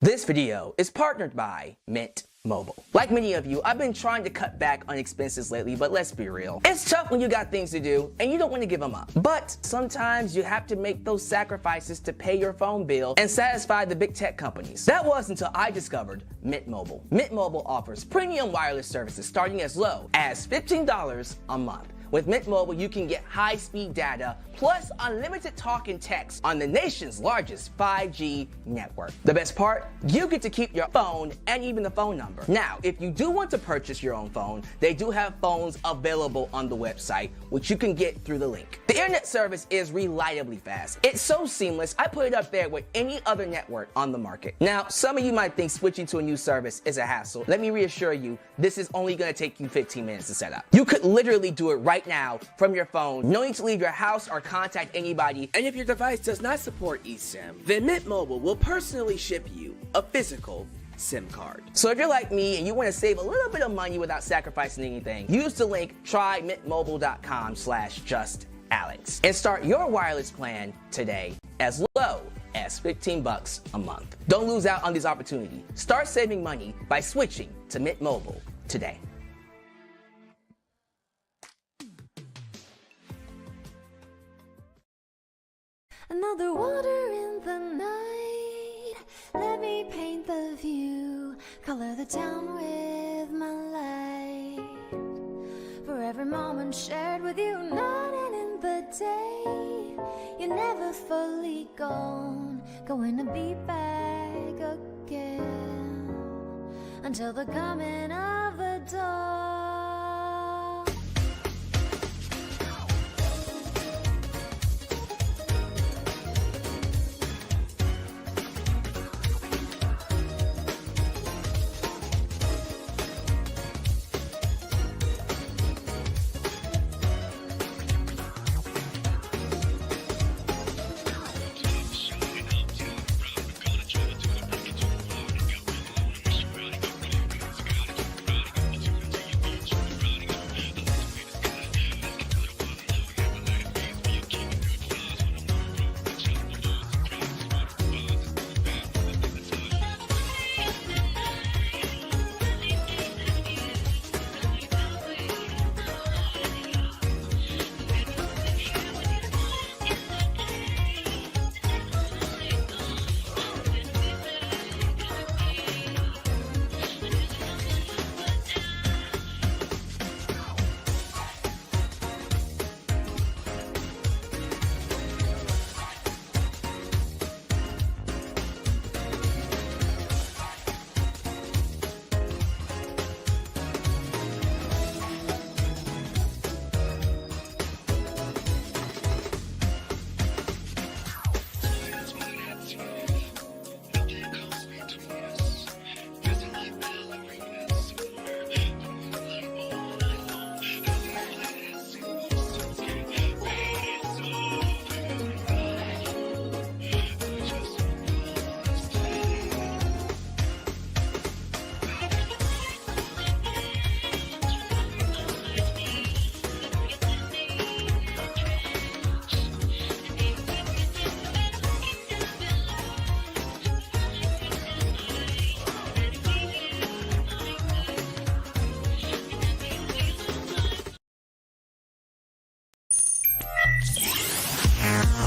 This video is partnered by Mint Mobile. Like many of you, I've been trying to cut back on expenses lately, but let's be real. It's tough when you got things to do and you don't want to give them up. But sometimes you have to make those sacrifices to pay your phone bill and satisfy the big tech companies. That was until I discovered Mint Mobile. Mint Mobile offers premium wireless services starting as low as $15 a month. With Mint Mobile, you can get high-speed data plus unlimited talk and text on the nation's largest 5G network. The best part? You get to keep your phone and even the phone number. Now, if you do want to purchase your own phone, they do have phones available on the website, which you can get through the link. The internet service is reliably fast. It's so seamless, I put it up there with any other network on the market. Now, some of you might think switching to a new service is a hassle. Let me reassure you, this is only going to take you 15 minutes to set up. You could literally do it right now from your phone, no need to leave your house or contact anybody. And if your device does not support eSIM, then Mint Mobile will personally ship you a physical SIM card. So if you're like me and you want to save a little bit of money without sacrificing anything, use the link trymintmobile.com/justalyx and start your wireless plan today as low as $15 a month. Don't lose out on this opportunity. Start saving money by switching to Mint Mobile today. Another water in the night. Let me paint the view, color the town with my light. For every moment shared with you, night and in the day, you're never fully gone, going to be back again until the coming of the dawn.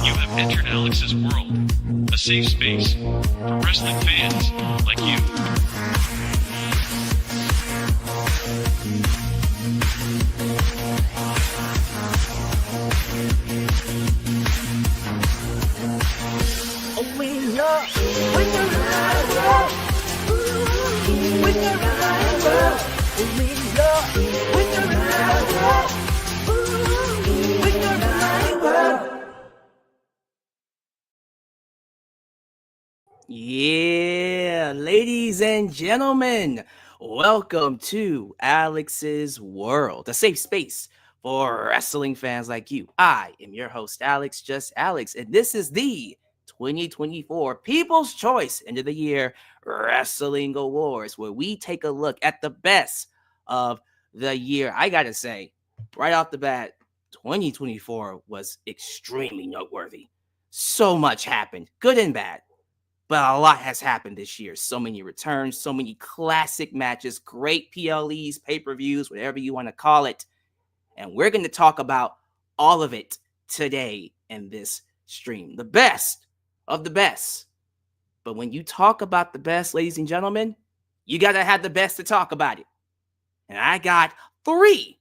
You have entered Alyx's world, a safe space for wrestling fans like you. Yeah, ladies and gentlemen, welcome to Alyx's World, a safe space for wrestling fans like you. I am your host, Alyx, just Alyx, and this is the 2024 People's Choice End of the Year Wrestling Awards, where we take a look at the best of the year. I gotta say, right off the bat, 2024 was extremely noteworthy. So much happened, good and bad. but a lot has happened this year. So many returns, so many classic matches, great PLEs, pay-per-views, whatever you want to call it. And we're going to talk about all of it today in this stream. The best of the best. But when you talk about the best, ladies and gentlemen, you got to have the best to talk about it. And I got three.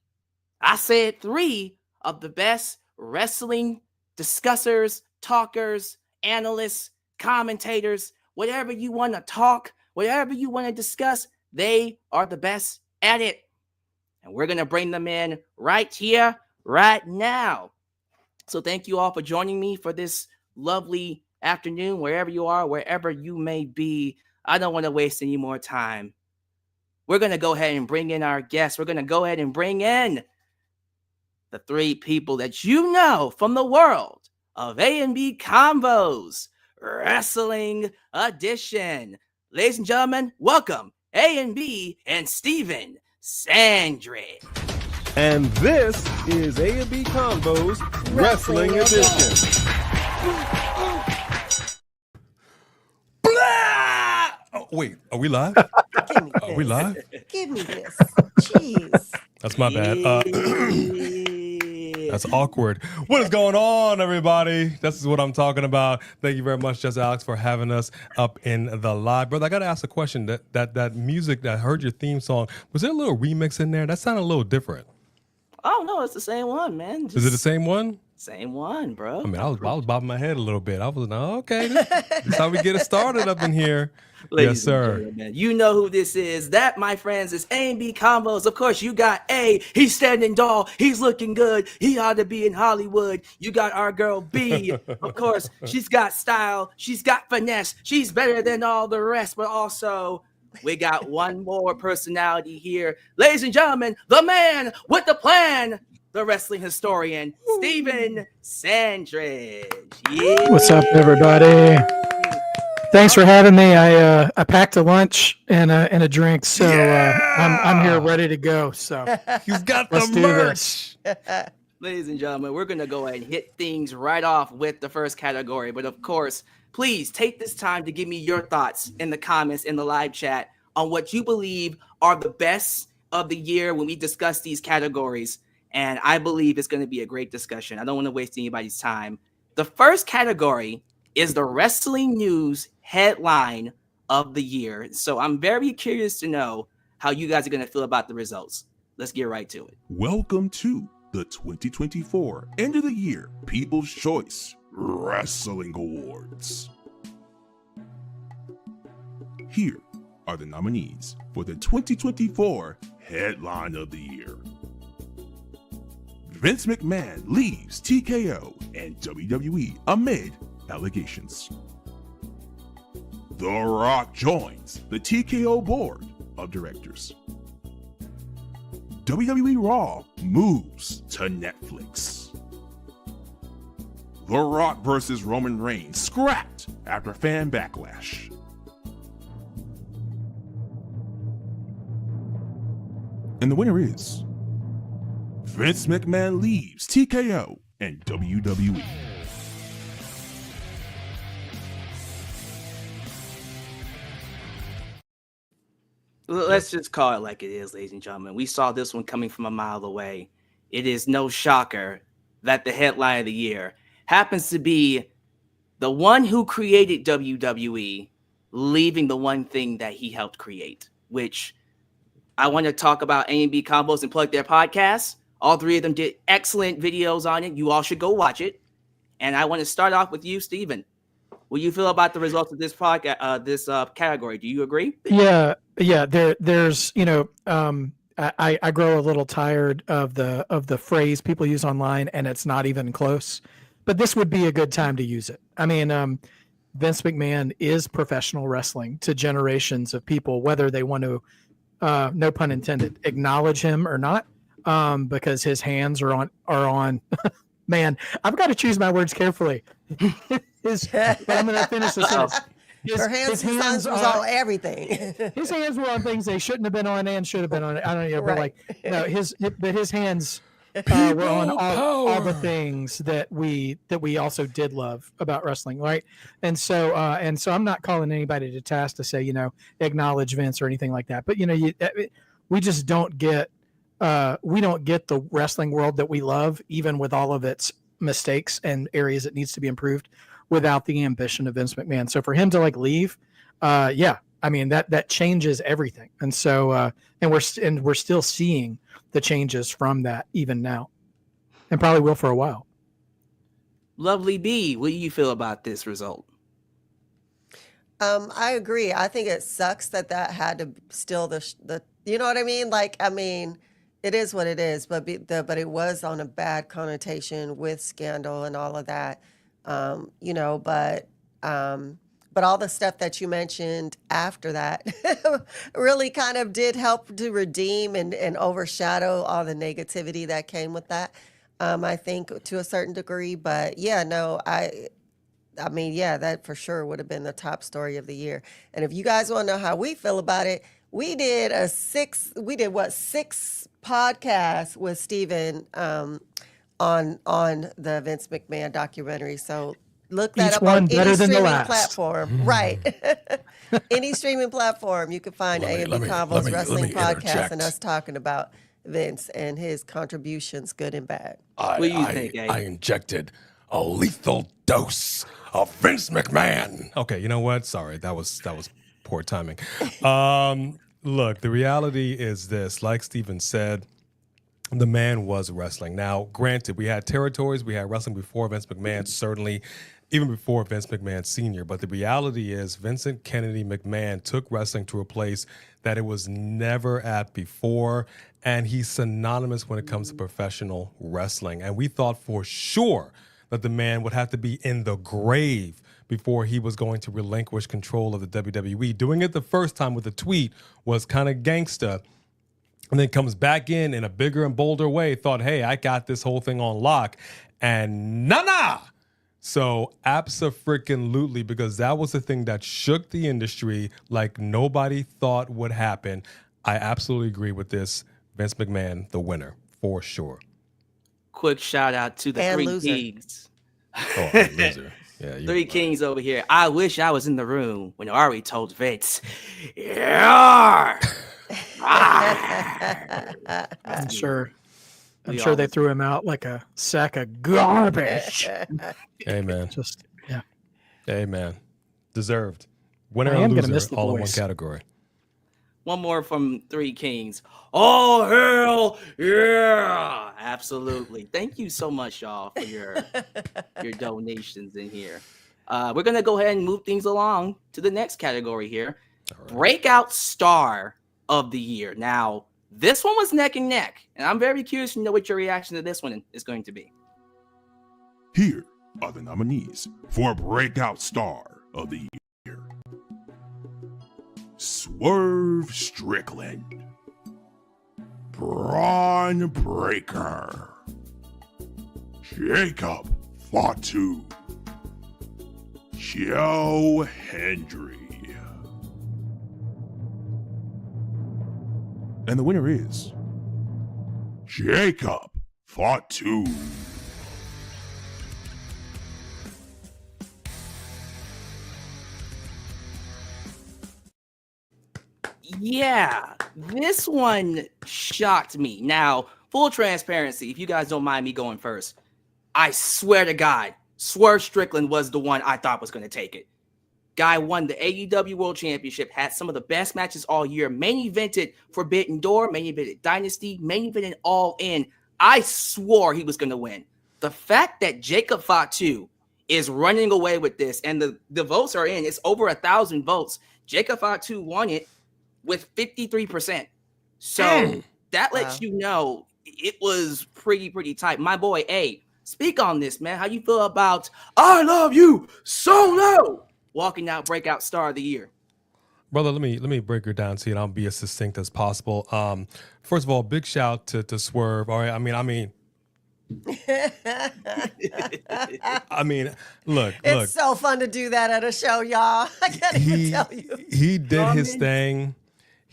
I said three of the best wrestling discussers, talkers, analysts, commentators, whatever you want to talk, whatever you want to discuss, they are the best at it. And we're going to bring them in right here, right now. So thank you all for joining me for this lovely afternoon, wherever you are, wherever you may be. I don't want to waste any more time. We're going to go ahead and bring in our guests. We're going to go ahead and bring in the three people that you know from the world of A&B Combos Wrestling Edition. Ladies and gentlemen, welcome A&B and Steven Sandridge. And this is A&B Combos Wrestling Edition. Oh, wait, are we live? Give me this. Are we live? Give me this. Jeez. That's my bad. That's awkward. What is going on, everybody? This is what I'm talking about. Thank you very much, Just Alyx, for having us up in the live. Brother, I got to ask a question. That music, that I heard your theme song, was there a little remix in there? That sounded a little different. Oh, no, it's the same one, man. Is it the same one? Same one, bro. I mean, I was bobbing my head a little bit. I was like, oh, okay, that's how we get it started up in here. Ladies Yes, sir. and gentlemen, you know who this is. That, my friends, is A&B Combos. Of course, you got A. He's standing tall. He's looking good. He ought to be in Hollywood. You got our girl B. Of course, she's got style. She's got finesse. She's better than all the rest. But also, we got one more personality here. Ladies and gentlemen, the man with the plan, the wrestling historian, Steven Sandridge. Yeah. What's up, everybody? Thanks for having me. I packed a lunch and a drink, so I'm here ready to go. So He's got let's the do merch. this. Ladies and gentlemen, we're going to go ahead and hit things right off with the first category. But of course, please take this time to give me your thoughts in the comments in the live chat on what you believe are the best of the year when we discuss these categories. And I believe it's going to be a great discussion. I don't want to waste anybody's time. The first category is the wrestling news headline of the year. So I'm very curious to know how you guys are going to feel about the results. Let's get right to it. Welcome to the 2024 End of the Year People's Choice Wrestling Awards. Here are the nominees for the 2024 Headline of the Year. Vince McMahon leaves TKO and WWE amid allegations. The Rock joins the TKO board of directors. WWE Raw moves to Netflix. The Rock versus Roman Reigns scrapped after fan backlash. And the winner is Vince McMahon leaves TKO and WWE. Let's just call it like it is, ladies and gentlemen. We saw this one coming from a mile away. It is no shocker that the headline of the year happens to be the one who created WWE leaving the one thing that he helped create, which I want to talk about A&B Combos and plug their podcast. All three of them did excellent videos on it. You all should go watch it. And I want to start off with you, Steven. What do you feel about the results of this podcast, this category? Do you agree? Yeah. There's I grow a little tired of the phrase people use online, and it's not even close. But this would be a good time to use it. I mean, Vince McMahon is professional wrestling to generations of people, whether they want to, no pun intended, acknowledge him or not, because his hands are on. Man, I've got to choose my words carefully. But I'm going to finish this sentence. Her hands was on everything. His hands were on things they shouldn't have been on and should have been on. I don't know, but Right. his hands were on all the things that we also did love about wrestling, right? And so I'm not calling anybody to task to say acknowledge Vince or anything like that, but we just don't get the wrestling world that we love, even with all of its mistakes and areas it needs to be improved, without the ambition of Vince McMahon. So for him to leave, I mean that changes everything. And so and we're still seeing the changes from that even now, and probably will for a while. Lovely B, what do you feel about this result? I agree. I think it sucks that had to still the you know what I mean? It is what it is, but it was on a bad connotation with scandal and all of that. But all the stuff that you mentioned after that really kind of did help to redeem and overshadow all the negativity that came with that. I think to a certain degree, but that for sure would have been the top story of the year. And if you guys want to know how we feel about it, we did 6 podcasts with Steven on the Vince McMahon documentary. So look that Each up one on better any than the streaming last. platform. Right. Any streaming platform, you can find A&B Convo's Wrestling Podcast and us talking about Vince and his contributions, good and bad. What do you think, I injected a lethal dose of Vince McMahon. Okay, you know what? Sorry, that was poor timing. Look, the reality is this: like Steven said, the man was wrestling. Now, granted, we had territories, we had wrestling before Vince McMahon, certainly even before Vince McMahon Sr. But the reality is Vincent Kennedy McMahon took wrestling to a place that it was never at before, and he's synonymous when it comes to professional wrestling. And we thought for sure that the man would have to be in the grave before he was going to relinquish control of the WWE. Doing it the first time with a tweet was kind of gangsta, and then comes back in a bigger and bolder way, thought, hey, I got this whole thing on lock, and nah. So abso-freaking-lutely, because that was the thing that shook the industry like nobody thought would happen. I absolutely agree with this. Vince McMahon, the winner, for sure. Quick shout out to the And three loser. kings. Oh, loser. Yeah, you Three kings over here. I wish I was in the room when Ari told Vince, yeah. I'm sure We they always- threw him out like a sack of garbage. Amen. Just yeah. Amen. Deserved. Winner I and am gonna loser, miss the all in one voice. category. One more from Three Kings. Oh, hell yeah. Absolutely. Thank you so much, y'all, for your donations in here. We're going to go ahead and move things along to the next category here. Breakout Star of the Year. Now, this one was neck and neck, and I'm very curious to know what your reaction to this one is going to be. Here are the nominees for Breakout Star of the Year: Swerve Strickland, Braun Breaker, Jacob Fatu, Joe Hendry. And the winner is Jacob Fatu. Yeah, this one shocked me. Now, full transparency, if you guys don't mind me going first, I swear to God, Swerve Strickland was the one I thought was going to take it. Guy won the AEW World Championship, had some of the best matches all year, main evented Forbidden Door, main evented Dynasty, main evented All In. I swore he was going to win. The fact that Jacob Fatu is running away with this, and the votes are in, it's over 1,000 votes. Jacob Fatu won it with 53%. So that lets you know it was pretty tight. My boy, A, speak on this, man. How you feel about I Love You Solo walking out Breakout Star of the Year? Brother, let me break her down to you, and I'll be as succinct as possible. First of all, big shout to Swerve. All right, I mean, look. It's so fun to do that at a show, y'all. I can't even tell you. He did his thing.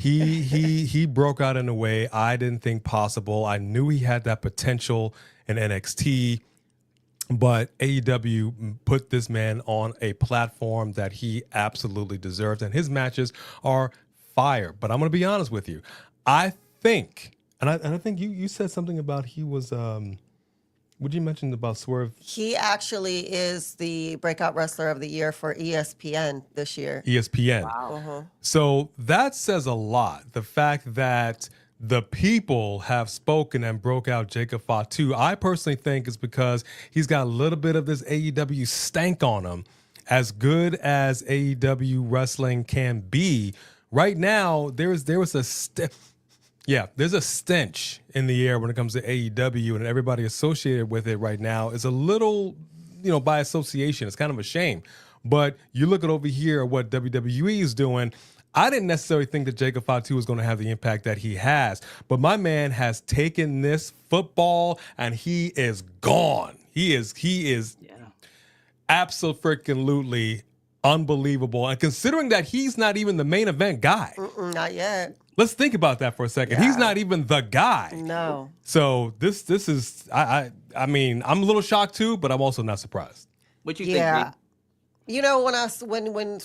He broke out in a way I didn't think possible. I knew he had that potential in NXT, but AEW put this man on a platform that he absolutely deserves, and his matches are fire. But I'm going to be honest with you. I think, and I think you said something about he was, what you mentioned about Swerve? He actually is the Breakout Wrestler of the Year for ESPN this year. ESPN. Wow. So that says a lot. The fact that the people have spoken and broke out Jacob Fatu, I personally think is because he's got a little bit of this AEW stank on him. As good as AEW wrestling can be, right now there was a there's a stench in the air when it comes to AEW, and everybody associated with it right now is a little, by association. It's kind of a shame. But you look at over here at what WWE is doing. I didn't necessarily think that Jacob Fatu was going to have the impact that he has, but my man has taken this football and he is gone. He is absolutely unbelievable. And considering that he's not even the main event guy. Not yet. Let's think about that for a second. Yeah. He's not even the guy. No. So this is I mean, I'm a little shocked too, but I'm also not surprised. What you think? Reed?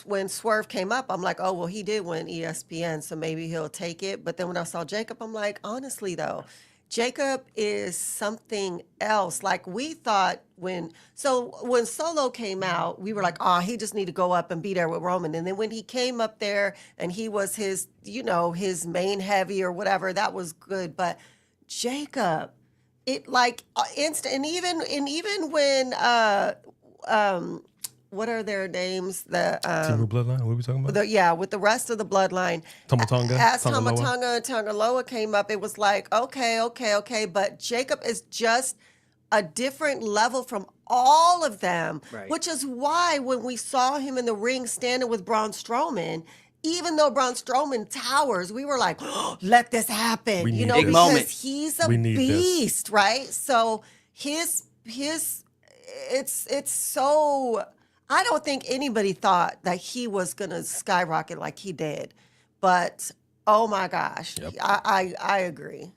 When Swerve came up, I'm like, oh well, he did win ESPN, so maybe he'll take it. But then when I saw Jacob, I'm like, honestly though, Jacob is something else. Like we thought when Solo came out, we were like, oh, he just need to go up and be there with Roman. And then when he came up there and he was his, his main heavy or whatever, that was good. But Jacob, it like instant, and even when what are their names? The Team Bloodline. What are we talking about? With the rest of the Bloodline. Tomatonga. As Tomatonga and Tangaloa came up, it was like, okay. But Jacob is just a different level from all of them, right. Which is why when we saw him in the ring standing with Braun Strowman, even though Braun Strowman towers, we were like, oh, let this happen. Because moment. He's a beast, right? So it's so. I don't think anybody thought that he was going to skyrocket like he did. But, oh my gosh, yep. I agree.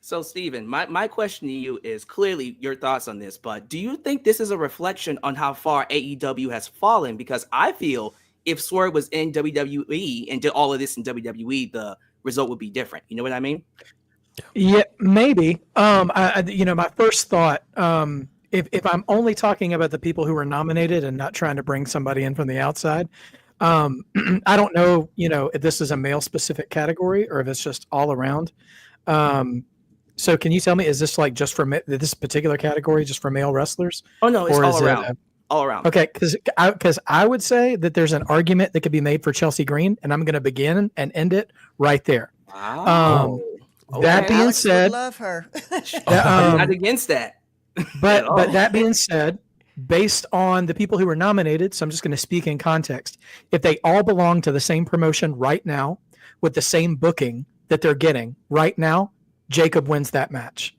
So, Steven, my question to you is clearly your thoughts on this, but do you think this is a reflection on how far AEW has fallen? Because I feel if Swerve was in WWE and did all of this in WWE, the result would be different. You know what I mean? Yeah, maybe. My first thought, if I'm only talking about the people who were nominated and not trying to bring somebody in from the outside, I don't know, if this is a male specific category or if it's just all around. So can you tell me, is this like just for this particular category, just for male wrestlers? Oh no, it's all around. All around. Okay, because I would say that there's an argument that could be made for Chelsea Green, and I'm going to begin and end it right there. Wow. That being Alyx said, would love her. I'm not against that. But that being said, based on the people who were nominated, so I'm just going to speak in context. If they all belong to the same promotion right now with the same booking that they're getting right now, Jacob wins that match.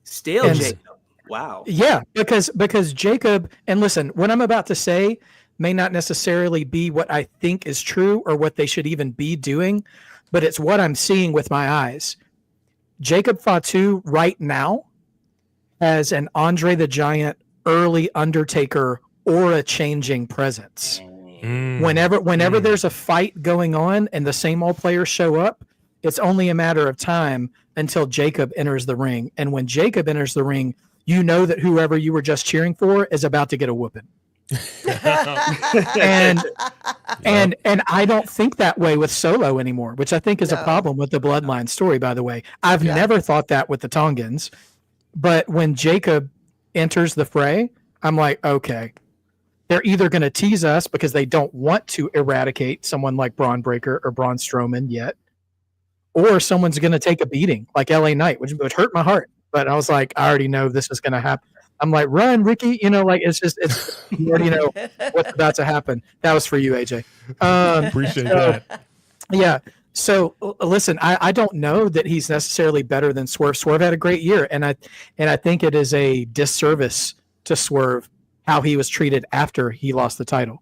Still Jacob. Wow. Yeah, because Jacob, and listen, what I'm about to say may not necessarily be what I think is true or what they should even be doing, but it's what I'm seeing with my eyes. Jacob Fatu right now has an Andre the Giant early Undertaker aura changing presence. Whenever there's a fight going on and the same old players show up, it's only a matter of time until Jacob enters the ring. And when Jacob enters the ring, you know that whoever you were just cheering for is about to get a whooping. and I don't think that way with Solo anymore, which I think is a problem with the Bloodline story, by the way. I've never thought that with the Tongans. But when Jacob enters the fray, I'm like, okay, they're either going to tease us because they don't want to eradicate someone like Braun Breaker or Braun Strowman yet, or someone's going to take a beating like LA Knight, which would hurt my heart. But I was like, I already know this is going to happen. I'm like, run, Ricky. You already know what's about to happen. That was for you, AJ. Appreciate that. Yeah. So listen, I don't know that he's necessarily better than Swerve. Swerve had a great year, and I think it is a disservice to Swerve how he was treated after he lost the title.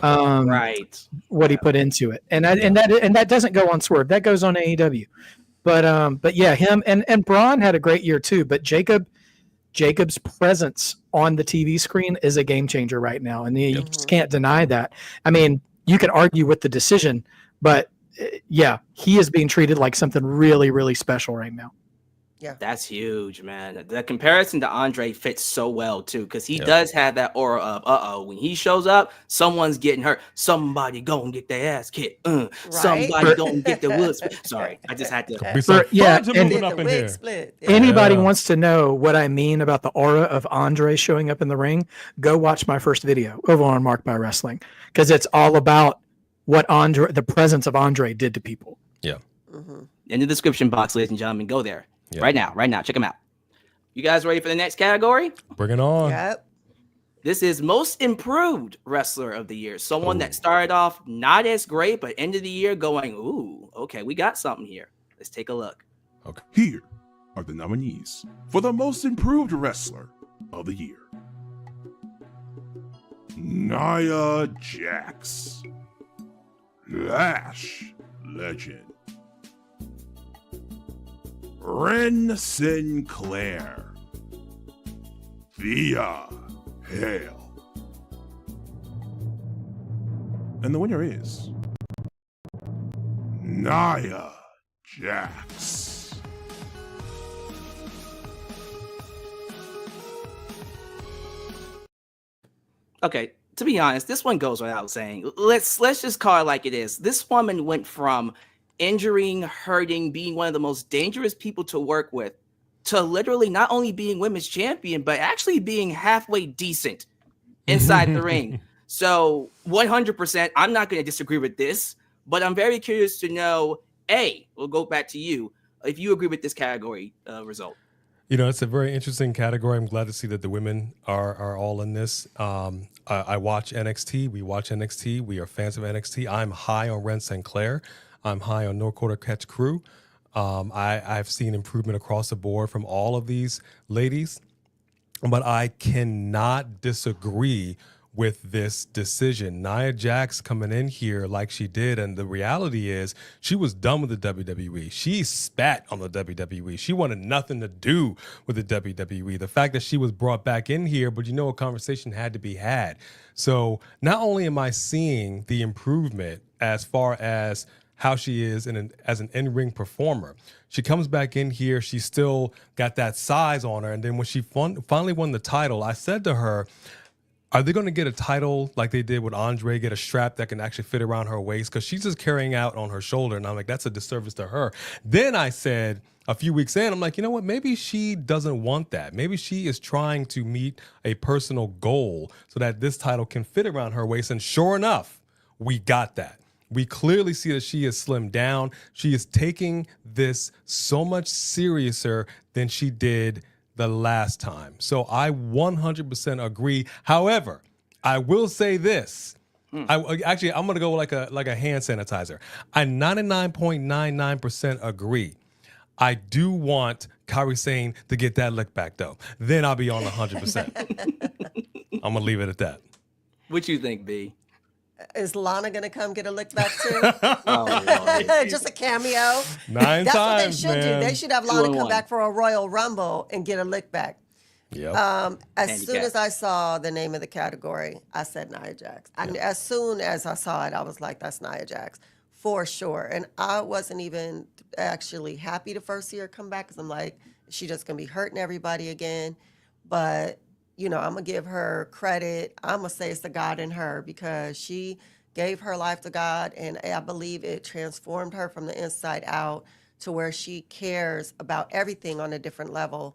Right. What he put into it, and that doesn't go on Swerve. That goes on AEW. But yeah, him and Braun had a great year too. But Jacob's presence on the TV screen is a game changer right now, and you just can't deny that. I mean, you can argue with the decision, but yeah, he is being treated like something really, really special right now. Yeah, that's huge, man. The comparison to Andre fits so well too, because he does have that aura of when he shows up, someone's getting hurt. Somebody go and get their ass kicked. Somebody go and get the wood split. Sorry, I just had to. Anybody wants to know what I mean about the aura of Andre showing up in the ring? Go watch my first video over on Marked by Wrestling, because it's all about what the presence of Andre did to people. Yeah. In the description box, ladies and gentlemen, go there. Yep. Right now, check them out. You guys ready for the next category? Bring it on. Yep. This is most improved wrestler of the year. Someone that started off not as great, but end of the year going, ooh, okay, we got something here. Let's take a look. Okay. Here are the nominees for the most improved wrestler of the year. Nia Jax, Lash Legend, Ren Sinclair, Thea Hale. And the winner is Nia Jax. Okay, to be honest, this one goes without saying. Let's just call it like it is. This woman went from injuring, hurting, being one of the most dangerous people to work with, to literally not only being women's champion, but actually being halfway decent inside the ring. So 100%, I'm not going to disagree with this, but I'm very curious to know, we'll go back to you, if you agree with this category result. You know, it's a very interesting category. I'm glad to see that the women are all in this. I watch NXT. We watch NXT. We are fans of NXT. I'm high on Ren Sinclair. I'm high on North Dakota Catch Crew. I've seen improvement across the board from all of these ladies, but I cannot disagree with this decision. Nia Jax coming in here like she did, and the reality is she was done with the WWE. She spat on the WWE. She wanted nothing to do with the WWE. The fact that she was brought back in here, but a conversation had to be had. So not only am I seeing the improvement as far as how she is as an in-ring performer. She comes back in here, she's still got that size on her, and then when she finally won the title, I said to her, are they going to get a title like they did with Andre, get a strap that can actually fit around her waist? Because she's just carrying out on her shoulder, and I'm like, that's a disservice to her. Then I said, a few weeks in, I'm like, you know what? Maybe she doesn't want that. Maybe she is trying to meet a personal goal so that this title can fit around her waist, and sure enough, we got that. We clearly see that she is slimmed down. She is taking this so much seriouser than she did the last time. So I 100% agree. However, I will say this. I'm going to go like a hand sanitizer. I 99.99% agree. I do want Kairi Sane to get that lick back, though. Then I'll be on 100%. I'm going to leave it at that. What you think, B? Is Lana going to come get a lick back too? Oh, just a cameo? 9 That's times, what they should man. do. They should have Lana come back for a Royal Rumble and get a lick back. Yep. As soon as I saw the name of the category, I said Nia Jax. As soon as I saw it, I was like, that's Nia Jax for sure. And I wasn't even actually happy to first see her come back because I'm like, is she just going to be hurting everybody again? But I'm going to give her credit. I'm going to say it's the God in her because she gave her life to God, and I believe it transformed her from the inside out to where she cares about everything on a different level.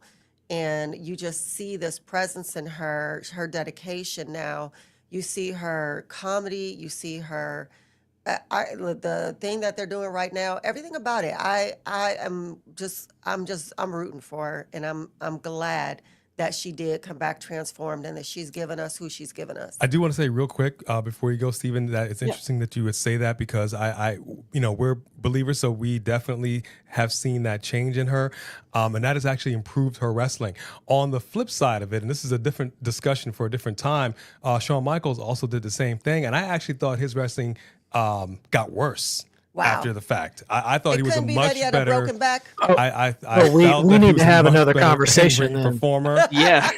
And you just see this presence in her dedication now. You see her comedy. You see her, the thing that they're doing right now, everything about it. I'm rooting for her, and I'm glad that she did come back transformed and that she's given us who she's given us. I do want to say real quick before you go, Stephen, that it's interesting that you would say that because I we're believers, so we definitely have seen that change in her, and that has actually improved her wrestling. On the flip side of it, and this is a different discussion for a different time, Shawn Michaels also did the same thing, and I actually thought his wrestling got worse. Wow. After the fact, I thought he was a couldn't be much that he had a better. broken back. I we felt we that he need was to a have much another better conversation in-ring then. performer. Yeah.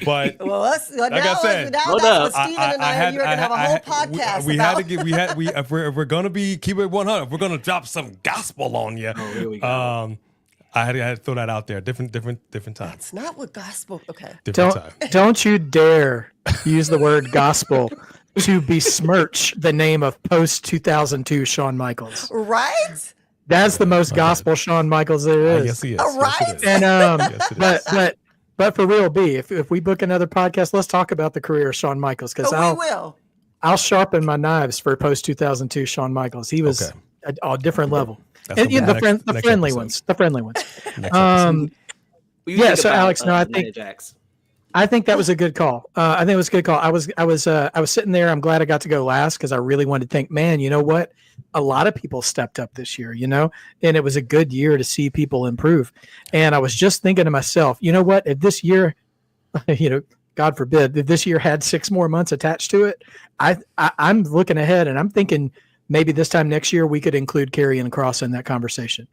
But Well, like I said, now hold that's up. what Steven and I you're gonna have a whole podcast we about. had to get if we're gonna be keep it 100, if we're gonna drop some gospel on you. Oh, here we go. I had to throw that out there. Different time. It's not what gospel. Okay. Different time. Don't you dare use the word gospel to besmirch the name of post 2002 Shawn Michaels. Right? That's the most gospel Shawn Michaels there is. Yes, he is. All right. Yes, it is. And Yes, it is. but for real, B, if we book another podcast, let's talk about the career of Shawn Michaels because Oh, we will. I'll sharpen my knives for post 2002 Shawn Michaels. He was Okay. a different level. That's And, gonna be the next friendly episode. ones, the friendly ones. Next Um, episode. What do you yeah, think so about, Alex, no, I Nia think Jax? I think that was a good call. I think it was a good call. I was sitting there. I'm glad I got to go last because I really wanted to think, man, you know what? A lot of people stepped up this year, and it was a good year to see people improve. And I was just thinking to myself, you know what? If this year, God forbid, if this year had 6 more months attached to it, I'm looking ahead and I'm thinking maybe this time next year we could include Karrion Kross in that converssion.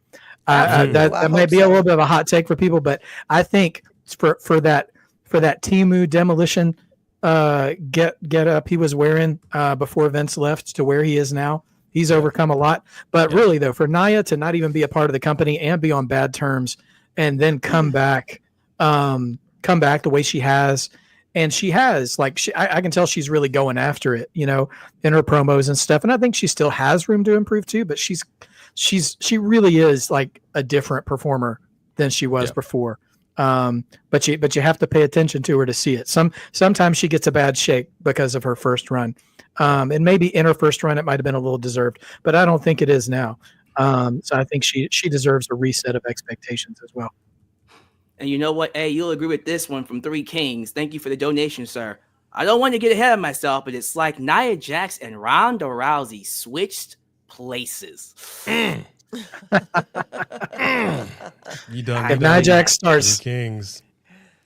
That might be a little bit of a hot take for people, but I think for that Temu demolition get up he was wearing before Vince left to where he is now, he's overcome a lot. But really though, for Nia to not even be a part of the company and be on bad terms and then come back the way she has, and she has I can tell she's really going after it, in her promos and stuff. And I think she still has room to improve too, but she really is like a different performer than she was before. But you have to pay attention to her to see it. Sometimes she gets a bad shake because of her first run. And maybe in her first run, it might've been a little deserved, but I don't think it is now. So I think she deserves a reset of expectations as well. And you know what? Hey, you'll agree with this one from Three Kings. Thank you for the donation, sir. I don't want to get ahead of myself, but it's like Nia Jax and Ronda Rousey switched places. You done? If Nia Jax starts, Kings.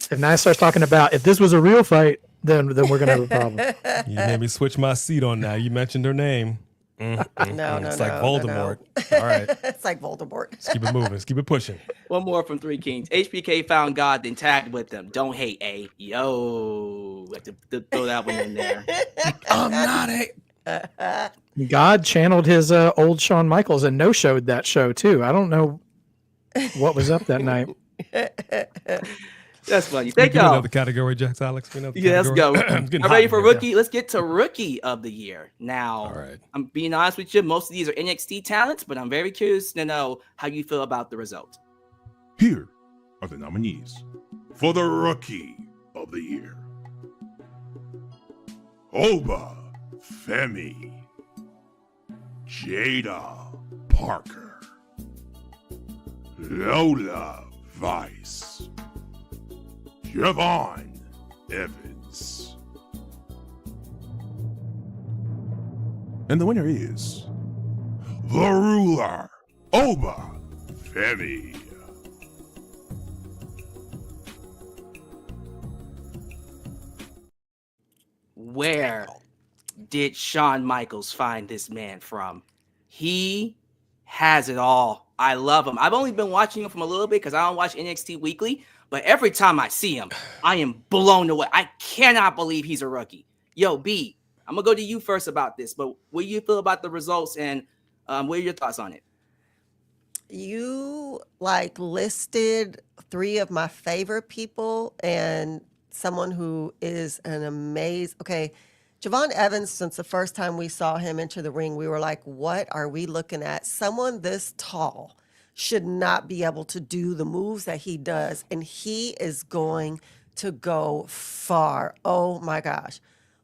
if Nia starts talking about if this was a real fight, then we're gonna have a problem. You made me switch my seat on now. You mentioned her name. No, It's like Voldemort. All right. It's like Voldemort. Let's keep it moving. Let's keep it pushing. One more from Three Kings. HBK found God, then tagged with them. Don't hate, A. Yo. Have to throw that one in there. I'm not a. God channeled his old Shawn Michaels and no-showed that show too. I don't know what was up that night. That's funny. We Thank do know y'all. the category, Jax Alex. We know the Yeah, let's go. category. I'm Getting hot ready in for here, rookie. Let's get to rookie of the year. Now, All right. I'm being honest with you. Most of these are NXT talents, but I'm very curious to know how you feel about the result. Here are the nominees for the Rookie of the Year. Oba Femi, Jada Parker, Lola Vice, Javon Evans. And the winner is the ruler, Oba Femi. Where did Shawn Michaels find this man from? He has it all. I love him. I've only been watching him from a little bit because I don't watch NXT weekly, but every time I see him, I am blown away. I cannot believe he's a rookie. Yo, B, I'm going to go to you first about this, but what do you feel about the results and what are your thoughts on it? You listed 3 of my favorite people and someone who is an amazing. Okay, Javon Evans, since the first time we saw him enter the ring, we were like, what are we looking at? Someone this tall should not be able to do the moves that he does, and he is going to go far. Oh my gosh.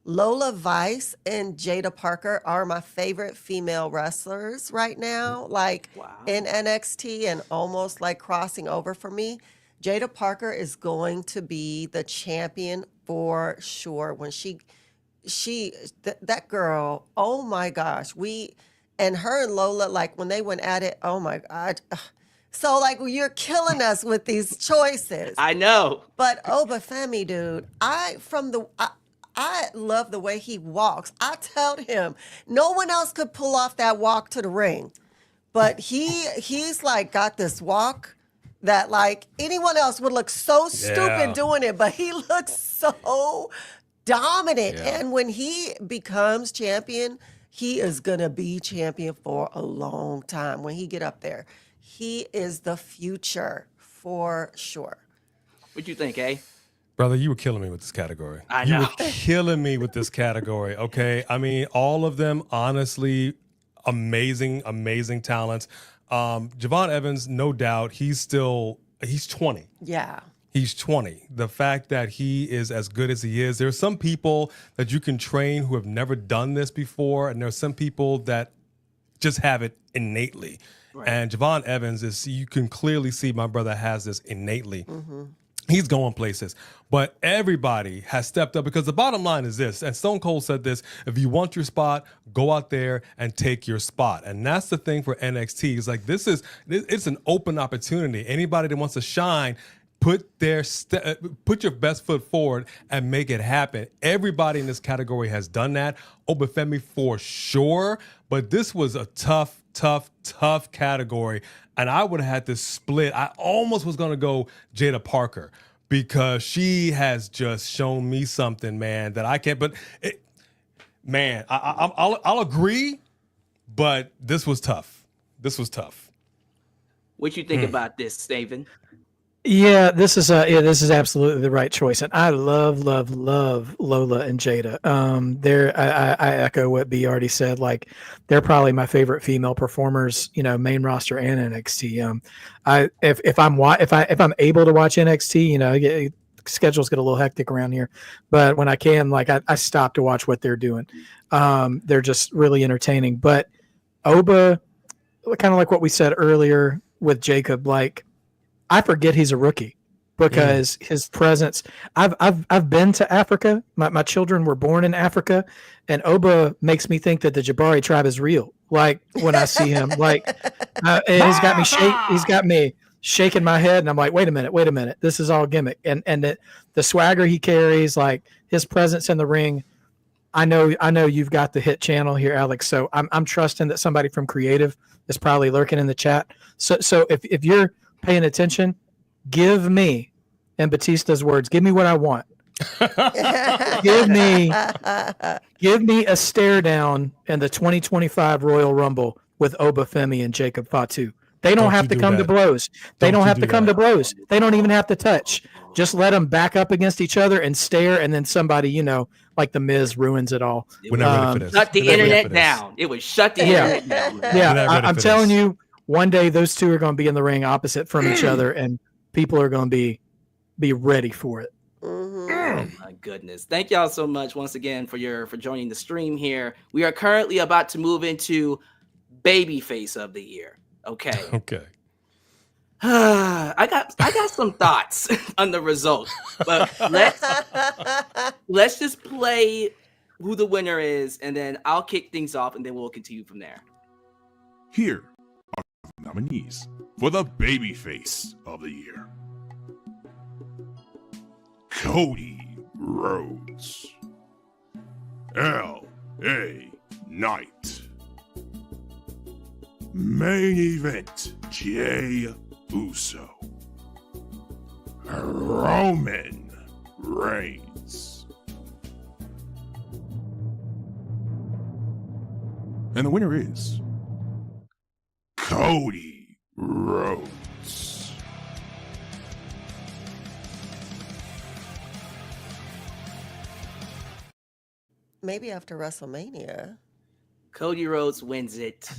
Lola Vice and Jada Parker are my favorite female wrestlers right now, Wow. in NXT and almost crossing over for me. Jada Parker is going to be the champion for sure. When that girl, oh my gosh, and her and Lola, like when they went at it, oh my God. So like you're killing us with these choices. I know. But Obafemi, dude, I love the way he walks. I tell him, no one else could pull off that walk to the ring. But he's like got this walk that like anyone else would look so stupid doing it, but he looks so dominant. Yeah. And when he becomes champion, he is gonna be champion for a long time. When he get up there, he is the future for sure. What you think, eh? Brother, you were killing me with this category. I You know. were killing me with this category, okay? I mean, all of them, honestly, amazing, amazing talents. Javon Evans, no doubt, he's 20. Yeah. He's 20. The fact that he is as good as he is, there are some people that you can train who have never done this before, and there are some people that just have it innately. Right. And Javon Evans you can clearly see my brother has this innately. Mm-hmm. He's going places, but everybody has stepped up because the bottom line is this, and Stone Cold said this, if you want your spot, go out there and take your spot. And that's the thing for NXT. It's like, it's an open opportunity. Anybody that wants to shine, put your best foot forward and make it happen. Everybody in this category has done that. Obafemi for sure, but this was a tough category. And I would have had to split. I almost was going to go Jada Parker because she has just shown me something, man, that I can't. But I'll agree. But this was tough. What you think about this, Steven? Yeah, this is absolutely the right choice, and I love Lola and Jada. I echo what B already said. Like, they're probably my favorite female performers, main roster and NXT. If I'm able to watch NXT, schedules get a little hectic around here, but when I can, like, I stop to watch what they're doing. They're just really entertaining. But Oba, kind of like what we said earlier with Jacob, like, I forget he's a rookie because his presence. I've been to Africa. My children were born in Africa, and Oba makes me think that the Jabari tribe is real. Like when I see him, like he's got me shaking my head, and I'm like, wait a minute, this is all gimmick. And the swagger he carries, like his presence in the ring. I know you've got the hit channel here, Alyx. So I'm trusting that somebody from Creative is probably lurking in the chat. So if you're paying attention, give me, in Batista's words, give me what I want. give me a stare down in the 2025 Royal Rumble with Obafemi and Jacob Fatu. They don't have to come to blows. They don't have to come to blows. They don't even have to touch. Just let them back up against each other and stare, and then somebody, like the Miz ruins it all. Shut the internet down. It would shut the internet down. Yeah, I'm telling you, one day those two are going to be in the ring opposite from each other, and people are going to be ready for it. Oh my goodness. Thank y'all so much once again for joining the stream here. We are currently about to move into Babyface of the Year. Okay. I got some thoughts on the results, but let's just play who the winner is, and then I'll kick things off, and then we'll continue from there. Here are the nominees for the Babyface of the Year. Cody Rhodes, L.A. Knight, Main Event Jey Uso, Roman Reigns, and the winner is Cody Rhodes. Maybe after WrestleMania. Cody Rhodes wins it.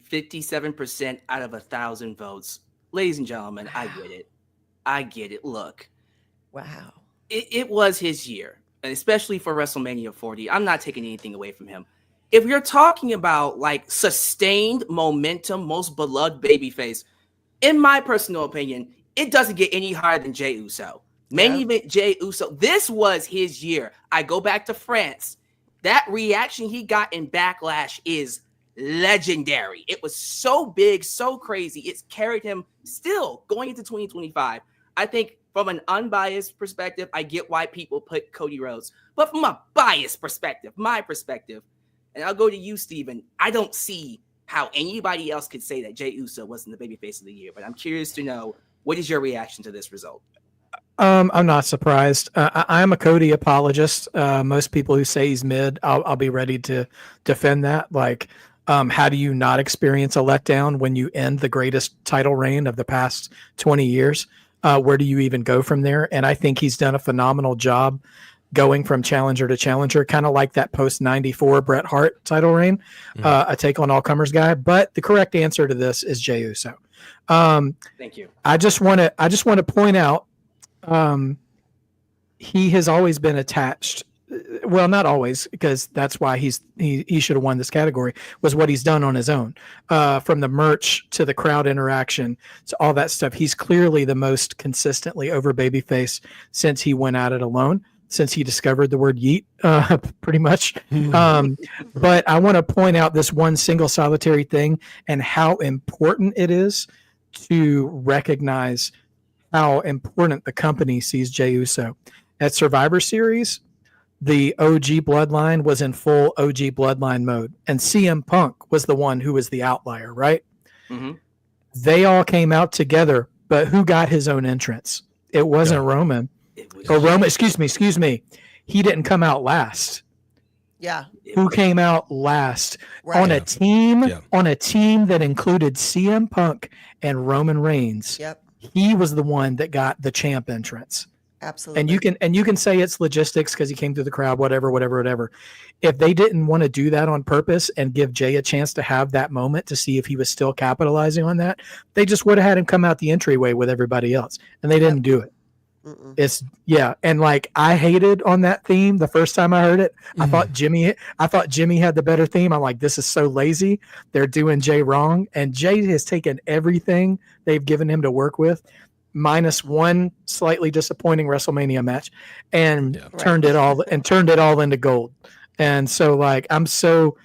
57% out of 1,000 votes. Ladies and gentlemen, I get it. Look. Wow. It was his year, and especially for WrestleMania 40. I'm not taking anything away from him. If you're talking about like sustained momentum, most beloved babyface, in my personal opinion, it doesn't get any higher than Jey Uso. Main event Jey Uso. This was his year. I go back to France. That reaction he got in Backlash is legendary. It was so big, so crazy. It's carried him still going into 2025. I think from an unbiased perspective, I get why people put Cody Rhodes. But from a biased perspective, my perspective, and I'll go to you, Steven, I don't see how anybody else could say that Jey Uso wasn't the babyface of the year. But I'm curious to know, what is your reaction to this result? I'm not surprised. I'm a Cody apologist. Most people who say he's mid, I'll be ready to defend that. Like, how do you not experience a letdown when you end the greatest title reign of the past 20 years? Where do you even go from there? And I think he's done a phenomenal job going from challenger to challenger, kind of like that post 94 Bret Hart title reign, a take on all comers guy. But the correct answer to this is Jey Uso. Thank you. I just want to point out, he has always been attached. Well, not always, because that's why he should have won this category, was what he's done on his own, from the merch to the crowd interaction to all that stuff. He's clearly the most consistently over babyface since he went at it alone, since he discovered the word yeet, pretty much. But I want to point out this one single solitary thing and how important it is to recognize how important the company sees Jey Uso. At Survivor Series, the OG Bloodline was in full OG Bloodline mode, and CM Punk was the one who was the outlier, right? Mm-hmm. They all came out together, but who got his own entrance? It wasn't Roman. Excuse me. He didn't come out last. Yeah. Who came out last on a team that included CM Punk and Roman Reigns? Yep. He was the one that got the champ entrance. Absolutely. And you can say it's logistics because he came through the crowd, whatever. If they didn't want to do that on purpose and give Jey a chance to have that moment to see if he was still capitalizing on that, they just would have had him come out the entryway with everybody else, and they didn't do it. Mm-mm. And like, I hated on that theme the first time I heard it. I thought Jimmy had the better theme. I'm like, this is so lazy. They're doing Jey wrong, and Jey has taken everything they've given him to work with, minus one slightly disappointing WrestleMania match, and turned it all into gold. And so, like, I'm so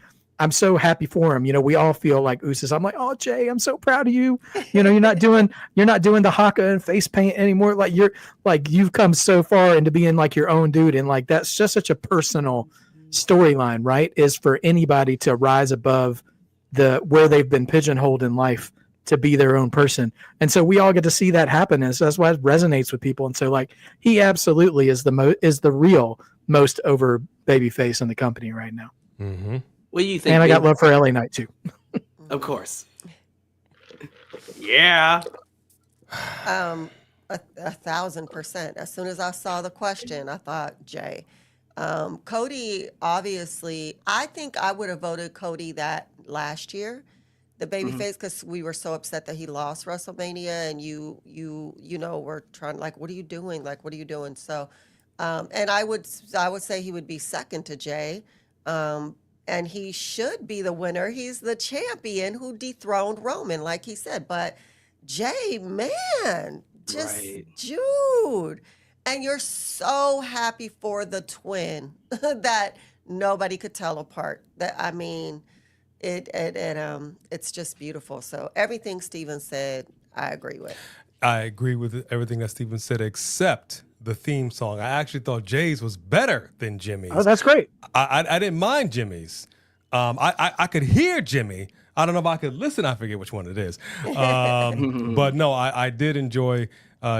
happy for him. You know, we all feel like Usos. I'm like, oh, Jey, I'm so proud of you. You know, you're not doing the haka and face paint anymore. Like, you've come so far into being like your own dude. And like, that's just such a personal storyline, right? Is for anybody to rise above where they've been pigeonholed in life to be their own person. And so we all get to see that happen. And so that's why it resonates with people. And so, like, he absolutely is the real most over babyface in the company right now. Mm-hmm. What do you think? And I got love for LA Knight too. Of course. Yeah. 1,000%. As soon as I saw the question, I thought Jey. Cody, obviously, I think I would have voted Cody that last year, the babyface, because we were so upset that he lost WrestleMania, and you know, were trying, like, what are you doing? Like, what are you doing? So, and I would say he would be second to Jey. And he should be the winner. He's the champion who dethroned Roman, like he said. But Jey, man, just Jude. And you're so happy for the twin that nobody could tell apart. I mean, it's just beautiful. So everything Steven said, I agree with. I agree with everything that Steven said, except the theme song. I actually thought Jay's was better than Jimmy's. Oh, that's great. I didn't mind Jimmy's. I could hear Jimmy. I don't know if I could listen. I forget which one it is. But no, I did enjoy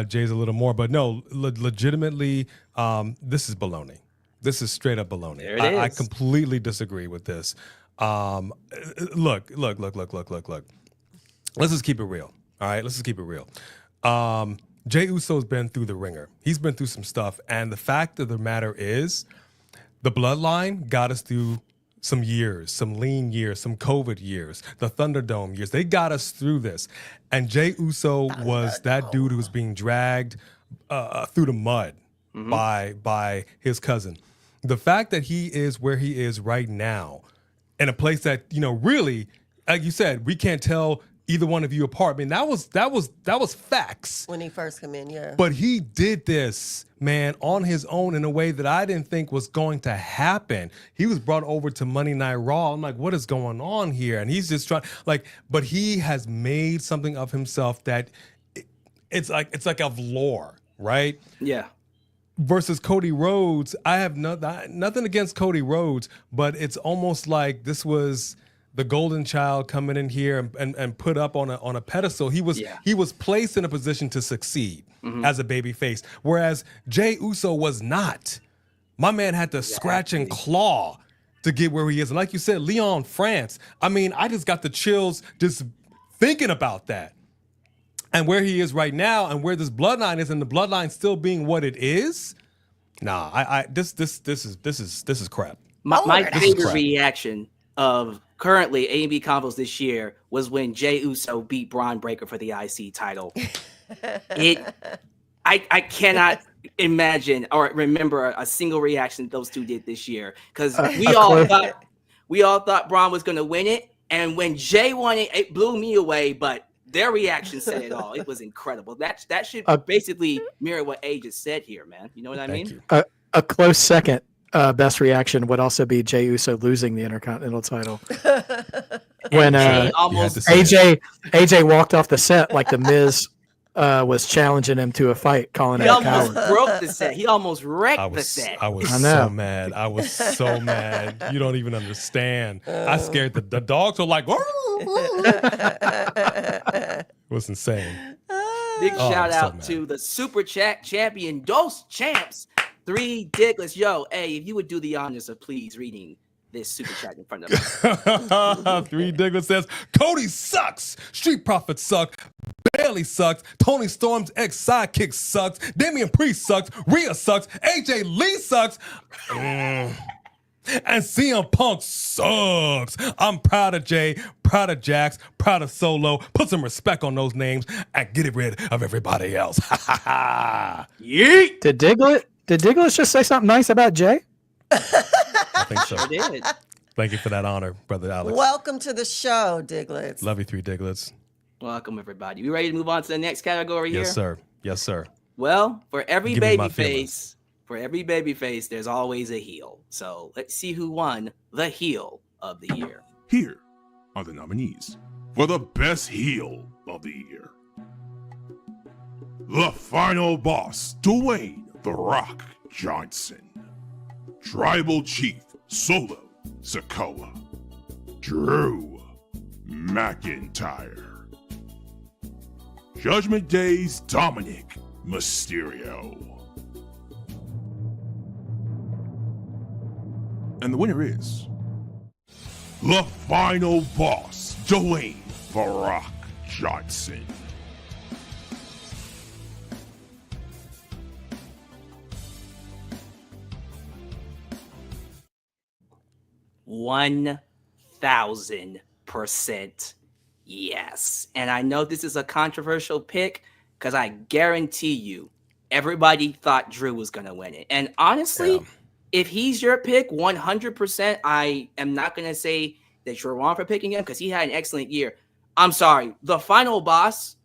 Jay's a little more. But no, legitimately, this is baloney. This is straight up baloney. There it is. I completely disagree with this. Look. Let's just keep it real. All right, let's just keep it real. Jey Uso's been through the ringer. He's been through some stuff. And the fact of the matter is, the bloodline got us through some years, some lean years, some COVID years, the Thunderdome years. They got us through this. And Jey Uso was that dude who was being dragged through the mud by his cousin. The fact that he is where he is right now, in a place that, you know, really, like you said, we can't tell either one of you apart. I mean, that was facts. When he first came in, yeah. But he did this, man, on his own in a way that I didn't think was going to happen. He was brought over to Monday Night Raw. I'm like, what is going on here? And he's just trying, but he has made something of himself that it's like of lore, right? Yeah. Versus Cody Rhodes, I have nothing against Cody Rhodes, but it's almost like this was the golden child coming in here and put up on a pedestal. He was placed in a position to succeed as a babyface, whereas Jey Uso was not. My man had to scratch and claw to get where he is. And like you said, Leon France, I mean, I just got the chills just thinking about that. And where he is right now and where this bloodline is, and the bloodline still being what it is. Nah, this is crap. My favorite reaction of currently A&B combos this year was when Jey Uso beat Braun Breaker for the IC title. I cannot imagine or remember a single reaction those two did this year, because we all thought Braun was going to win it, and when Jey won it, it blew me away. But their reaction said it all. It was incredible. That should basically mirror what A just said here, man. You know what I mean? A close second. Best reaction would also be Jey Uso losing the Intercontinental title. When AJ walked off the set like the Miz was challenging him to a fight, calling him a coward. He almost broke the set. He almost wrecked the set. I was so mad. I was so mad. You don't even understand. I scared the dogs were like, it was insane. Big shout out to the Super Chat champion, Dos Champs. 3 Diglets. Yo, hey, if you would do the honors of please reading this super chat in front of us. 3 Diglets says, Cody sucks. Street Profits suck. Bailey sucks. Tony Storm's ex-sidekick sucks. Damian Priest sucks. Rhea sucks. AJ Lee sucks. And CM Punk sucks. I'm proud of Jay, proud of Jax, proud of Solo. Put some respect on those names and get rid of everybody else. Yeet. Did Diglets just say something nice about Jay? I think so. I did. Thank you for that honor, Brother Alyx. Welcome to the show, Diglets. Love you, 3 Diglets. Welcome, everybody. We ready to move on to the next category here? Yes, sir. Yes, sir. Well, for every babyface, there's always a heel. So let's see who won the heel of the year. Here are the nominees for the best heel of the year. The Final Boss, Dwayne "The Rock" Johnson. Tribal Chief Solo Sikoa. Drew McIntyre. Judgment Day's Dominic Mysterio. And the winner is the Final Boss, Dwayne "The Rock" Johnson. $1,000% yes. And I know this is a controversial pick because I guarantee you everybody thought Drew was going to win it. And honestly, if he's your pick 100%, I am not going to say that you're wrong for picking him because he had an excellent year. I'm sorry. The Final Boss,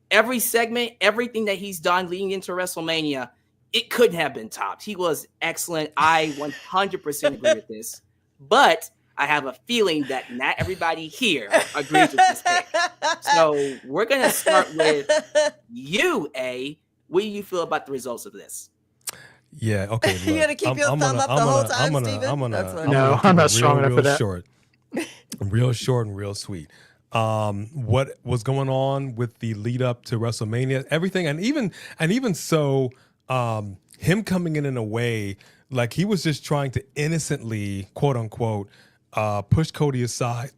every segment, everything that he's done leading into WrestleMania, it couldn't have been topped. He was excellent. I 100% agree with this. But I have a feeling that not everybody here agrees with this pick. So we're going to start with you, A. What do you feel about the results of this? Yeah, okay. You got to keep your thumb up the whole time, Steven? I'm not strong enough for that. Real short and real sweet. What was going on with the lead up to WrestleMania, everything, and even so, him coming in a way like he was just trying to innocently, quote unquote, push Cody aside.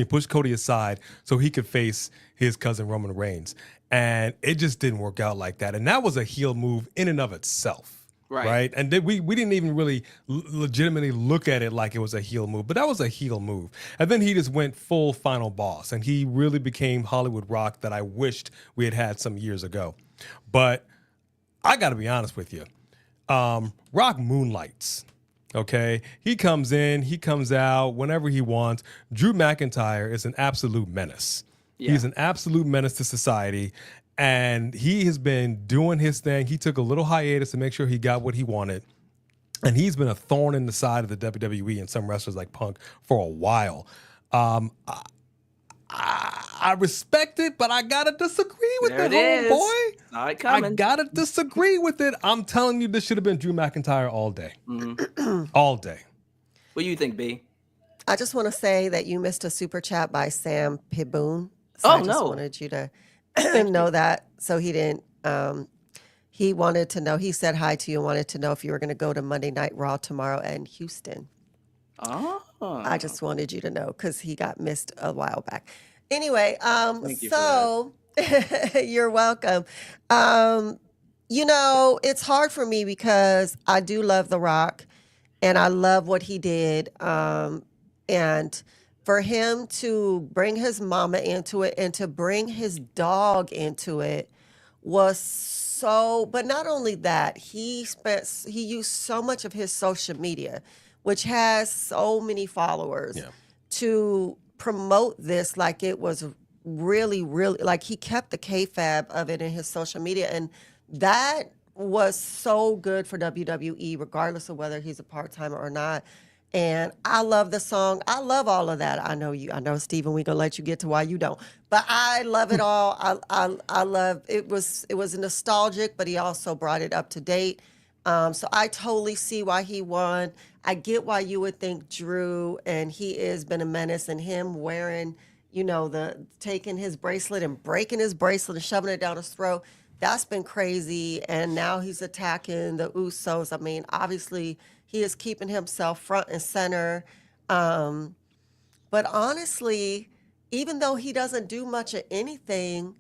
Push Cody aside so he could face his cousin Roman Reigns, and it just didn't work out like that. And that was a heel move in and of itself, right? And then we didn't even really legitimately look at it like it was a heel move, but that was a heel move. And then he just went full Final Boss, and he really became Hollywood Rock that I wished we had some years ago. But I got to be honest with you. Rock moonlights, okay? He comes in, he comes out whenever he wants. Drew McIntyre is an absolute menace. Yeah. He's an absolute menace to society. And he has been doing his thing. He took a little hiatus to make sure he got what he wanted. And he's been a thorn in the side of the WWE and some wrestlers like Punk for a while. I respect it, but I gotta disagree with There it, it is. homeboy. All right, I coming. gotta disagree with it. I'm telling you, this should have been Drew McIntyre all day. All day. What do you think, B? I just want to say that you missed a super chat by Sam Piboon. So Oh, I just no. wanted you to know that. So he didn't. He wanted to know. He said hi to you and wanted to know if you were going to go to Monday Night Raw tomorrow in Houston. Oh. I just wanted you to know because he got missed a while back. Anyway, Thank you for so you're welcome. You know, it's hard for me because I do love The Rock and I love what he did. And for him to bring his mama into it and to bring his dog into it was so, but not only that, he used so much of his social media, which has so many followers, to promote this like it was really, really, like he kept the kayfabe of it in his social media. And that was so good for WWE, regardless of whether he's a part-timer or not. And I love the song. I love all of that. I know, Steven, we're going to let you get to why you don't. But I love it all. I love it. Was nostalgic, but he also brought it up to date. So I totally see why he won. I get why you would think Drew, and he has been a menace, and him wearing, taking his bracelet and breaking his bracelet and shoving it down his throat. That's been crazy. And now he's attacking the Usos. I mean, obviously, he is keeping himself front and center. But honestly, even though he doesn't do much of anything,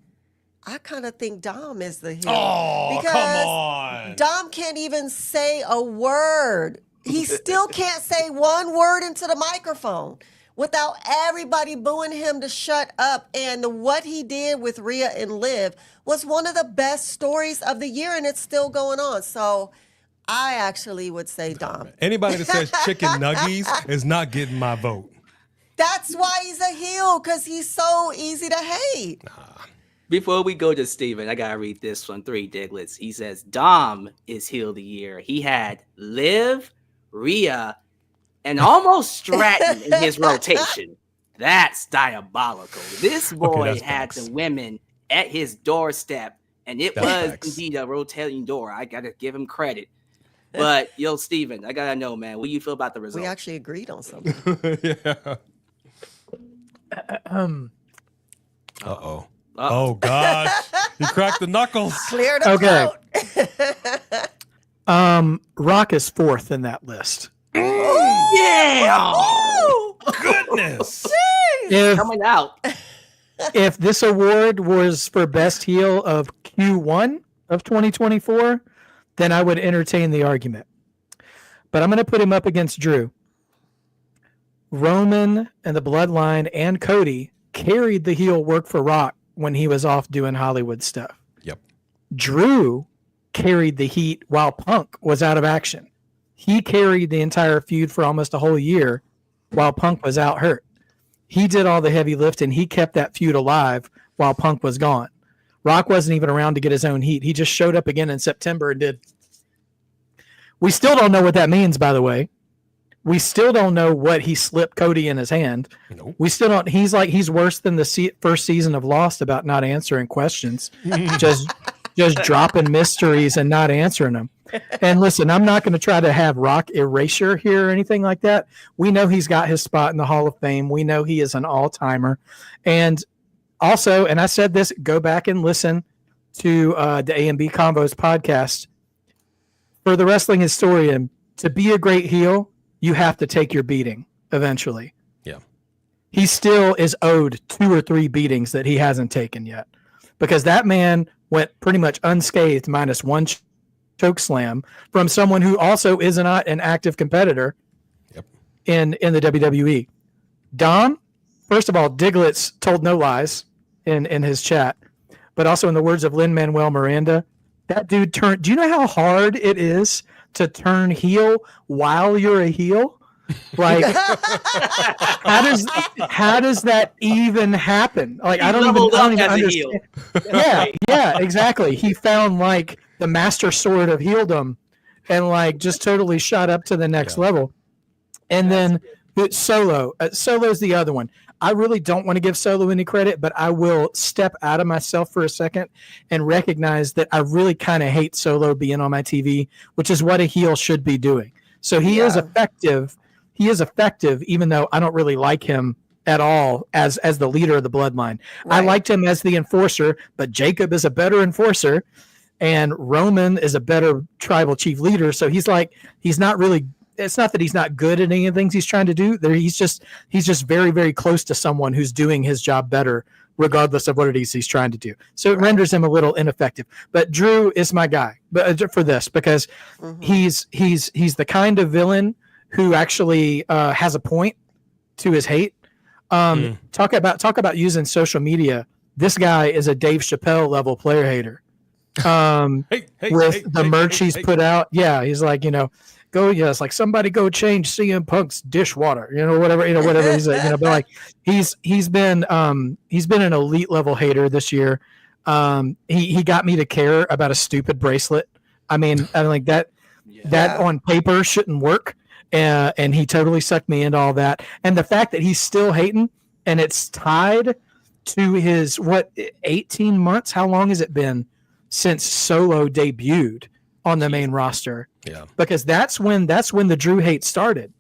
I kind of think Dom is the heel. Oh, because come on. Dom can't even say a word. He still can't say one word into the microphone without everybody booing him to shut up. And what he did with Rhea and Liv was one of the best stories of the year, and it's still going on. So I actually would say Dom. Anybody that says chicken nuggies is not getting my vote. That's why he's a heel, because he's so easy to hate. Before we go to Steven, I gotta read this one. 3 Diglets. He says Dom is heel of the year. He had Liv, Rhea, and almost Stratton in his rotation. That's diabolical. This boy that's had facts. the women at his doorstep, and it That's was facts. indeed a rotating door. I gotta give him credit. But yo, Steven, I gotta know, man, what do you feel about the result? We actually agreed on something. Yeah. Uh-oh. Oh, gosh. He cracked the knuckles. Clear the Okay. throat. Rock is 4th in that list. Yeah! Goodness. If Coming out. if this award was for best heel of Q1 of 2024, then I would entertain the argument. But I'm going to put him up against Drew. Roman and the Bloodline and Cody carried the heel work for Rock when he was off doing Hollywood stuff. Yep. Drew carried the heat while Punk was out of action. He carried the entire feud for almost a whole year while Punk was out hurt. He did all the heavy lifting. He kept that feud alive while Punk was gone. Rock wasn't even around to get his own heat. He just showed up again in September and did. We still don't know what that means, by the way. We still don't know what he slipped Cody in his hand. Nope. We still don't. He's worse than the first season of Lost about not answering questions, just dropping mysteries and not answering them. And listen, I'm not going to try to have Rock erasure here or anything like that. We know he's got his spot in the Hall of Fame. We know he is an all-timer. And also, and I said this, go back and listen to the A&B Combos podcast. For the wrestling historian, to be a great heel, you have to take your beating eventually. Yeah. He still is owed 2 or 3 beatings that he hasn't taken yet, because that man went pretty much unscathed minus 1 choke slam from someone who also is not an active competitor in the WWE. Dom, first of all, Diglets told no lies in his chat, but also in the words of Lin-Manuel Miranda, that dude turned. Do you know how hard it is to turn heel while you're a heel? Like, how does that even happen? Like, I don't even understand. Yeah, exactly. He found like the master sword of heeldom, and like just totally shot up to the next level. And then Solo. Solo's the other one. I really don't want to give Solo any credit, but I will step out of myself for a second and recognize that I really kind of hate Solo being on my TV, which is what a heel should be doing. So he is effective. He is effective, even though I don't really like him at all as the leader of the bloodline. Right. I liked him as the enforcer, but Jacob is a better enforcer, and Roman is a better tribal chief leader. So he's not really. It's not that he's not good at any of the things he's trying to do. He's just very, very close to someone who's doing his job better, regardless of what it is he's trying to do. So it renders him a little ineffective. But Drew is my guy for this because he's the kind of villain who actually has a point to his hate. Talk about using social media. This guy is a Dave Chappelle level player hater. With the merch he's put out. Yeah, he's like, it's like somebody go change CM Punk's dishwater, whatever he's like, but like he's been an elite level hater this year. He got me to care about a stupid bracelet. I mean like that on paper shouldn't work. And he totally sucked me into all that. And the fact that he's still hating and it's tied to his 18 months. How long has it been since Solo debuted on the main roster? Yeah, because that's when the Drew hate started,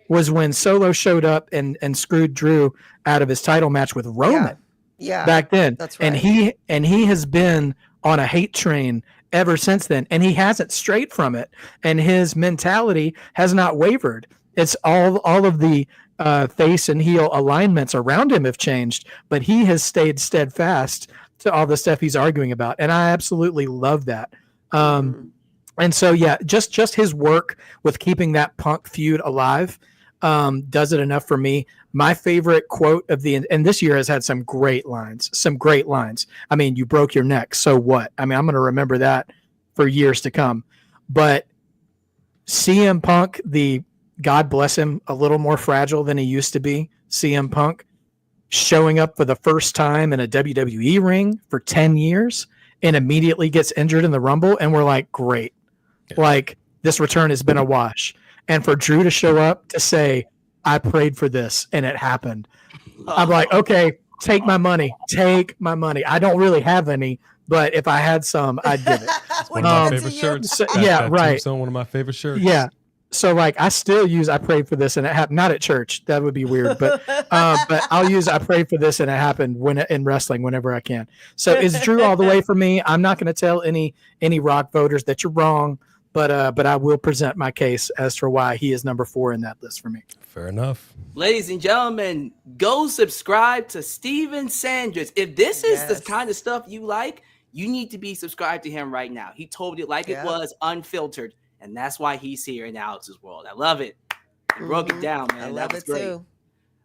was when Solo showed up and screwed Drew out of his title match with Roman. Yeah, back then. That's right. And he has been on a hate train ever since then, and he hasn't strayed from it. And his mentality has not wavered. It's all of the face and heel alignments around him have changed, but he has stayed steadfast to all the stuff he's arguing about, and I absolutely love that. And so, yeah, just his work with keeping that Punk feud alive does it enough for me. My favorite quote and this year has had some great lines. I mean, you broke your neck, so what? I mean, I'm going to remember that for years to come. But CM Punk, God bless him, a little more fragile than he used to be, CM Punk, showing up for the first time in a WWE ring for 10 years and immediately gets injured in the Rumble, and we're like, great. Like, this return has been a wash. And for Drew to show up to say, I prayed for this and it happened. I'm like, okay, take my money. I don't really have any, but if I had some, I'd give it. One of my favorite shirts. Right. One of my favorite shirts. Yeah. So like, I still use I prayed for this and it happened. Not at church. That would be weird. But I'll use I prayed for this and it happened in wrestling whenever I can. So it's Drew all the way for me. I'm not going to tell any Rock voters that you're wrong. But I will present my case as for why he is number 4 in that list for me. Fair enough. Ladies and gentlemen, go subscribe to Steven Sanders. If this is the kind of stuff you like, you need to be subscribed to him right now. He told it like it was, unfiltered, and that's why he's here in Alyx's world. I love it. He broke it down, man. I love it great. too.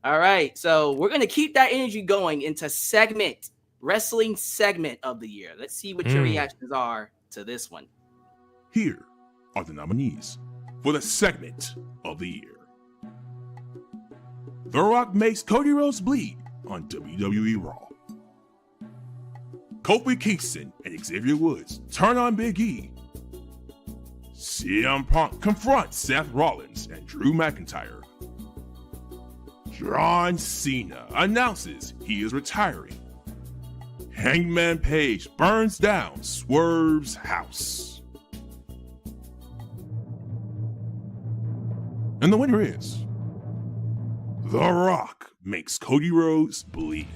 All right, so we're going to keep that energy going into wrestling segment of the year. Let's see what your reactions are to this one. Here are the nominees for the segment of the year. The Rock makes Cody Rhodes bleed on WWE Raw. Kofi Kingston and Xavier Woods turn on Big E. CM Punk confronts Seth Rollins and Drew McIntyre. John Cena announces he is retiring. Hangman Page burns down Swerve's house. And the winner is The Rock makes Cody Rhodes bleed.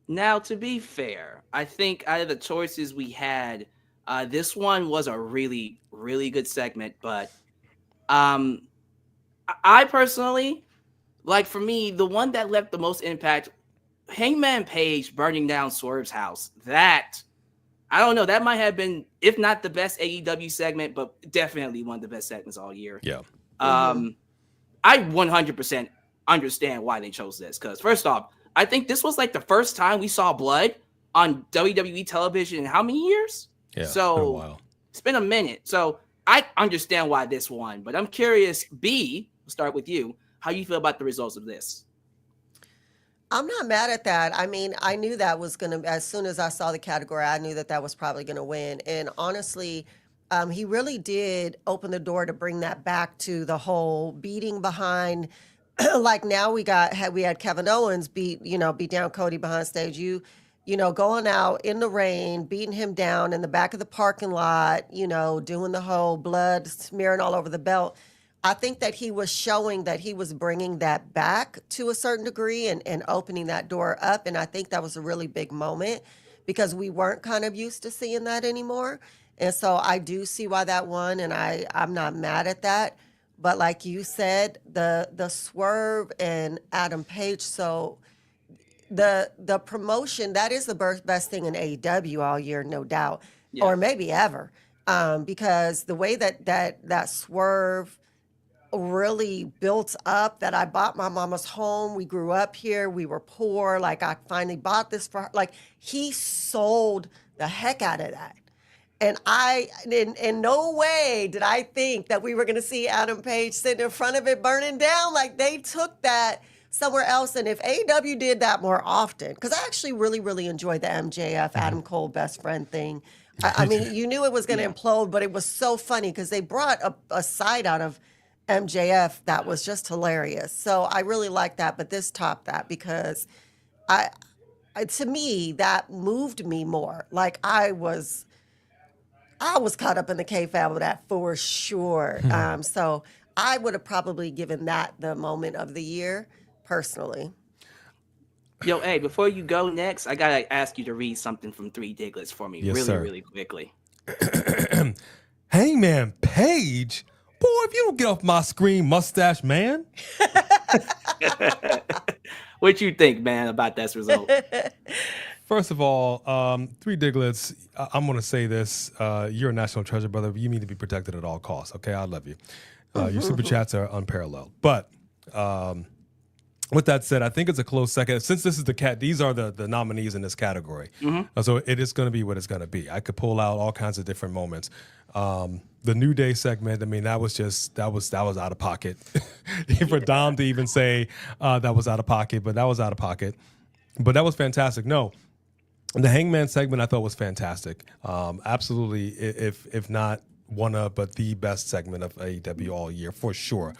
Now, to be fair, I think out of the choices we had, this one was a really, really good segment. But I personally, like, for me, the one that left the most impact, Hangman Page burning down Swerve's house. That, I don't know, that might have been, if not the best AEW segment, but definitely one of the best segments all year. Yeah. I 100% understand why they chose this. Because first off, I think this was like the first time we saw blood on WWE television in how many years? Yeah, so it's been a while. It's been a minute. So I understand why this won, but I'm curious, B, we'll start with you. How you feel about the results of this? I'm not mad at that. I mean, I knew that was going to, as soon as I saw the category, I knew that that was probably going to win. And honestly, he really did open the door to bring that back to the whole beating behind. Like now we had Kevin Owens beat down Cody behind stage. Going out in the rain, beating him down in the back of the parking lot, doing the whole blood smearing all over the belt. I think that he was showing that he was bringing that back to a certain degree and opening that door up. And I think that was a really big moment because we weren't kind of used to seeing that anymore. And so I do see why that won, and I'm not mad at that. But like you said, the Swerve and Adam Page, so the promotion, that is the best thing in AEW all year, no doubt, or maybe ever, because the way that Swerve really built up, that I bought my mama's home. We grew up here. We were poor. Like I finally bought this for her. Like he sold the heck out of that. And in no way did I think that we were going to see Adam Page sitting in front of it burning down. Like they took that somewhere else. And if AEW did that more often, because I actually really, really enjoyed the MJF Adam Cole best friend thing. I mean, you knew it was going to implode, but it was so funny because they brought a side out of MJF that was just hilarious. So I really like that, but this topped that because to me, that moved me more. Like I was caught up in the K-Fab of that for sure. So I would have probably given that the moment of the year personally. Yo, hey, before you go next, I gotta ask you to read something from Three Diglets for me, really quickly. Hangman Page? Boy, if you don't get off my screen, mustache man. What you think, man, about that result? First of all, Three Diglets, I'm going to say this. You're a national treasure, brother. You need to be protected at all costs, okay? I love you. Your super chats are unparalleled. But with that said, I think it's a close second. Since this is these are the nominees in this category. So it is going to be what it's going to be. I could pull out all kinds of different moments. The New Day segment, I mean, that was out of pocket. For Dom to even say that was out of pocket, but that was out of pocket. But that was fantastic. No, the Hangman segment I thought was fantastic. Absolutely, if not one of, but the best segment of AEW all year for sure.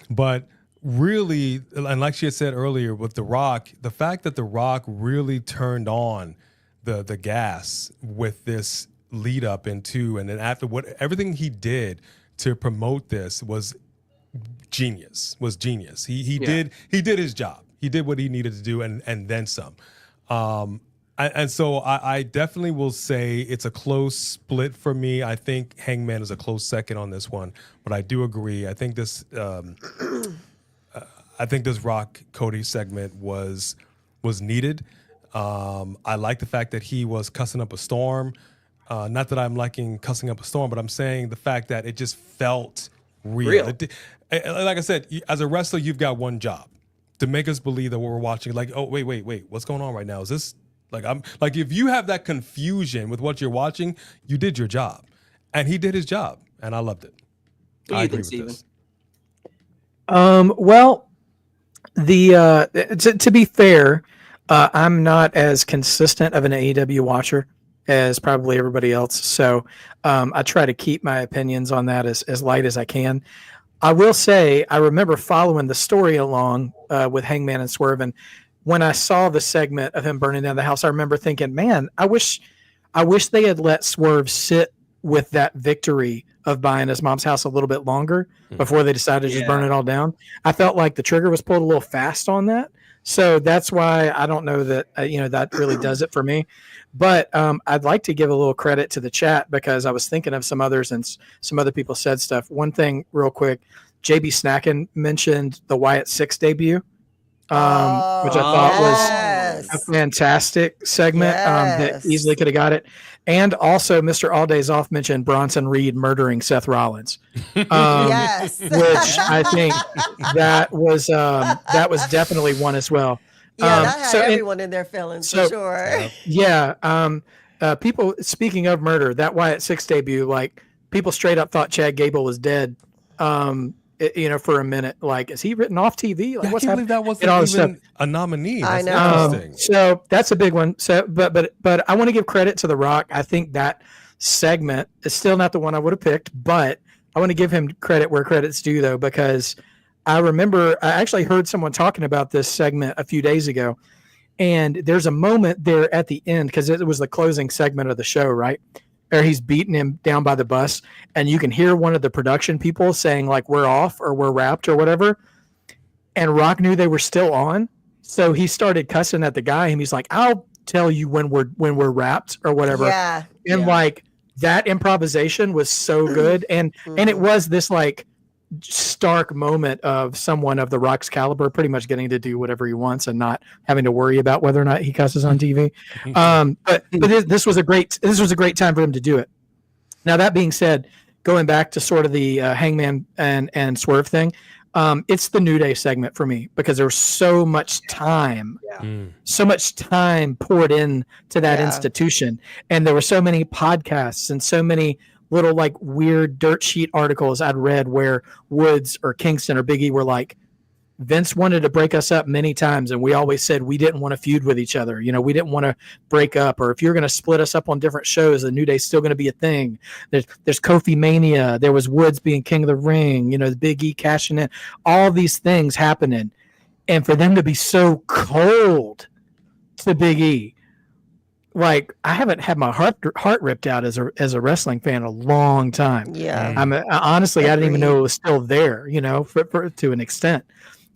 But really, and like she had said earlier with The Rock, the fact that The Rock really turned on the gas with this lead up into, and then after everything he did to promote this was genius. He did his job. He did what he needed to do and then some. And so I definitely will say it's a close split for me. I think Hangman is a close second on this one, but I do agree. I think this Rock Cody segment was needed. I like the fact that he was cussing up a storm. Not that I'm liking cussing up a storm, but I'm saying the fact that it just felt real. Like I said, as a wrestler, you've got one job: to make us believe that what we're watching, like, oh, wait, what's going on right now? Is this if you have that confusion with what you're watching, you did your job. And he did his job, and I loved it. I agree with this. Well, to be fair, I'm not as consistent of an AEW watcher as probably everybody else. So I try to keep my opinions on that as light as I can. I will say I remember following the story along with Hangman and Swerve, and when I saw the segment of him burning down the house, I remember thinking, man, I wish they had let Swerve sit with that victory of buying his mom's house a little bit longer before they decided to just burn it all down. I felt like the trigger was pulled a little fast on that. So that's why I don't know that, that really does it for me. But I'd like to give a little credit to the chat because I was thinking of some others and some other people said stuff. One thing real quick, JB Snacken mentioned the Wyatt 6 debut, which I thought was a fantastic segment that easily could have got it. And also Mr. All Days Off mentioned Bronson Reed murdering Seth Rollins, which I think that was definitely one as well. Yeah, that had so and- everyone in their feelings so- for sure. Yeah. People, speaking of murder, that Wyatt 6 debut, like people straight up thought Chad Gable was dead. For a minute, like, is he written off TV? Like, Yeah, I what's can't happening? believe that wasn't And all this even a nominee. I That's know. interesting. So that's a big one. So, but I want to give credit to The Rock. I think that segment is still not the one I would have picked, but I want to give him credit where credit's due, though, because I actually heard someone talking about this segment a few days ago, and there's a moment there at the end, because it was the closing segment of the show, right? Or he's beating him down by the bus, and you can hear one of the production people saying, like, we're off or we're wrapped or whatever. And Rock knew they were still on. So he started cussing at the guy, and he's like, I'll tell you when we're wrapped or whatever. Yeah. And like that improvisation was so good. And it was this like stark moment of someone of The Rock's caliber pretty much getting to do whatever he wants and not having to worry about whether or not he cusses on TV. But this was a great time for him to do it. Now, that being said, going back to sort of the Hangman and Swerve thing, it's the New Day segment for me because there was so much time, poured in to that institution, and there were so many podcasts and so many little like weird dirt sheet articles I'd read where Woods or Kingston or Big E were like, Vince wanted to break us up many times, and we always said we didn't want to feud with each other. You know, we didn't want to break up, or if you're going to split us up on different shows, the New Day's still going to be a thing. There's Kofi Mania. There was Woods being King of the Ring. You know, the Big E cashing in. All these things happening, and for them to be so cold to Big E, like I haven't had my heart ripped out as a wrestling fan in a long time. Yeah. Honestly, I didn't even know it was still there. You know, for to an extent.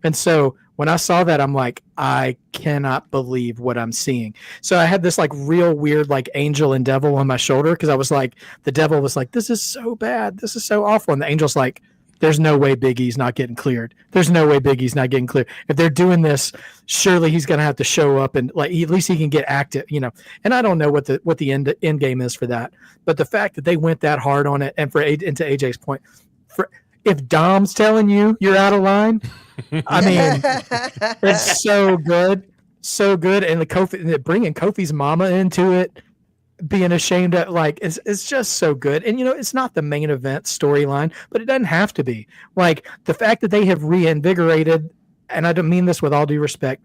And so when I saw that, I'm like, I cannot believe what I'm seeing. So I had this like real weird like angel and devil on my shoulder because I was like, the devil was like, this is so bad, this is so awful, and the angel's like, there's no way Big E's not getting cleared. There's no way Big E's not getting cleared. If they're doing this, surely he's going to have to show up and like at least he can get active, you know. And I don't know what the end game is for that, but the fact that they went that hard on it, and into AJ's point, if Dom's telling you you're out of line, I mean, it's so good, and bringing Kofi's mama into it, being ashamed of like it's just so good. And you know, it's not the main event storyline, but it doesn't have to be. Like the fact that they have reinvigorated, and I don't mean this with all due respect,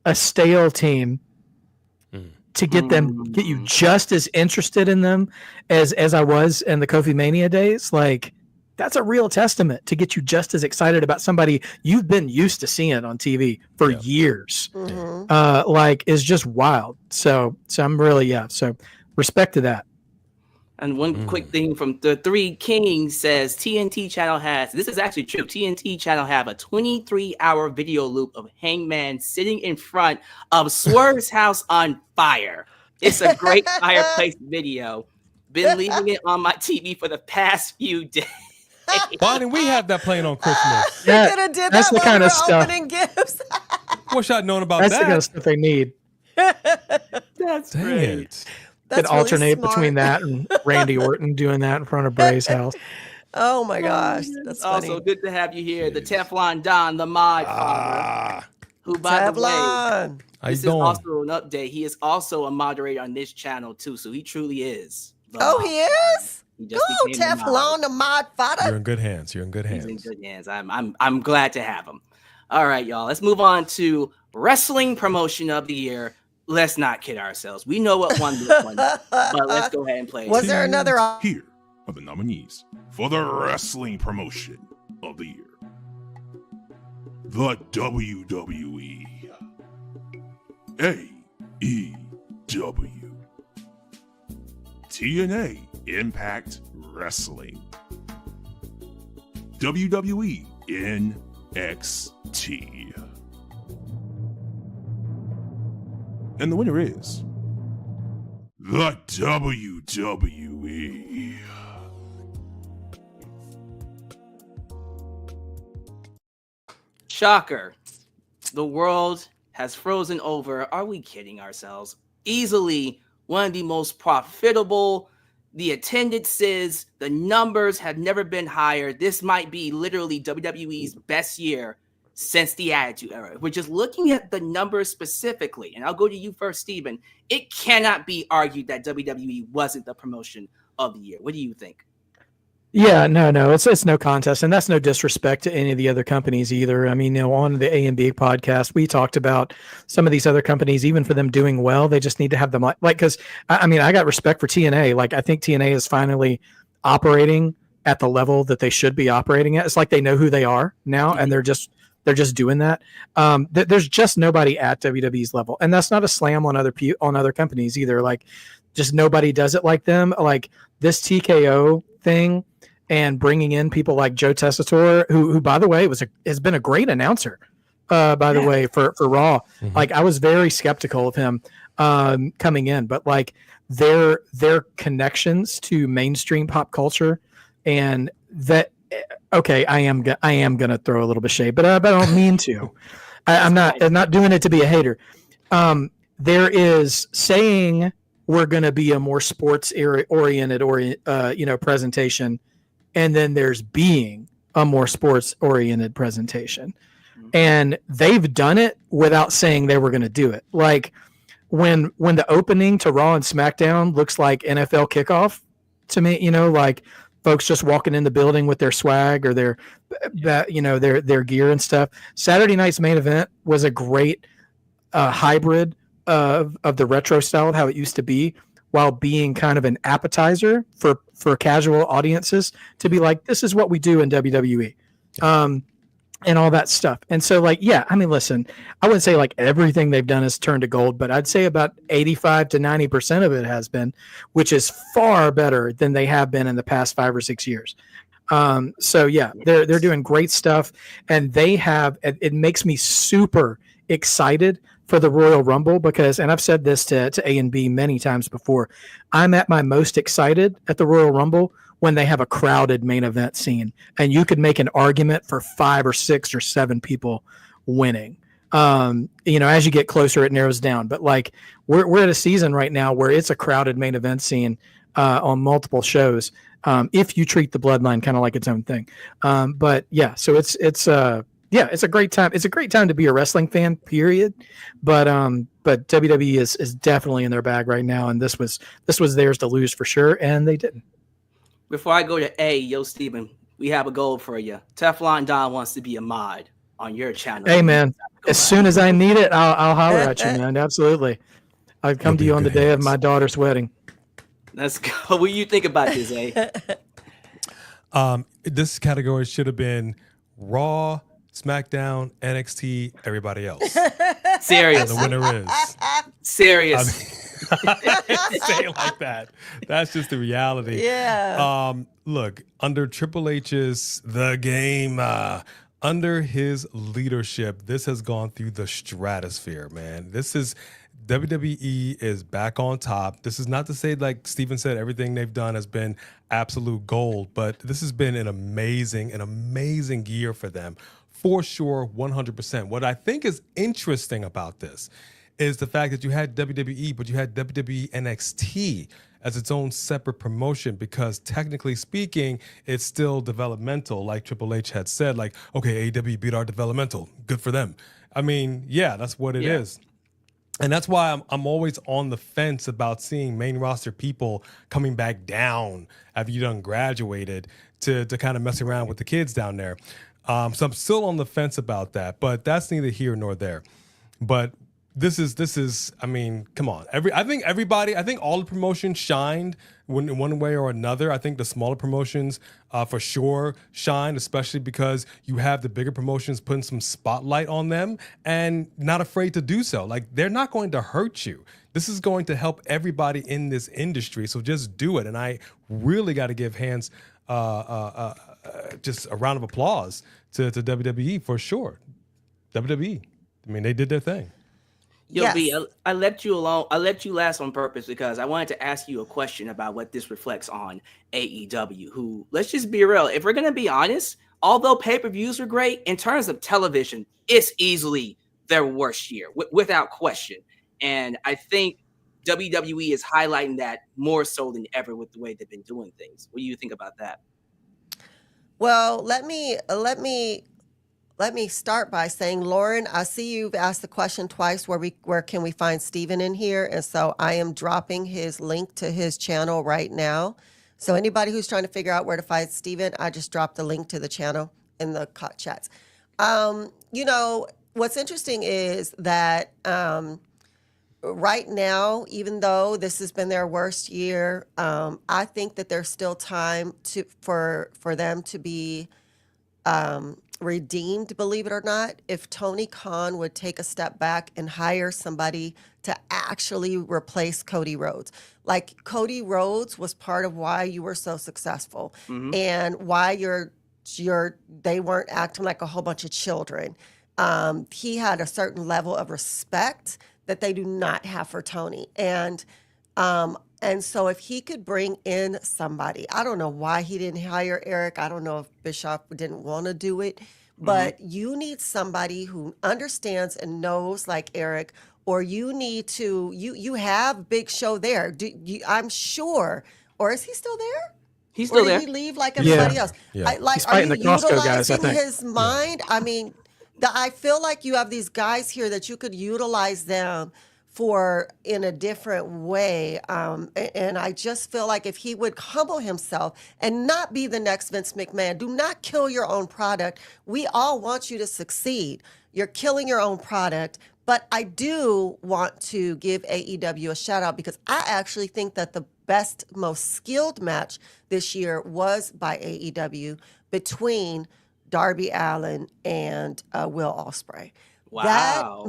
a stale team to get you just as interested in them as I was in the Kofi Mania days. Like that's a real testament to get you just as excited about somebody you've been used to seeing on TV for years. Like is just wild. So I'm really so respect to that. And one quick thing from the Three Kings says TNT channel this is actually true. TNT channel have a 23-hour video loop of Hangman sitting in front of Swerve's house on fire. It's a great fireplace video. Been leaving it on my TV for the past few days. Bonnie, we had that playing on Christmas. We could have did that's that the while kind we of were stuff. opening gifts. Wish I'd known about That's that. the kind of stuff they need. That's Dang great. it. Could That's really alternate smart. between that and Randy Orton doing that in front of Bray's house. Oh my gosh, that's Also funny. good to have you here, the Teflon Don, the mod father, who by the way, Teflon. How you this is doing? also an update. He is also a moderator on this channel too, so he truly is. the Oh, mod. he is. He Go just became the mod. Teflon, the mod You're fodder. in good hands. You're in good He's in hands. good hands. I'm glad to have him. All right, y'all. Let's move on to wrestling promotion of the year. Let's not kid ourselves. We know what won this one, but let's go ahead and play. Was it. there another? Here are the nominees for the wrestling promotion of the year. The WWE, AEW, TNA Impact Wrestling, WWE NXT. And the winner is the WWE. Shocker. The world has frozen over. Are we kidding ourselves? Easily one of the most profitable. The attendances, the numbers have never been higher. This might be literally WWE's best year since the Attitude Era. If we're just looking at the numbers specifically, and I'll go to you first, Steven, it cannot be argued that WWE wasn't the promotion of the year. What do you think? Yeah, no, it's no contest, and that's no disrespect to any of the other companies either. I mean, on the A&B podcast, we talked about some of these other companies, even for them doing well, they just need to have them like because I mean, I got respect for TNA. Like, I think TNA is finally operating at the level that they should be operating at. It's like they know who they are now, and they're just doing that. There's just nobody at WWE's level, and that's not a slam on other companies either. Like, just nobody does it like them. Like this TKO thing. And bringing in people like Joe Tessitore, who by the way has been a great announcer, the way for Raw. Mm-hmm. Like I was very skeptical of him coming in, but like their connections to mainstream pop culture, and that I am gonna throw a little bit of shade, but I don't mean to. I'm not doing it to be a hater. There is saying we're gonna be a more sports oriented presentation. And then there's being a more sports-oriented presentation. And they've done it without saying they were going to do it. Like when the opening to Raw and SmackDown looks like NFL kickoff to me, like folks just walking in the building with their swag or their gear and stuff. Saturday night's main event was a great hybrid of the retro style, how it used to be, while being kind of an appetizer for casual audiences to be like, this is what we do in WWE, and all that stuff. And so like, yeah, I mean, listen, I wouldn't say like everything they've done has turned to gold, but I'd say about 85 to 90% of it has been, which is far better than they have been in the past 5 or 6 years. So yeah, they're doing great stuff, and it makes me super excited for the Royal Rumble because, and I've said this to A&B many times before, I'm at my most excited at the Royal Rumble when they have a crowded main event scene, and you could make an argument for 5 or 6 or 7 people winning. As you get closer, it narrows down, but like we're at a season right now where it's a crowded main event scene on multiple shows. If you treat the Bloodline kind of like its own thing. But yeah, so it's a great time. It's a great time to be a wrestling fan, period. But WWE is definitely in their bag right now, and this was theirs to lose for sure, and they didn't. Before I go to Steven, we have a goal for you. Teflon Don wants to be a mod on your channel. Hey man, as soon as I need it, I'll holler at you, man. Absolutely, I'll come to you on the day of my daughter's wedding. Let's go. What do you think about this, This category should have been Raw, SmackDown, NXT, everybody else. Serious. And the winner is. Serious. Say it like that. That's just the reality. Yeah. Look, under Triple H's The Game, under his leadership, this has gone through the stratosphere, man. WWE is back on top. This is not to say, like Steven said, everything they've done has been absolute gold, but this has been an amazing year for them. For sure, 100%. What I think is interesting about this is the fact that you had WWE, but you had WWE NXT as its own separate promotion, because technically speaking, it's still developmental, like Triple H had said, like, okay, AEW beat our developmental. Good for them. I mean, yeah, that's what it is. And that's why I'm always on the fence about seeing main roster people coming back down after you done graduated to kind of mess around with the kids down there. So I'm still on the fence about that, but that's neither here nor there. But this is, I mean, come on. I think all the promotions shined in one way or another. I think the smaller promotions for sure shined, especially because you have the bigger promotions putting some spotlight on them and not afraid to do so. Like, they're not going to hurt you. This is going to help everybody in this industry. So just do it. And I really got to give hands just a round of applause to WWE for sure. WWE. I mean, they did their thing. B, I let you alone. I let you last on purpose because I wanted to ask you a question about what this reflects on AEW, who, let's just be real. If we're going to be honest, although pay-per-views are great, in terms of television, it's easily their worst year, without question. And I think WWE is highlighting that more so than ever with the way they've been doing things. What do you think about that? Well, let me let me start by saying, Lauren, I see you've asked the question twice, where can we find Steven in here? And so I am dropping his link to his channel right now. So anybody who's trying to figure out where to find Steven, I just dropped the link to the channel in the chats. What's interesting is that right now, even though this has been their worst year, I think that there's still time for them to be redeemed, believe it or not, if Tony Khan would take a step back and hire somebody to actually replace Cody Rhodes. Like, Cody Rhodes was part of why you were so successful and why they weren't acting like a whole bunch of children. He had a certain level of respect that they do not have for Tony. And so if he could bring in somebody, I don't know why he didn't hire Eric. I don't know if Bischoff didn't want to do it, but you need somebody who understands and knows like Eric, or you need to, you have Big Show there. I'm sure, or is he still there? He's still there. Did he leave like everybody else? Yeah. He's Are fighting you the Costco guys, I utilizing think. his mind? I mean, I feel like you have these guys here that you could utilize them for in a different way. And I just feel like if he would humble himself and not be the next Vince McMahon, do not kill your own product. We all want you to succeed. You're killing your own product. But I do want to give AEW a shout out because I actually think that the best, most skilled match this year was by AEW between Darby Allin and Will Ospreay. Wow.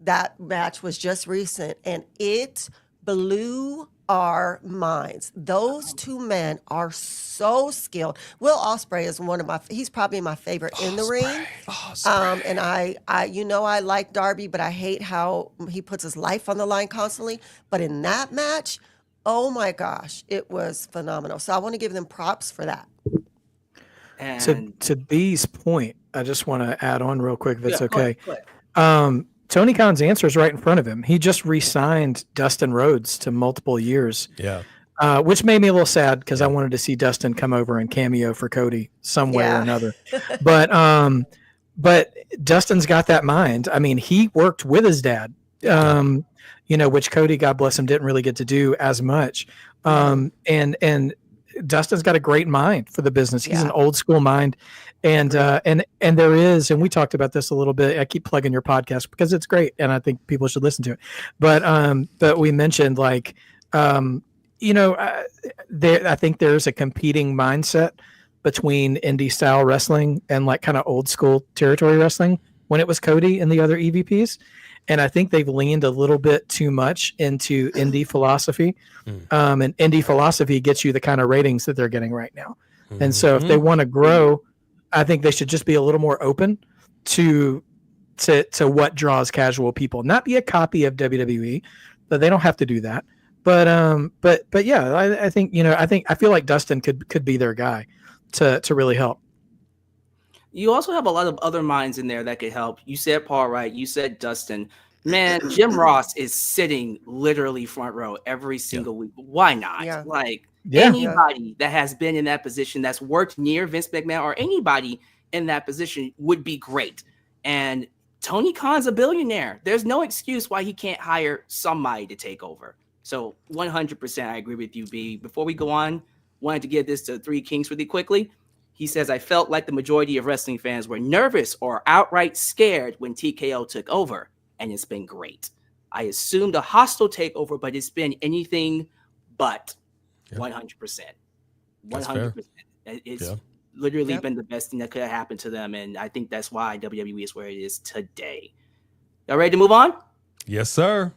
That match was just recent, and it blew our minds. Those two men are so skilled. Will Ospreay is he's probably my favorite in the ring. And I like Darby, but I hate how he puts his life on the line constantly. But in that match, oh my gosh, it was phenomenal. So I want to give them props for that. And To B's point, I just want to add on real quick, if it's okay. Go ahead. Tony Khan's answer is right in front of him. He just re-signed Dustin Rhodes to multiple years. Yeah. Which made me a little sad because I wanted to see Dustin come over and cameo for Cody some way or another. But Dustin's got that mind. I mean, he worked with his dad, which Cody, God bless him, didn't really get to do as much. And Dustin's got a great mind for the business. He's an old school mind. And there is, and we talked about this a little bit. I keep plugging your podcast because it's great, and I think people should listen to it. But we mentioned I think there's a competing mindset between indie style wrestling and like kind of old school territory wrestling when it was Cody and the other EVPs. And I think they've leaned a little bit too much into indie philosophy. And indie philosophy gets you the kind of ratings that they're getting right now. And so if they want to grow, I think they should just be a little more open to what draws casual people. Not be a copy of WWE, but they don't have to do that. But yeah, I think I feel like Dustin could be their guy to really help. You also have a lot of other minds in there that could help. You said Paul Wright. You said Dustin. Man, Jim Ross is sitting literally front row every single week. Why not? Yeah. Anybody that has been in that position, that's worked near Vince McMahon, or anybody in that position would be great. And Tony Khan's a billionaire. There's no excuse why he can't hire somebody to take over. So 100% I agree with you, B. Before we go on, wanted to give this to Three Kings really quickly. He says, I felt like the majority of wrestling fans were nervous or outright scared when TKO took over, and it's been great. I assumed a hostile takeover, but it's been anything but 100%. 100%. It's literally been the best thing that could have happened to them, and I think that's why WWE is where it is today. Y'all ready to move on? Yes, sir.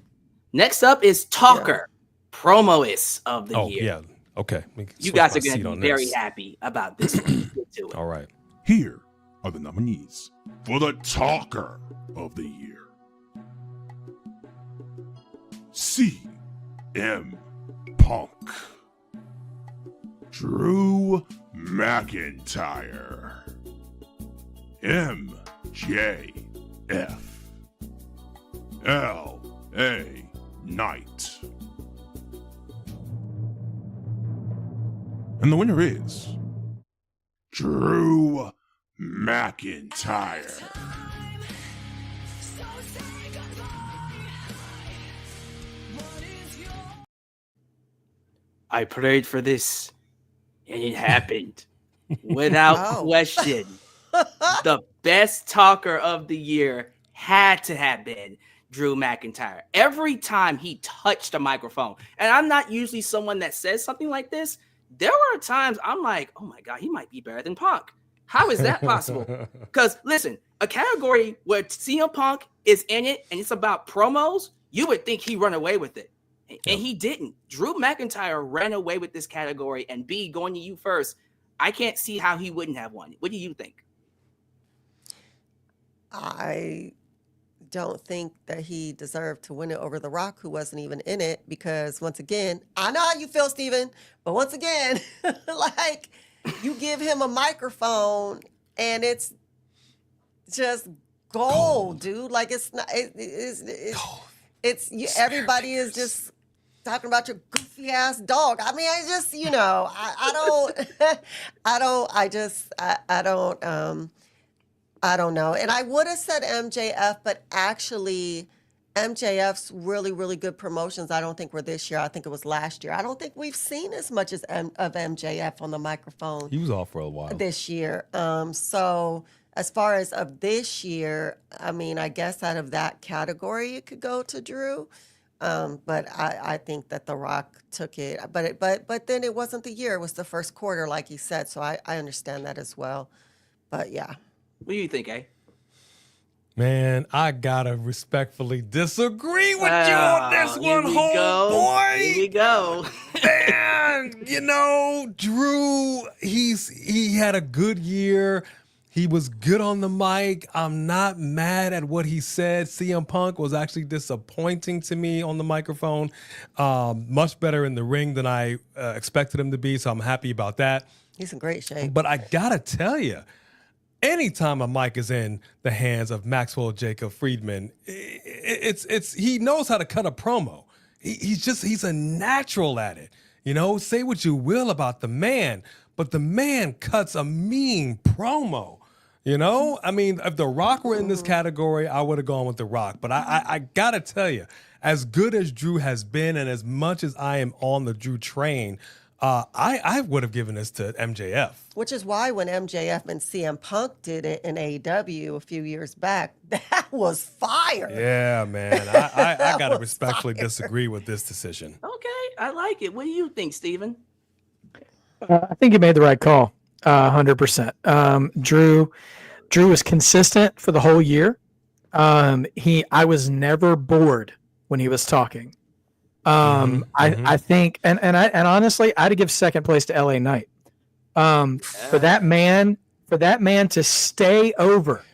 Next up is Talker, Promoist of the year. Yeah. Okay. You guys are going to be very happy about this one. Get to it. All right. Here are the nominees for the Talker of the Year. CM Punk, Drew McIntyre, MJF, L.A. Knight. And the winner is Drew McIntyre. I prayed for this, and it happened. Without Oh. question, the best talker of the year had to have been Drew McIntyre. Every time he touched a microphone, and I'm not usually someone that says something like this, there were times I'm like, oh my God, he might be better than Punk. How is that possible? Because listen, a category where CM Punk is in it and it's about promos, you would think he run away with it. And he didn't. Drew McIntyre ran away with this category. And B, going to you first, I can't see how he wouldn't have won. What do you think? I don't think that he deserved to win it over The Rock, who wasn't even in it, because once again, I know how you feel, Steven, but once again, like, you give him a microphone and it's just gold, dude. Like, it's not, everybody is just talking about your goofy ass dog. I mean, I just, I don't know. And I would have said MJF, but actually MJF's really, really good promotions, I don't think were this year. I think it was last year. I don't think we've seen as much of MJF on the microphone. He was off for a while this year. So as far as of this year, I mean, I guess out of that category, it could go to Drew. But I think that The Rock took it. But then it wasn't the year. It was the first quarter, like he said. So I understand that as well. But yeah. What do you think, eh? Man, I gotta respectfully disagree with you on this one, homeboy. Here we go. Man, Drew, he had a good year. He was good on the mic. I'm not mad at what he said. CM Punk was actually disappointing to me on the microphone. Much better in the ring than I expected him to be, so I'm happy about that. He's in great shape. But I gotta tell you, anytime a mic is in the hands of Maxwell Jacob Friedman, it's he knows how to cut a promo. He's a natural at it. Say what you will about the man, but the man cuts a mean promo. I mean, if The Rock were in this category, I would have gone with The Rock. But I gotta tell you, as good as Drew has been, and as much as I am on the Drew train, I would have given this to MJF. Which is why when MJF and CM Punk did it in AEW a few years back, that was fire. Yeah, man. I got to respectfully disagree with this decision. Okay, I like it. What do you think, Steven? I think you made the right call, 100%. Drew was consistent for the whole year. I was never bored when he was talking. I think, and honestly, I'd give second place to LA Knight. For that man to stay over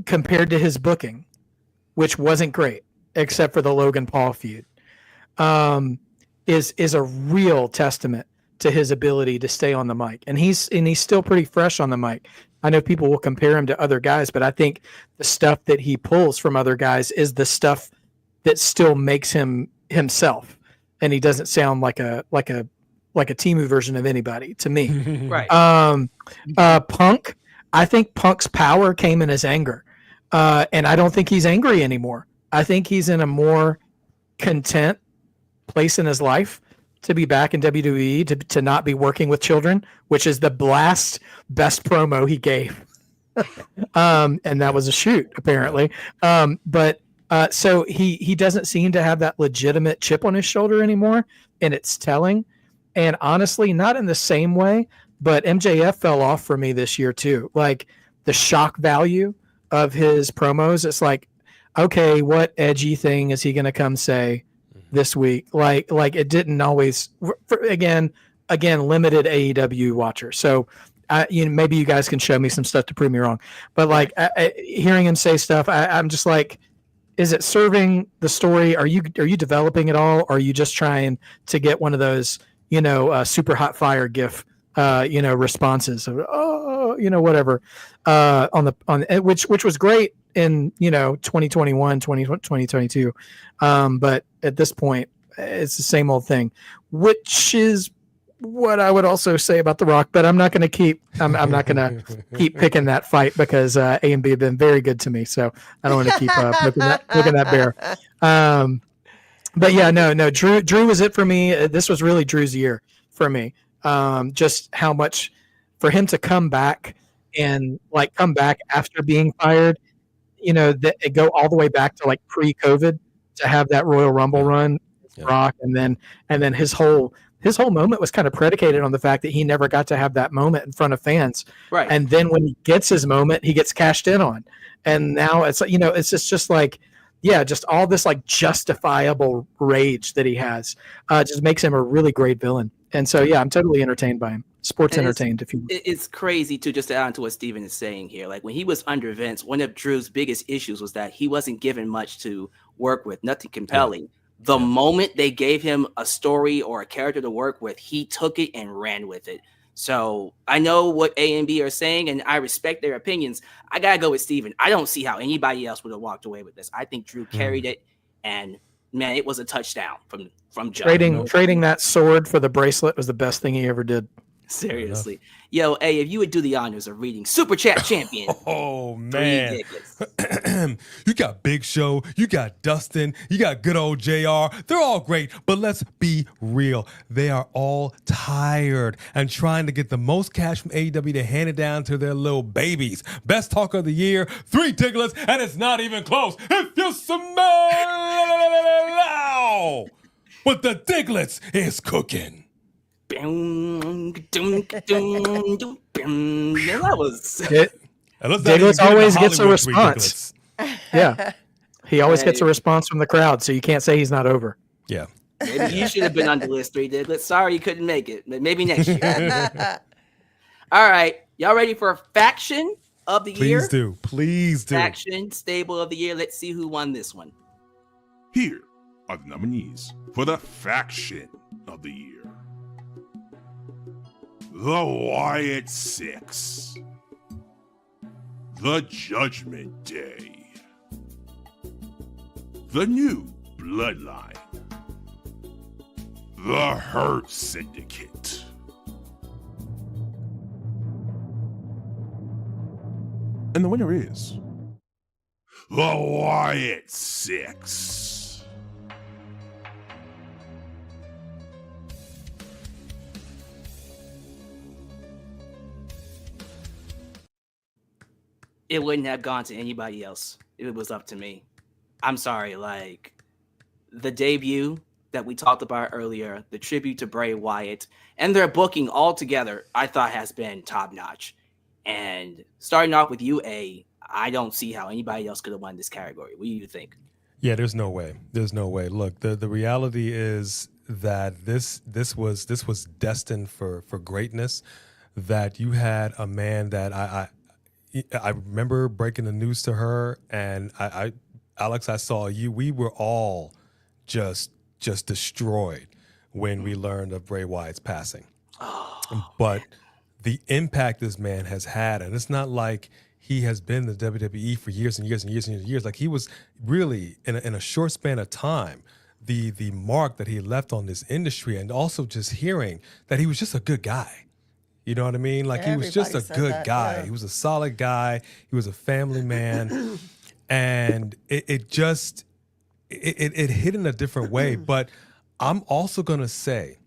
compared to his booking, which wasn't great, except for the Logan Paul feud, is a real testament to his ability to stay on the mic. And he's still pretty fresh on the mic. I know people will compare him to other guys, but I think the stuff that he pulls from other guys is the stuff that still makes him himself, and he doesn't sound like a Temu version of anybody to me. Right. Punk, I think Punk's power came in his anger, and I don't think he's angry anymore. I think he's in a more content place in his life to be back in WWE, to not be working with children, which is the best promo he gave. And that was a shoot, apparently. So he doesn't seem to have that legitimate chip on his shoulder anymore, and it's telling. And honestly, not in the same way, but MJF fell off for me this year too. Like, the shock value of his promos, it's like, okay, what edgy thing is he going to come say this week? Like it didn't always. Again, limited AEW watcher. So maybe you guys can show me some stuff to prove me wrong. But like hearing him say stuff, I'm just like, is it serving the story? Are you developing it all? Or are you just trying to get one of those, super hot fire GIF, responses of, whatever, which was great in, 2021, 2022. But at this point, it's the same old thing, which is what I would also say about The Rock, but I'm not going to keep. I'm not going to keep picking that fight because A and B have been very good to me. So I don't want to keep poking that bear. But yeah, no. Drew was it for me. This was really Drew's year for me. Just how much for him to come back and like come back after being fired. That it go all the way back to like pre-COVID to have that Royal Rumble run, Rock, and then his whole moment was kind of predicated on the fact that he never got to have that moment in front of fans. Right. And then when he gets his moment, he gets cashed in on. And now it's it's just like, yeah, just all this like justifiable rage that he has just makes him a really great villain. And so, yeah, I'm totally entertained by him. Sports entertained, if you will. It's crazy too, just to add on to what Steven is saying here. Like when he was under Vince, one of Drew's biggest issues was that he wasn't given much to work with, nothing compelling. The moment they gave him a story or a character to work with, he took it and ran with it. So I know what A and B are saying, and I respect their opinions. I gotta go with Steven. I don't see how anybody else would have walked away with this. I think Drew carried it, and man, it was a touchdown from jump. Trading that sword for the bracelet was the best thing he ever did. Seriously. Yo, A, if you would do the honors of reading Super Chat Champion. Oh, man. You got Big Show, you got Dustin, you got good old JR. They're all great, but let's be real. They are all tired and trying to get the most cash from AEW to hand it down to their little babies. Best talk of the year, 3 Diglets, and it's not even close. If you smell what the Diglets is cooking. That was Diglets always gets a response. Yeah, he always gets a response from the crowd, so you can't say he's not over. Yeah, maybe you should have been on the list, 3 Diglets. Sorry you couldn't make it. Maybe next year. All right, y'all ready for a faction of the year? Please do. Faction stable of the year. Let's see who won this one. Here are the nominees for the faction of the year. The Wyatt Six, The Judgment Day, The New Bloodline, The Hurt Syndicate. And the winner is The Wyatt Six. It wouldn't have gone to anybody else if it was up to me. I'm sorry, like the debut that we talked about earlier, the tribute to Bray Wyatt, and their booking all together, I thought has been top-notch. And starting off with you, A, I don't see how anybody else could have won this category. What do you think? Yeah, there's no way. There's no way. Look, the reality is that this was destined for greatness. That you had a man that I remember breaking the news to her, and Alyx, I saw you. We were all just destroyed when we learned of Bray Wyatt's passing. But the impact this man has had, and it's not like he has been in the WWE for years and years and years and years. Like he was really in a short span of time, the mark that he left on this industry, and also just hearing that he was just a good guy. You know what I mean? Like he was just a good guy. Yeah. He was a solid guy. He was a family man. And it hit in a different way. But I'm also going to say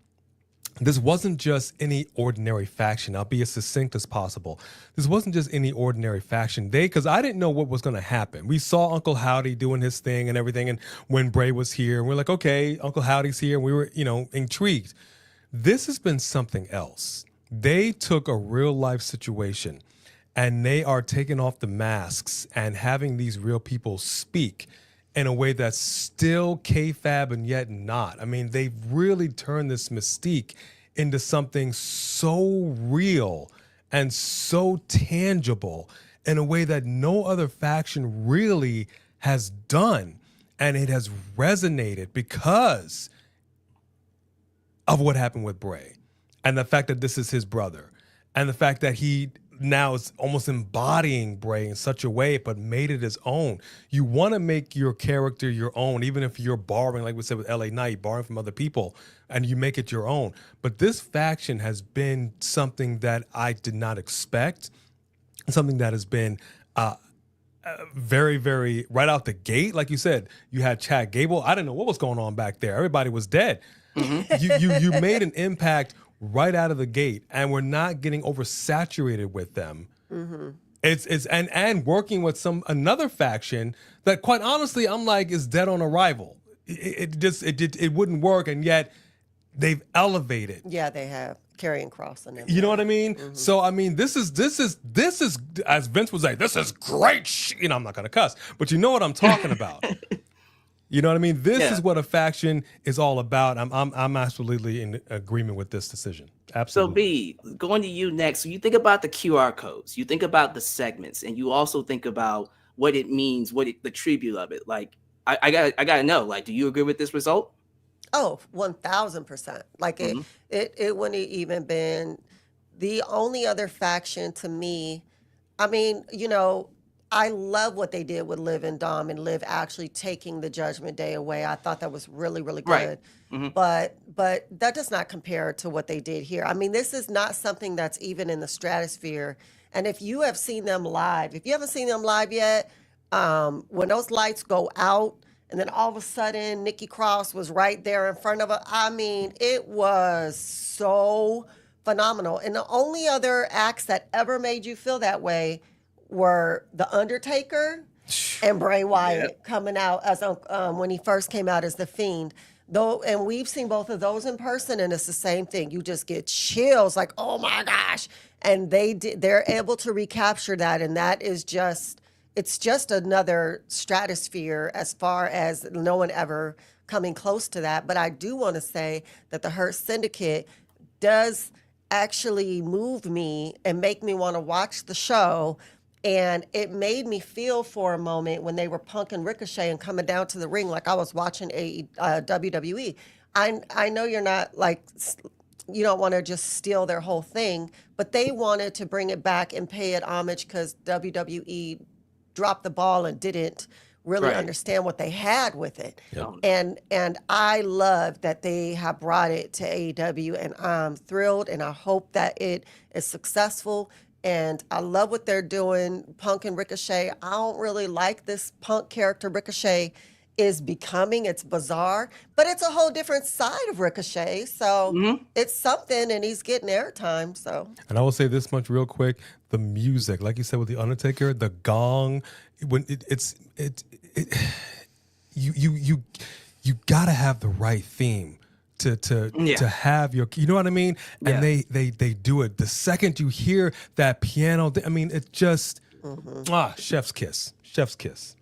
this wasn't just any ordinary faction. I'll be as succinct as possible. This wasn't just any ordinary faction. Because I didn't know what was going to happen. We saw Uncle Howdy doing his thing and everything. And when Bray was here, we're like, okay, Uncle Howdy's here. And we were, intrigued. This has been something else. They took a real life situation and they are taking off the masks and having these real people speak in a way that's still kayfabe and yet not. I mean, they've really turned this mystique into something so real and so tangible in a way that no other faction really has done. And it has resonated because of what happened with Bray. And the fact that this is his brother, and the fact that he now is almost embodying Bray in such a way, but made it his own. You want to make your character your own, even if you're borrowing, like we said with LA Knight, borrowing from other people, and you make it your own. But this faction has been something that I did not expect, something that has been very, very right out the gate. Like you said, you had Chad Gable. I didn't know what was going on back there. Everybody was dead. You made an impact right out of the gate, and we're not getting oversaturated with them. It's and working with another faction that, quite honestly, I'm like is dead on arrival. It wouldn't work, and yet they've elevated. Yeah, they have Karrion Kross and them. You know what I mean? So I mean, this is as Vince would say, this is great. I'm not gonna cuss, but you know what I'm talking about. You know what I mean? This is what a faction is all about. I'm absolutely in agreement with this decision. Absolutely. So B, going to you next. So you think about the QR codes, you think about the segments, and you also think about what it means, the tribute of it. Like, I gotta know. Like, do you agree with this result? Oh, 1000%. Like it wouldn't have even been the only other faction to me. I mean, I love what they did with Liv and Dom, and Liv actually taking the Judgment Day away. I thought that was really, really good. Right. But that does not compare to what they did here. I mean, this is not something that's even in the stratosphere. And if you have seen them live, if you haven't seen them live yet, when those lights go out, and then all of a sudden, Nikki Cross was right there in front of her. I mean, it was so phenomenal. And the only other acts that ever made you feel that way were The Undertaker and Bray Wyatt coming out as when he first came out as The Fiend. Though, and we've seen both of those in person, and it's the same thing. You just get chills, like, oh my gosh! And they're able to recapture that, and that is just. It's just another stratosphere as far as no one ever coming close to that. But I do want to say that the Hurt Syndicate does actually move me and make me want to watch the show. And it made me feel for a moment when they were punking Ricochet and coming down to the ring like I was watching WWE. I know you're not like, you don't want to just steal their whole thing, but they wanted to bring it back and pay it homage because WWE dropped the ball and didn't really understand what they had with it. Yep. And I love that they have brought it to AEW, and I'm thrilled, and I hope that it is successful. And I love what they're doing, Punk and Ricochet. I don't really like this Punk character Ricochet is becoming. It's bizarre, but it's a whole different side of Ricochet. So it's something, and he's getting airtime. So, and I will say this much real quick: the music, like you said with the Undertaker, the gong, when you gotta have the right theme to have your, you know what I mean? And they do it. The second you hear that piano, I mean, it just chef's kiss, chef's kiss.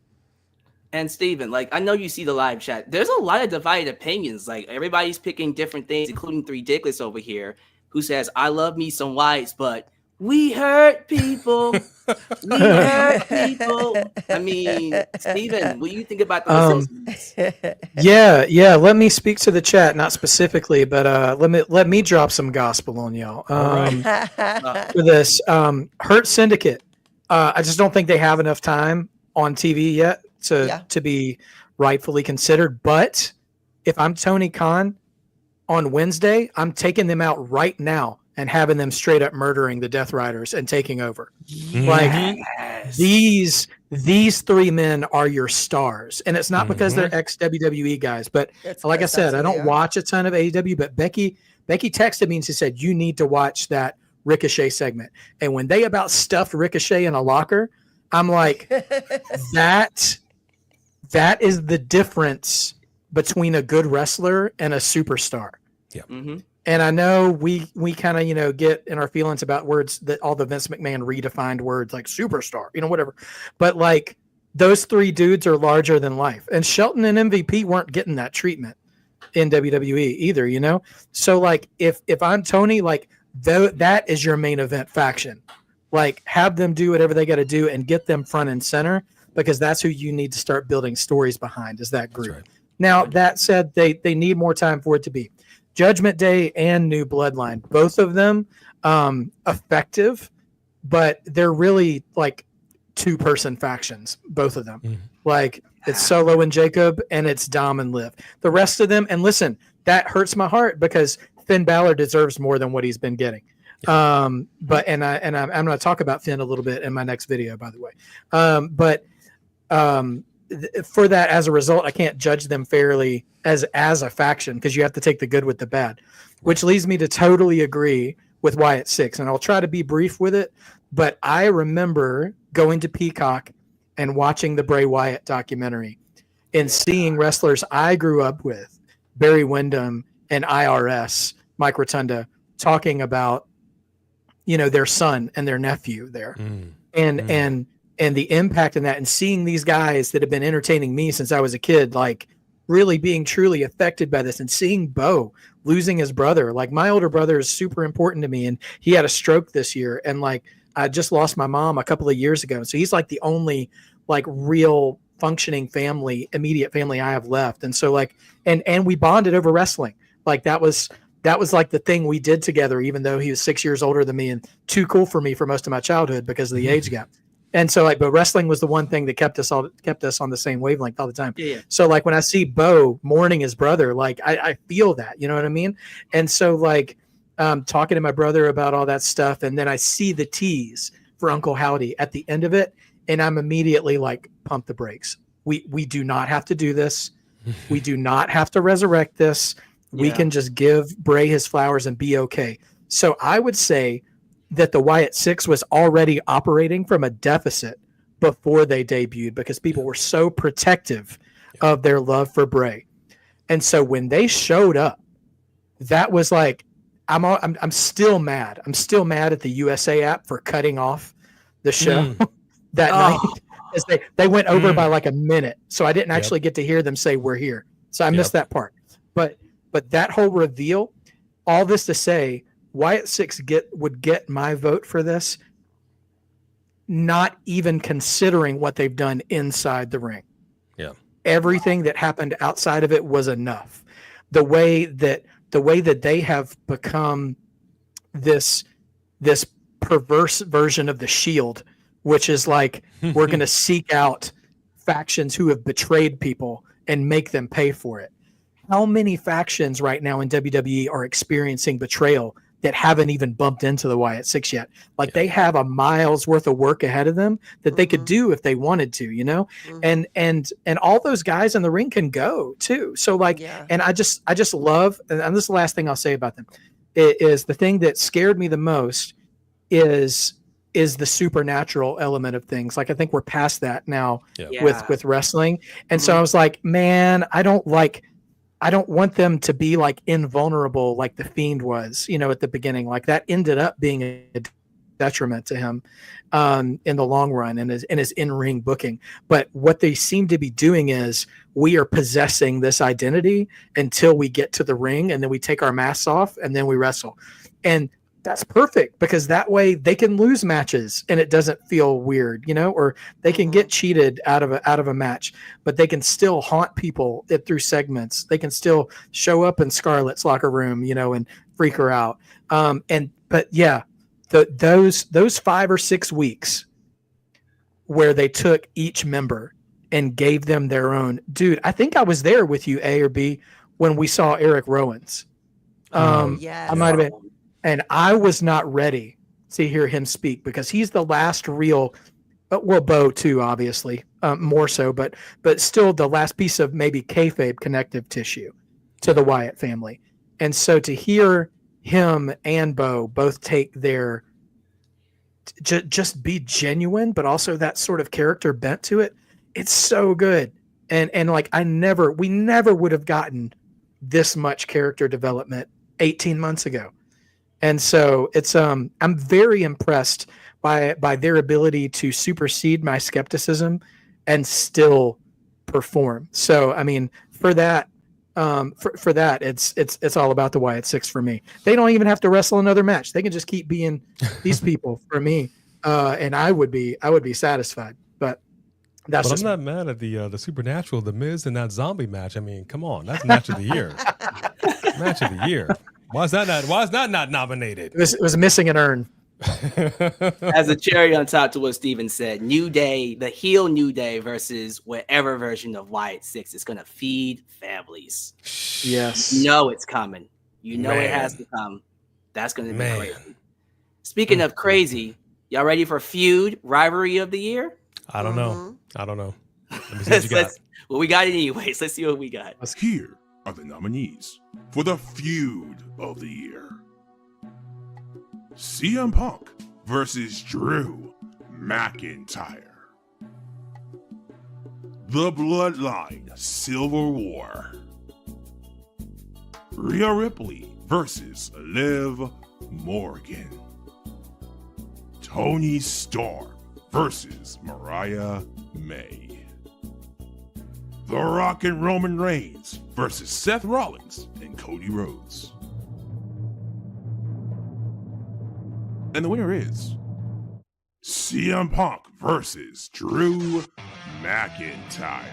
And Steven, like, I know you see the live chat. There's a lot of divided opinions. Like, everybody's picking different things, including Three Dickless over here, who says, I love me some whites, but we hurt people. We hurt people. I mean, Steven, what do you think about the Yeah. Let me speak to the chat, not specifically, but let me drop some gospel on y'all. For this Hurt Syndicate, I just don't think they have enough time on TV yet to be rightfully considered. But if I'm Tony Khan on Wednesday, I'm taking them out right now and having them straight up murdering the Death Riders and taking over. Like these three men are your stars. And it's not because they're ex-WWE guys, but like I said, I don't watch a ton of AEW, but Becky texted me and she said, you need to watch that Ricochet segment. And when they about stuffed Ricochet in a locker, I'm like, that is the difference between a good wrestler and a superstar. Yeah. And I know we kind of, get in our feelings about words that all the Vince McMahon redefined words like superstar, whatever. But like those three dudes are larger than life. And Shelton and MVP weren't getting that treatment in WWE either, So like if I'm Tony, like that is your main event faction. Like have them do whatever they got to do and get them front and center, because that's who you need to start building stories behind, is that group. Right. Now, that said, they need more time for it to be. Judgment Day and New Bloodline, both of them effective, but they're really like 2-person factions, both of them. Like it's Solo and Jacob, and it's Dom and Liv. The rest of them, and listen, that hurts my heart because Finn Balor deserves more than what he's been getting. I'm going to talk about Finn a little bit in my next video, by the way. For that, as a result, I can't judge them fairly as a faction because you have to take the good with the bad, which leads me to totally agree with Wyatt Six, and I'll try to be brief with it. But I remember going to Peacock and watching the Bray Wyatt documentary and seeing wrestlers I grew up with, Barry Windham and IRS, Mike Rotunda, talking about, their son and their nephew there. And the impact in that, and seeing these guys that have been entertaining me since I was a kid, like really being truly affected by this, and seeing Bo losing his brother. Like my older brother is super important to me, and he had a stroke this year. And like, I just lost my mom a couple of years ago. So he's like the only like real functioning family, immediate family I have left. And so like, and we bonded over wrestling. Like that was like the thing we did together, even though he was 6 years older than me and too cool for me for most of my childhood because of the age gap. And so like, but wrestling was the one thing that kept us on the same wavelength all the time. Yeah. So like when I see Bo mourning his brother, like I feel that, you know what I mean? And so like, talking to my brother about all that stuff. And then I see the tease for Uncle Howdy at the end of it. And I'm immediately like, pump the brakes. We do not have to do this. We do not have to resurrect this. We can just give Bray his flowers and be okay. So I would say that the Wyatt Six was already operating from a deficit before they debuted because people were so protective of their love for Bray. And so when they showed up, that was like, I'm still mad. I'm still mad at the USA app for cutting off the show that night. As they went over by like a minute. So I didn't actually get to hear them say we're here. So I missed that part. But that whole reveal, all this to say, Wyatt Six would get my vote for this, not even considering what they've done inside the ring. Yeah. Everything that happened outside of it was enough. The way that they have become this perverse version of the Shield, which is like, we're going to seek out factions who have betrayed people and make them pay for it. How many factions right now in WWE are experiencing betrayal that haven't even bumped into the Wyatt Six yet? Like they have a mile's worth of work ahead of them that they could do if they wanted to, and all those guys in the ring can go too. So like, and I just love, and this is the last thing I'll say about them, is the thing that scared me the most is the supernatural element of things. Like I think we're past that now with wrestling. And so I was like, man, I don't want them to be like invulnerable like the Fiend was, at the beginning. Like that ended up being a detriment to him in the long run and his in-ring booking. But what they seem to be doing is we are possessing this identity until we get to the ring, and then we take our masks off and then we wrestle. And that's perfect because that way they can lose matches and it doesn't feel weird, or they can get cheated out of a match, but they can still haunt people through segments. They can still show up in Scarlett's locker room, and freak her out. Those 5 or 6 weeks where they took each member and gave them their own, dude, I think I was there with you, A or B, when we saw Eric Rowan's. I might have been. And I was not ready to hear him speak because he's the last real, Bo too, obviously, more so, but still the last piece of maybe kayfabe connective tissue to the Wyatt family. And so to hear him and Bo both take their, just be genuine, but also that sort of character bent to it, it's so good. And like we never would have gotten this much character development 18 months ago. And so it's I'm very impressed by their ability to supersede my skepticism and still perform. So I mean, for that, it's all about the Wyatt Six for me. They don't even have to wrestle another match. They can just keep being these people for me, and I would be satisfied. But that's. But I'm not mad at the Supernatural, the Miz, and that zombie match. I mean, come on, that's match of the year. Match of the year. Why is that not nominated? It was missing an urn. As a cherry on top to what Steven said, New Day, the heel New Day versus whatever version of Wyatt Six is going to feed families. Yes. You know it's coming. You know it Man. has to come. That's going to be Man. crazy. Speaking of crazy, y'all ready for Feud Rivalry of the Year? I don't know. I don't know. Let me see what you got. Well, we got it anyways. Let's see what we got. Here are the nominees for the Feud of the Year. CM Punk versus Drew McIntyre. The Bloodline Civil War. Rhea Ripley versus Liv Morgan. Tony Storm versus Mariah May. The Rock and Roman Reigns versus Seth Rollins and Cody Rhodes. And the winner is CM Punk versus Drew McIntyre.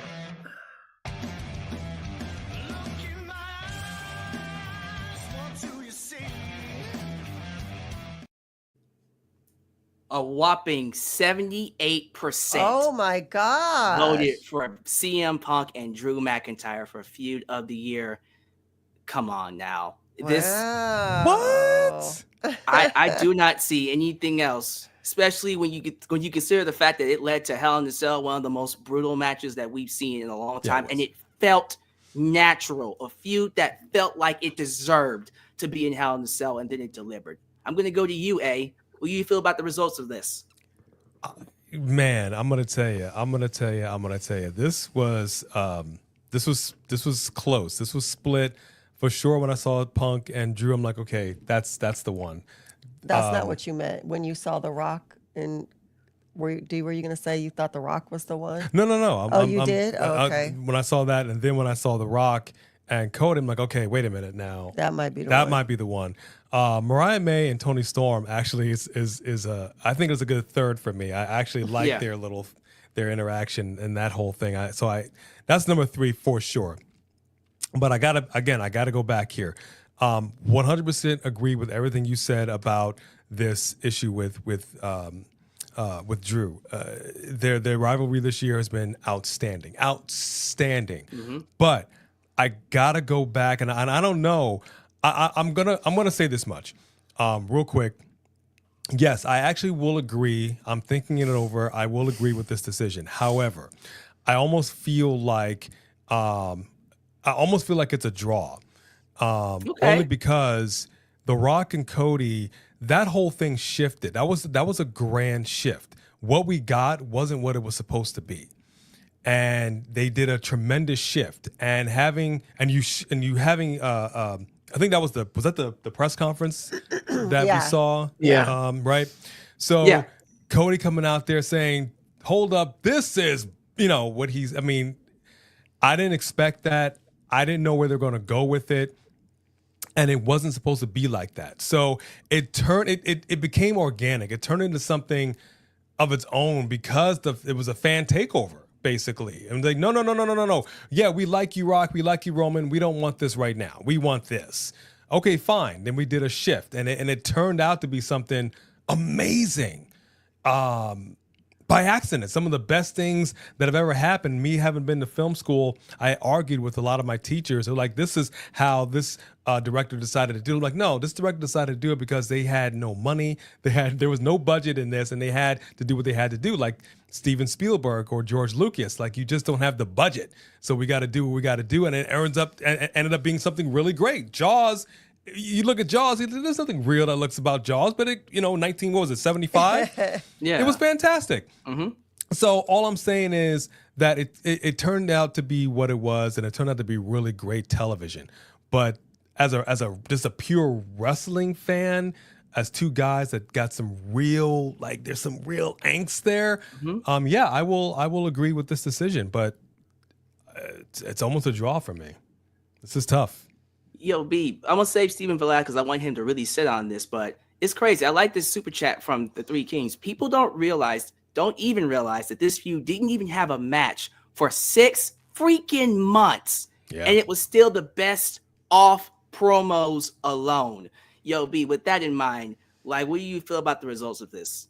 A whopping 78% Oh my God. voted for CM Punk and Drew McIntyre for Feud of the Year. Come on now. This What? I do not see anything else, especially when you consider the fact that it led to Hell in a Cell, one of the most brutal matches that we've seen in a long time, and it felt natural, a feud that felt like it deserved to be in Hell in a Cell, and then it delivered. I'm going to go to you, A. What do you feel about the results of this? Man, I'm gonna tell you. This was close. This was split for sure. When I saw Punk and Drew, I'm like, okay, that's the one. That's not what you meant when you saw The Rock. And were you going to say you thought The Rock was the one? No. You did? Oh, okay. When I saw that, and then when I saw The Rock and Cody, I'm like, okay, wait a minute now. That might be the one. Mariah May and Tony Storm actually is I think it's a good third for me. I actually like their interaction and that whole thing. That's number 3 for sure. But I gotta go back here. 100% agree with everything you said about this issue with Drew. Their rivalry this year has been outstanding. Mm-hmm. But I gotta go back, and I don't know. I'm gonna say this much, real quick. Yes, I actually will agree. I'm thinking it over. I will agree with this decision. However, I almost feel like it's a draw. Only because The Rock and Cody, that whole thing shifted. That was a grand shift. What we got wasn't what it was supposed to be, and they did a tremendous shift. And having I think that was the press conference that we saw. Yeah. Right. So Cody coming out there saying, "Hold up, this is what he's." I mean, I didn't expect that. I didn't know where they're going to go with it. And it wasn't supposed to be like that. So it became organic. It turned into something of its own because it was a fan takeover, basically. And like, no. Yeah, we like you, Rock. We like you, Roman. We don't want this right now. We want this. Okay, fine. Then we did a shift. And it turned out to be something amazing. By accident, some of the best things that have ever happened. Me having been to film school, I argued with a lot of my teachers. They're like, this is how this director decided to do it. I'm like, no, this director decided to do it because they had no money. There was no budget in this, and they had to do what they had to do. Like Steven Spielberg or George Lucas, like you just don't have the budget. So we got to do what we got to do. And it ended up being something really great. Jaws. You look at Jaws, there's nothing real that looks about Jaws, but 75? Yeah. It was fantastic. Mm-hmm. So all I'm saying is that it turned out to be what it was, and it turned out to be really great television. But as just a pure wrestling fan, as two guys that got some real, there's some real angst there. Mm-hmm. I will agree with this decision, but it's almost a draw for me. This is tough. Yo, B, I'm going to save Steven for last because I want him to really sit on this, but it's crazy. I like this super chat from the Three Kings. People don't even realize that this feud didn't even have a match for 6 freaking months. Yeah. And it was still the best off promos alone. Yo, B, with that in mind, Like, what do you feel about the results of this?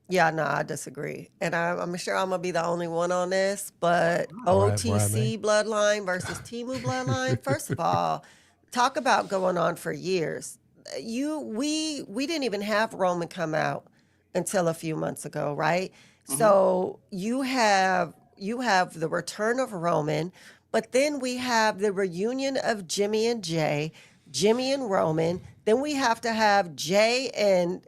Yeah, no, I disagree. And I'm sure I'm going to be the only one on this, but OTC Bloodline versus Temu Bloodline, first of all, talk about going on for years. We didn't even have Roman come out until a few months ago, right? So you have the return of Roman, but then we have the reunion of Jimmy and Jay, Jimmy and Roman. Then we have to have Jay and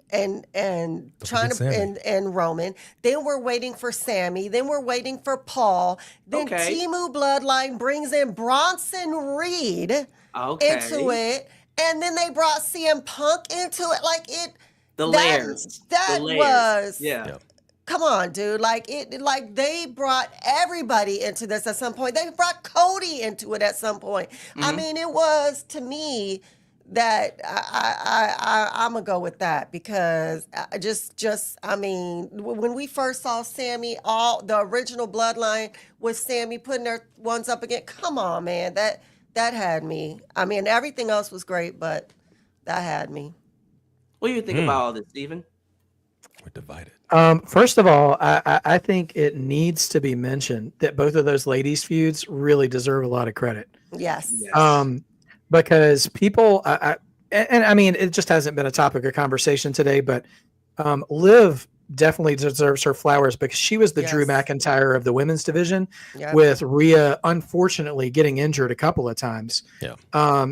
Roman. Then we're waiting for Sammy. Then we're waiting for Paul. Then Temu Bloodline brings in Bronson Reed into it, and then they brought CM Punk into it. Like it, the layers. That was Come on, dude. Like they brought everybody into this at some point. They brought Cody into it at some point. I mean, it was, to me, that I'm gonna go with that, because I mean, when we first saw Sammy, all the original Bloodline with Sammy putting their ones up again. Come on, man, that had me. I mean, everything else was great, but that had me. What do you think about all this, Steven? We're divided. First of all, I think it needs to be mentioned that both of those ladies' feuds really deserve a lot of credit. Yes. Because people, and I mean, it just hasn't been a topic of conversation today, but Liv definitely deserves her flowers, because she was the Drew McIntyre of the women's division, with Rhea unfortunately getting injured a couple of times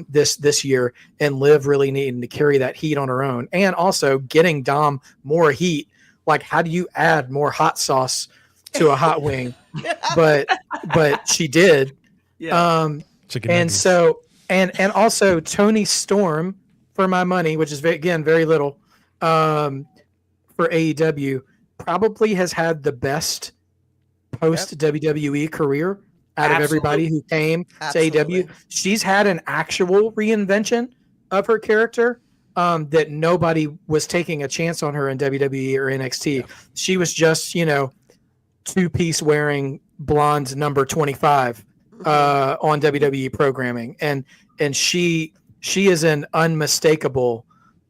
this year, and Liv really needing to carry that heat on her own, and also getting Dom more heat. Like, how do you add more hot sauce to a hot wing? But she did. Chicken and nuggets. so and also Tony Storm, for my money, which is very little, for AEW, probably has had the best post WWE career out of everybody who came to AEW. She's had an actual reinvention of her character that nobody was taking a chance on her in WWE or NXT. She was just, two-piece wearing blonde number 25 on WWE programming, and she is an unmistakable.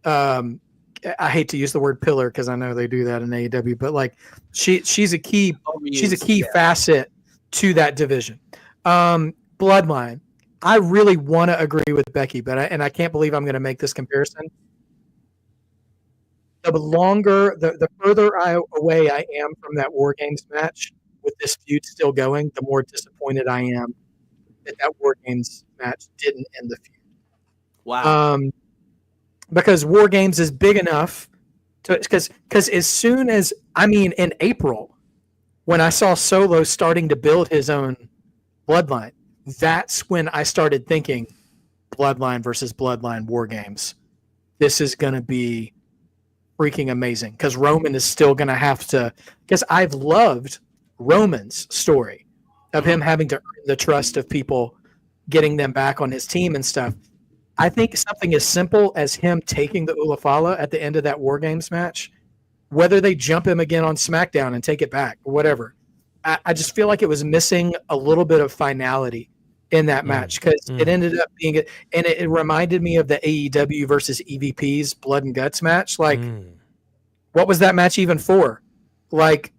I hate to use the word pillar, because I know they do that in AEW, but like she's a key facet to that division. Bloodline. I really want to agree with Becky, but I can't believe I'm going to make this comparison. The further away I am from that War Games match with this feud still going, the more disappointed I am that War Games match didn't end the feud. Wow. Because War Games is big enough to, because as soon as, in April, when I saw Solo starting to build his own bloodline, that's when I started thinking Bloodline versus Bloodline War Games. This is going to be freaking amazing, because Roman is still going to have to, because I've loved Roman's story of him having to earn the trust of people, getting them back on his team and stuff. I think something as simple as him taking the Ulafala at the end of that War Games match, whether they jump him again on SmackDown and take it back or whatever, I just feel like it was missing a little bit of finality in that match, because it ended up being, and it reminded me of the AEW versus EVP's Blood and Guts match. Like, what was that match even for? Like,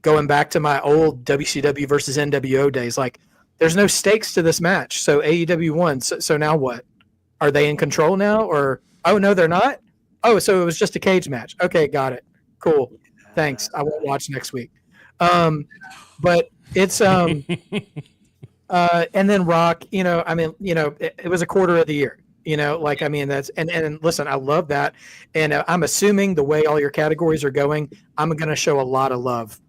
going back to my old WCW versus NWO days, like, there's no stakes to this match. So AEW won. So now what? Are they in control now? Or, oh, no, they're not? Oh, so it was just a cage match. Okay, got it. Cool. Thanks. I won't watch next week. But it's and then Rock, it was a quarter of the year. That's and listen, I love that. And I'm assuming the way all your categories are going, I'm going to show a lot of love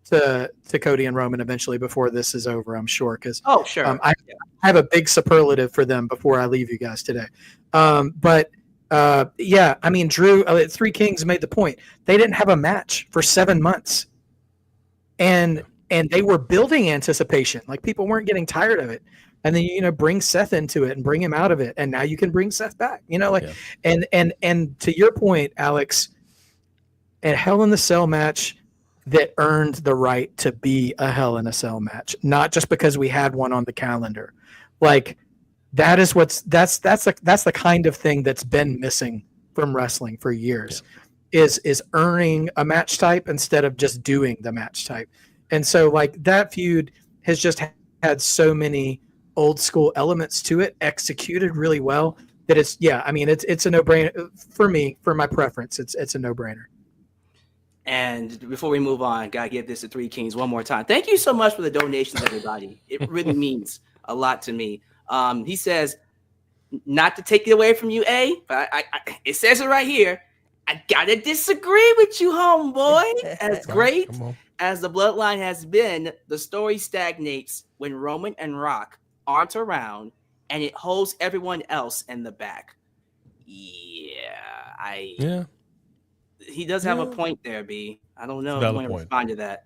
to Cody and Roman eventually before this is over, I'm sure, because I have a big superlative for them before I leave you guys today. Drew, Three Kings made the point. They didn't have a match for 7 months, and they were building anticipation. Like, people weren't getting tired of it, and then bring Seth into it and bring him out of it, and now you can bring Seth back. And to your point, Alex, a Hell in the Cell match that earned the right to be a Hell in a Cell match, not just because we had one on the calendar. Like, that's the kind of thing that's been missing from wrestling for years, is earning a match type instead of just doing the match type. And so like that feud has just had so many old school elements to it, executed really well, that it's a no-brainer for me, for my preference. It's a no-brainer. And before we move on, gotta give this to Three Kings one more time. Thank you so much for the donations, everybody. It really means a lot to me. He says, not to take it away from you, but it says it right here. I gotta disagree with you, homeboy. As great as the bloodline has been, the story stagnates when Roman and Rock aren't around, and it holds everyone else in the back. He does have a point there, B. I don't know if you want to respond to that.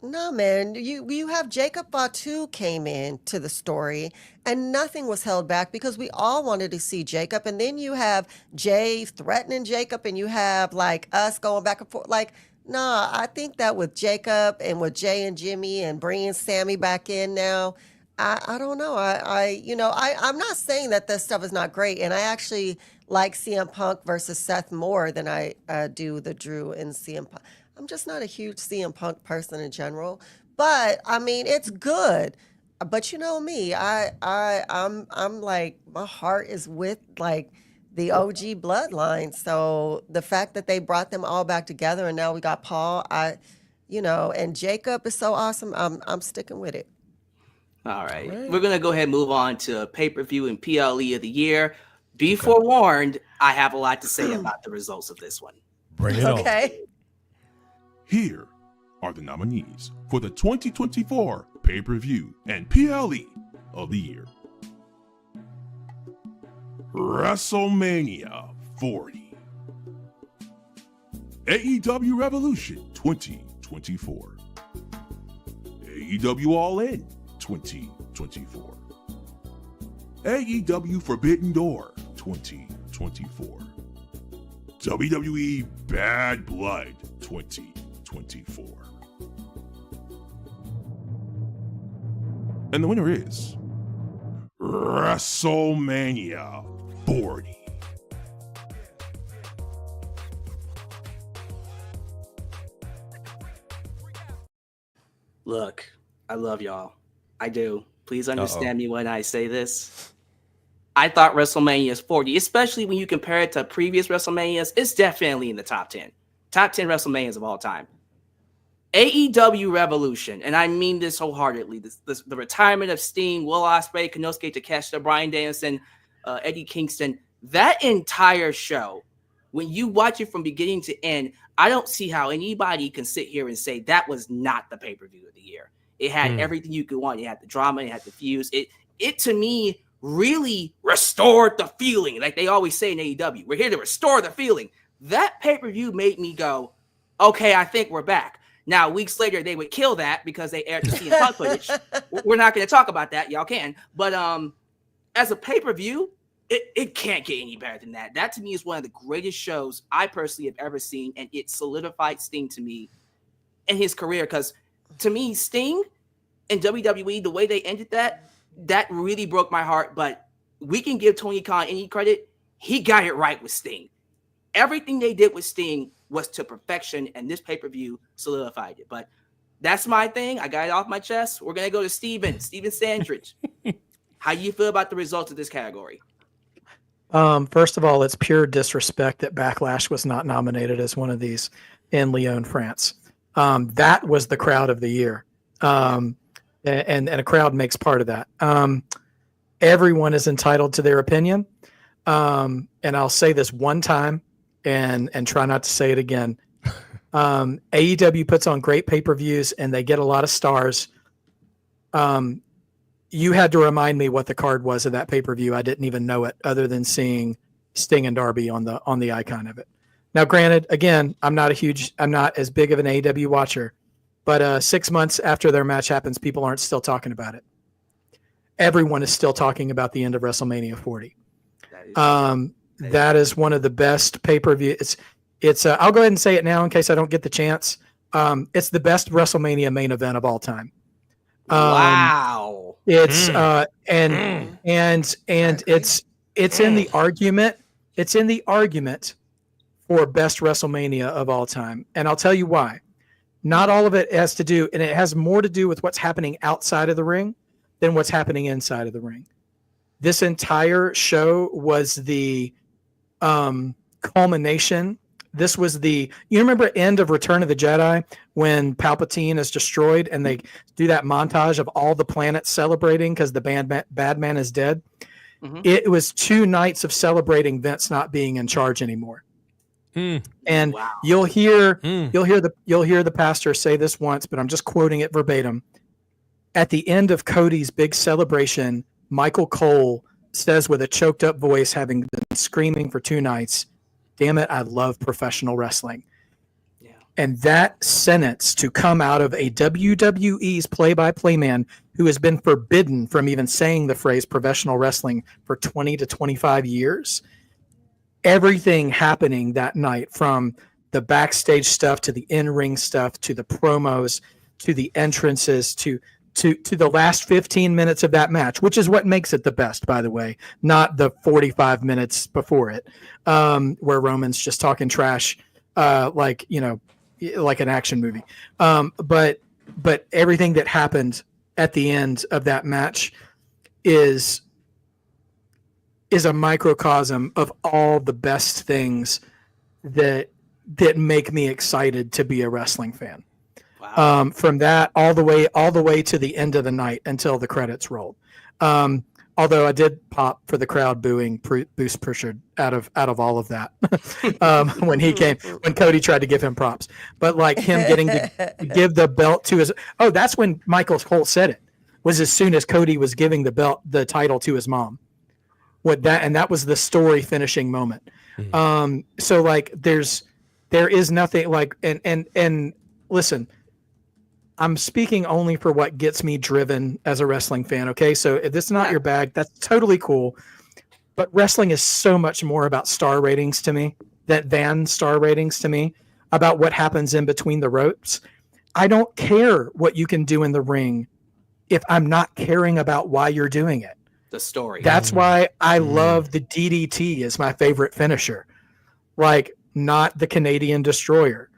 No, man. You have Jacob Batu came in to the story, and nothing was held back because we all wanted to see Jacob. And then you have Jay threatening Jacob, and you have like us going back and forth. Like, nah, I think that with Jacob and with Jay and Jimmy and bringing Sammy back in now, I don't know. I'm not saying that this stuff is not great, and I actually like CM Punk versus Seth more than I do the Drew and CM Punk. I'm just not a huge CM Punk person in general, but I mean it's good. But you know me, I'm like my heart is with like the OG bloodline. So the fact that they brought them all back together and now we got Paul, and Jacob is so awesome. I'm sticking with it. All right. We're gonna go ahead and move on to pay-per-view and PLE of the year. Be forewarned, I have a lot to say about the results of this one. Bring it on. Here are the nominees for the 2024 pay-per-view and PLE of the year. WrestleMania 40, AEW Revolution 2024, AEW All In 2024, AEW Forbidden Door 2024, WWE Bad Blood 2024. And the winner is WrestleMania 40. Look, I love y'all. I do. Please understand me when I say this. I thought WrestleMania 40, especially when you compare it to previous WrestleManias, it's definitely in the top 10. Top 10 WrestleManias of all time. AEW Revolution, and I mean this wholeheartedly, the retirement of Sting, Will Ospreay, Konosuke Takeshita, Bryan Danielson, Eddie Kingston, that entire show, when you watch it from beginning to end, I don't see how anybody can sit here and say that was not the pay-per-view of the year. It had everything you could want. It had the drama, it had the feuds. It to me really restored the feeling. Like they always say in AEW, we're here to restore the feeling. That pay-per-view made me go, okay, I think we're back. Now, weeks later, they would kill that because they aired the CM Punk footage. We're not going to talk about that. Y'all can. But as a pay-per-view, it can't get any better than that. That, to me, is one of the greatest shows I personally have ever seen, and it solidified Sting to me in his career. Because, to me, Sting and WWE, the way they ended that really broke my heart. But we can give Tony Khan any credit. He got it right with Sting. Everything they did with Sting was to perfection, and this pay-per-view solidified it. But that's my thing. I got it off my chest. We're going to go to Steven Sandridge. How do you feel about the results of this category? First of all, it's pure disrespect that Backlash was not nominated as one of these in Lyon, France. That was the crowd of the year. And a crowd makes part of that. Everyone is entitled to their opinion. And I'll say this one time and try not to say it again. AEW puts on great pay-per-views and they get a lot of stars. You had to remind me what the card was of that pay-per-view. I didn't even know it other than seeing Sting and Darby on the icon of it. Now, granted, again, I'm not as big of an AEW watcher, but 6 months after their match happens, people aren't still talking about it. Everyone is still talking about the end of WrestleMania 40. That is one of the best pay-per-view. It's I'll go ahead and say it now in case I don't get the chance. It's the best WrestleMania main event of all time. Wow. It's and it's in the argument. It's in the argument for best WrestleMania of all time. And I'll tell you why. Not all of it has to do, and it has more to do with what's happening outside of the ring than what's happening inside of the ring. This entire show was the culmination. This was you remember end of Return of the Jedi when Palpatine is destroyed and they do that montage of all the planets celebrating because the bad man is dead. Mhm. It was 2 nights of celebrating Vince not being in charge anymore. And Wow. you'll hear the pastor say this once, but I'm just quoting it verbatim. At the end of Cody's big celebration, Michael Cole says with a choked up voice, having been screaming for 2 nights, "Damn it, I love professional wrestling." Yeah. And that sentence to come out of a WWE's play-by-play man who has been forbidden from even saying the phrase professional wrestling for 20 to 25 years, everything happening that night, from the backstage stuff to the in-ring stuff to the promos to the entrances to the last 15 minutes of that match, which is what makes it the best, by the way, not the 45 minutes before it, where Roman's just talking trash, like an action movie. But everything that happened at the end of that match is a microcosm of all the best things that make me excited to be a wrestling fan. Wow. From that all the way to the end of the night until the credits rolled. Although I did pop for the crowd booing Bruce Pritchard out of all of that when Cody tried to give him props. But like him getting to give the belt to his that's when Michael Cole said it, was as soon as Cody was giving the title to his mom. That was the story finishing moment. So like there is nothing like and listen, I'm speaking only for what gets me driven as a wrestling fan. Okay. So if this is not your bag, that's totally cool. But wrestling is so much more about star ratings to me, than star ratings to me, about what happens in between the ropes. I don't care what you can do in the ring if I'm not caring about why you're doing it. The story. That's why I love the DDT as my favorite finisher. Like, not the Canadian Destroyer.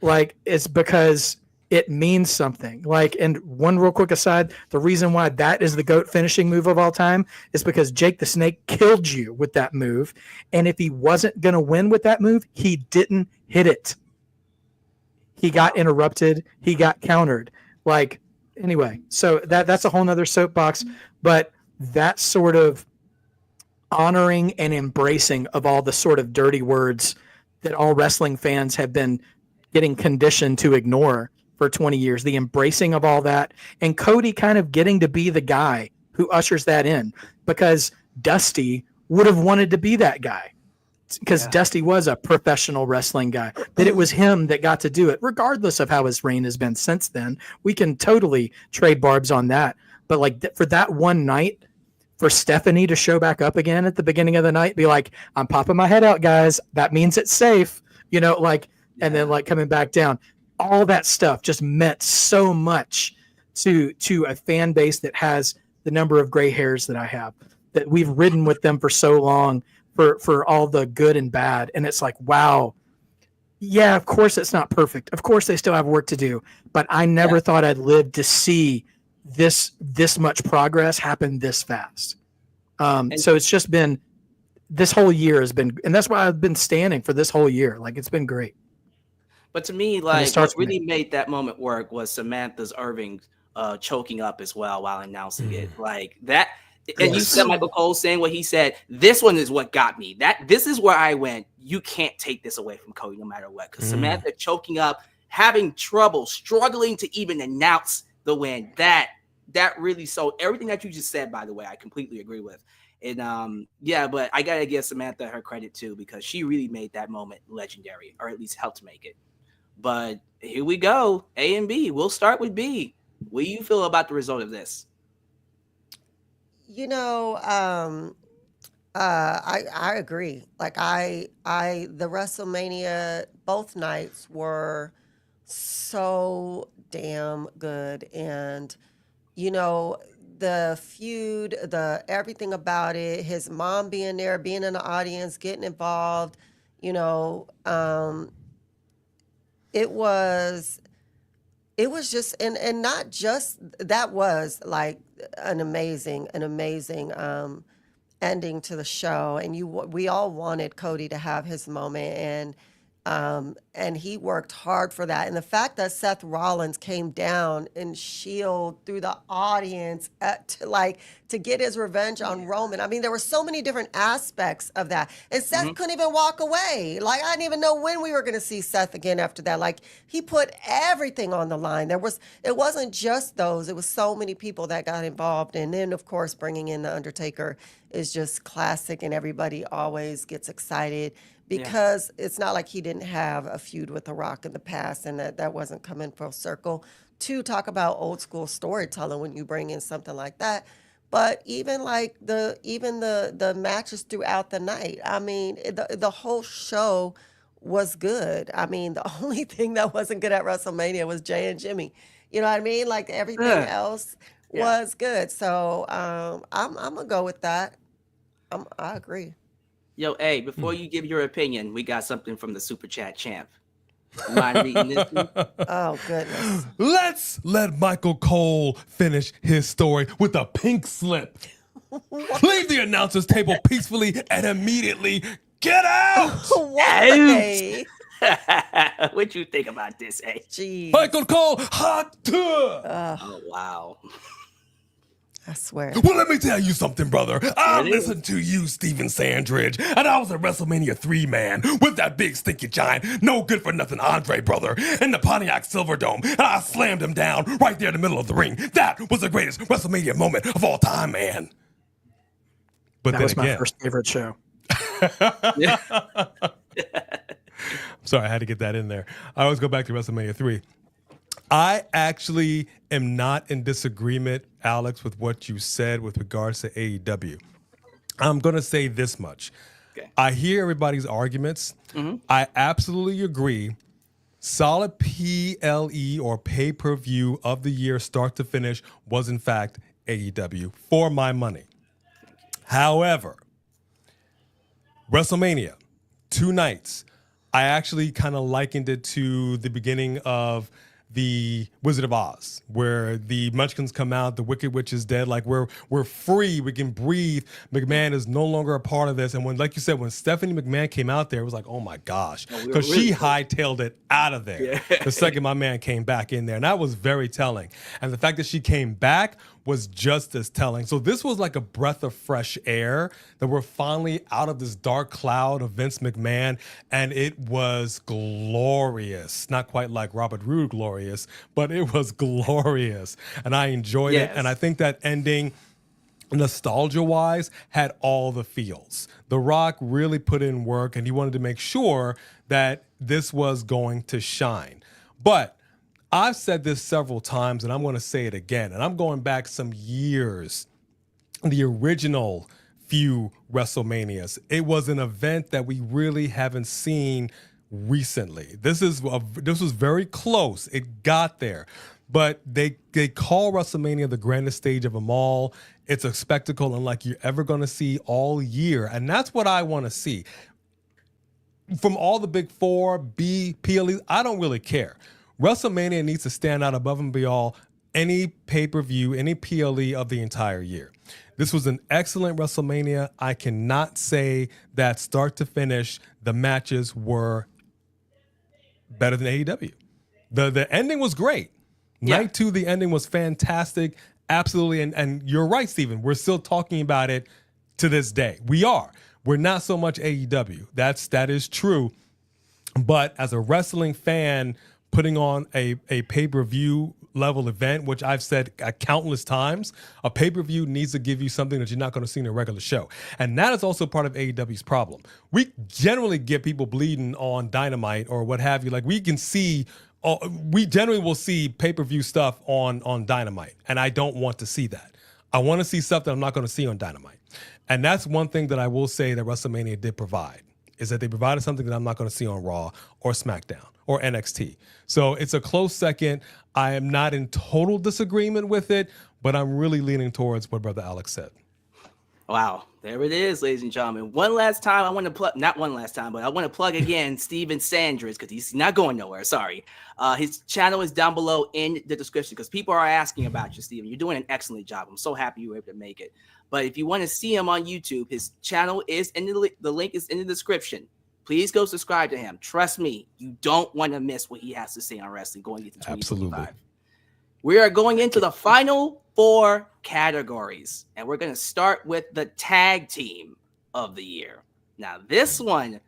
Like, it's because it means something. Like, and one real quick aside, the reason why that is the GOAT finishing move of all time is because Jake the Snake killed you with that move. And if he wasn't going to win with that move, he didn't hit it. He got interrupted. He got countered. Like, anyway, so that's a whole nother soapbox. But that sort of honoring and embracing of all the sort of dirty words that all wrestling fans have been getting conditioned to ignore for 20 years, the embracing of all that, and Cody kind of getting to be the guy who ushers that in, because Dusty would have wanted to be that guy, because Dusty was a professional wrestling guy, that it was him that got to do it, regardless of how his reign has been since then. We can totally trade barbs on that. But like for that one night, for Stephanie to show back up again at the beginning of the night, be like, "I'm popping my head out, guys. That means it's safe," and then like coming back down. All that stuff just meant so much to a fan base that has the number of gray hairs that I have, that we've ridden with them for so long, for all the good and bad. And it's like, wow. Yeah, of course it's not perfect. Of course they still have work to do, but I never thought I'd live to see this much progress happen this fast. So it's just been, this whole year has been, and that's why I've been standing for this whole year. Like, it's been great. But to me, like, what really made that moment work was Samantha's Irving choking up as well while announcing it. Like that, and you said Michael Cole saying what he said. This one is what got me. This is where I went, you can't take this away from Cody no matter what. Because Samantha choking up, having trouble, struggling to even announce the win. That really sold everything that you just said, by the way. I completely agree with. And but I gotta give Samantha her credit too, because she really made that moment legendary, or at least helped make it. But here we go, A and B. We'll start with B. What do you feel about the result of this? I agree. Like the WrestleMania, both nights were so damn good, and the feud, everything about it, his mom being there, being in the audience, getting involved, You know, it was just, and not just that, was like an amazing ending to the show. And we all wanted Cody to have his moment, and he worked hard for that. And the fact that Seth Rollins came down and Shield through the audience to get his revenge on Roman. I mean, there were so many different aspects of that. And Seth couldn't even walk away. Like, I didn't even know when we were going to see Seth again after that. Like, he put everything on the line. It wasn't just those. It was so many people that got involved. And then, of course, bringing in The Undertaker is just classic, and everybody always gets excited because it's not like he didn't have a feud with The Rock in the past, and that wasn't coming full circle. To talk about old school storytelling when you bring in something like that. But even like the matches throughout the night, I mean, the whole show was good. I mean, the only thing that wasn't good at WrestleMania was Jay and Jimmy. You know what I mean? Like, everything else was good. So I'm gonna go with that. I agree. Yo, hey, before you give your opinion, we got something from the Super Chat champ. Mind reading this? Oh, goodness. Let's let Michael Cole finish his story with a pink slip. Leave the announcer's table peacefully and immediately get out. Why? What you think about this, eh? Jeez. Michael Cole, hot tub. Oh, wow. I swear. Well, let me tell you something, brother. I listened to you, Steven Sandridge, and I was a WrestleMania 3 man with that big stinky giant, no good for nothing Andre, brother, in the Pontiac Silverdome, and I slammed him down right there in the middle of the ring. That was the greatest WrestleMania moment of all time, man. But That then was my again, first favorite show. sorry, I had to get that in there. I always go back to WrestleMania 3. I actually am not in disagreement, Alex, with what you said with regards to AEW. I'm going to say this much. Okay. I hear everybody's arguments. I absolutely agree. Solid PLE or pay-per-view of the year, start to finish, was in fact AEW for my money. However, WrestleMania, 2 nights, I actually kind of likened it to the beginning of the Wizard of Oz, where the Munchkins come out, the Wicked Witch is dead. Like, we're free, we can breathe. McMahon is no longer a part of this. And when, like you said, when Stephanie McMahon came out there, it was like, oh my gosh, because she hightailed it out of there. The second my man came back in there, and that was very telling. And the fact that she came back was just as telling. So this was like a breath of fresh air, that we're finally out of this dark cloud of Vince McMahon, and it was glorious. Not quite like Robert Roode glorious, but it was glorious, and I enjoyed it. And I think that ending, nostalgia-wise, had all the feels. The Rock really put in work, and he wanted to make sure that this was going to shine. But I've said this several times, and I'm going to say it again, and I'm going back some years. The original few WrestleManias, it was an event that we really haven't seen recently. This was very close. It got there, but they call WrestleMania the grandest stage of them all. It's a spectacle unlike you're ever going to see all year, and that's what I want to see. From all the big four, PLEs, I don't really care. WrestleMania needs to stand out above and beyond any pay-per-view, any PLE of the entire year. This was an excellent WrestleMania. I cannot say that start to finish, the matches were better than AEW. The ending was great. Night 2, the ending was fantastic. Absolutely. And you're right, Steven. We're still talking about it to this day. We are. We're not so much AEW. That is true. But as a wrestling fan, putting on a pay-per-view level event, which I've said countless times, a pay-per-view needs to give you something that you're not going to see in a regular show. And that is also part of AEW's problem. We generally get people bleeding on Dynamite or what have you. Like, we can see, we generally will see pay-per-view stuff on Dynamite, and I don't want to see that. I want to see stuff that I'm not going to see on Dynamite. And that's one thing that I will say that WrestleMania did provide, is that they provided something that I'm not going to see on Raw or SmackDown or NXT. So it's a close second. I am not in total disagreement with it, but I'm really leaning towards what Brother Alyx said. Wow, there it is, ladies and gentlemen. One last time, I want to plug, not one last time, but I want to plug again Steven Sandridge, because he's not going nowhere. Sorry. His channel is down below in the description, because people are asking about you, Steven. You're doing an excellent job. I'm so happy you were able to make it. But if you want to see him on YouTube, his channel is in the link is in the description. Please go subscribe to him. Trust me, you don't want to miss what he has to say on wrestling going into 2025. Absolutely. We are going into the final 4 categories, and we're going to start with the tag team of the year. Now, this one,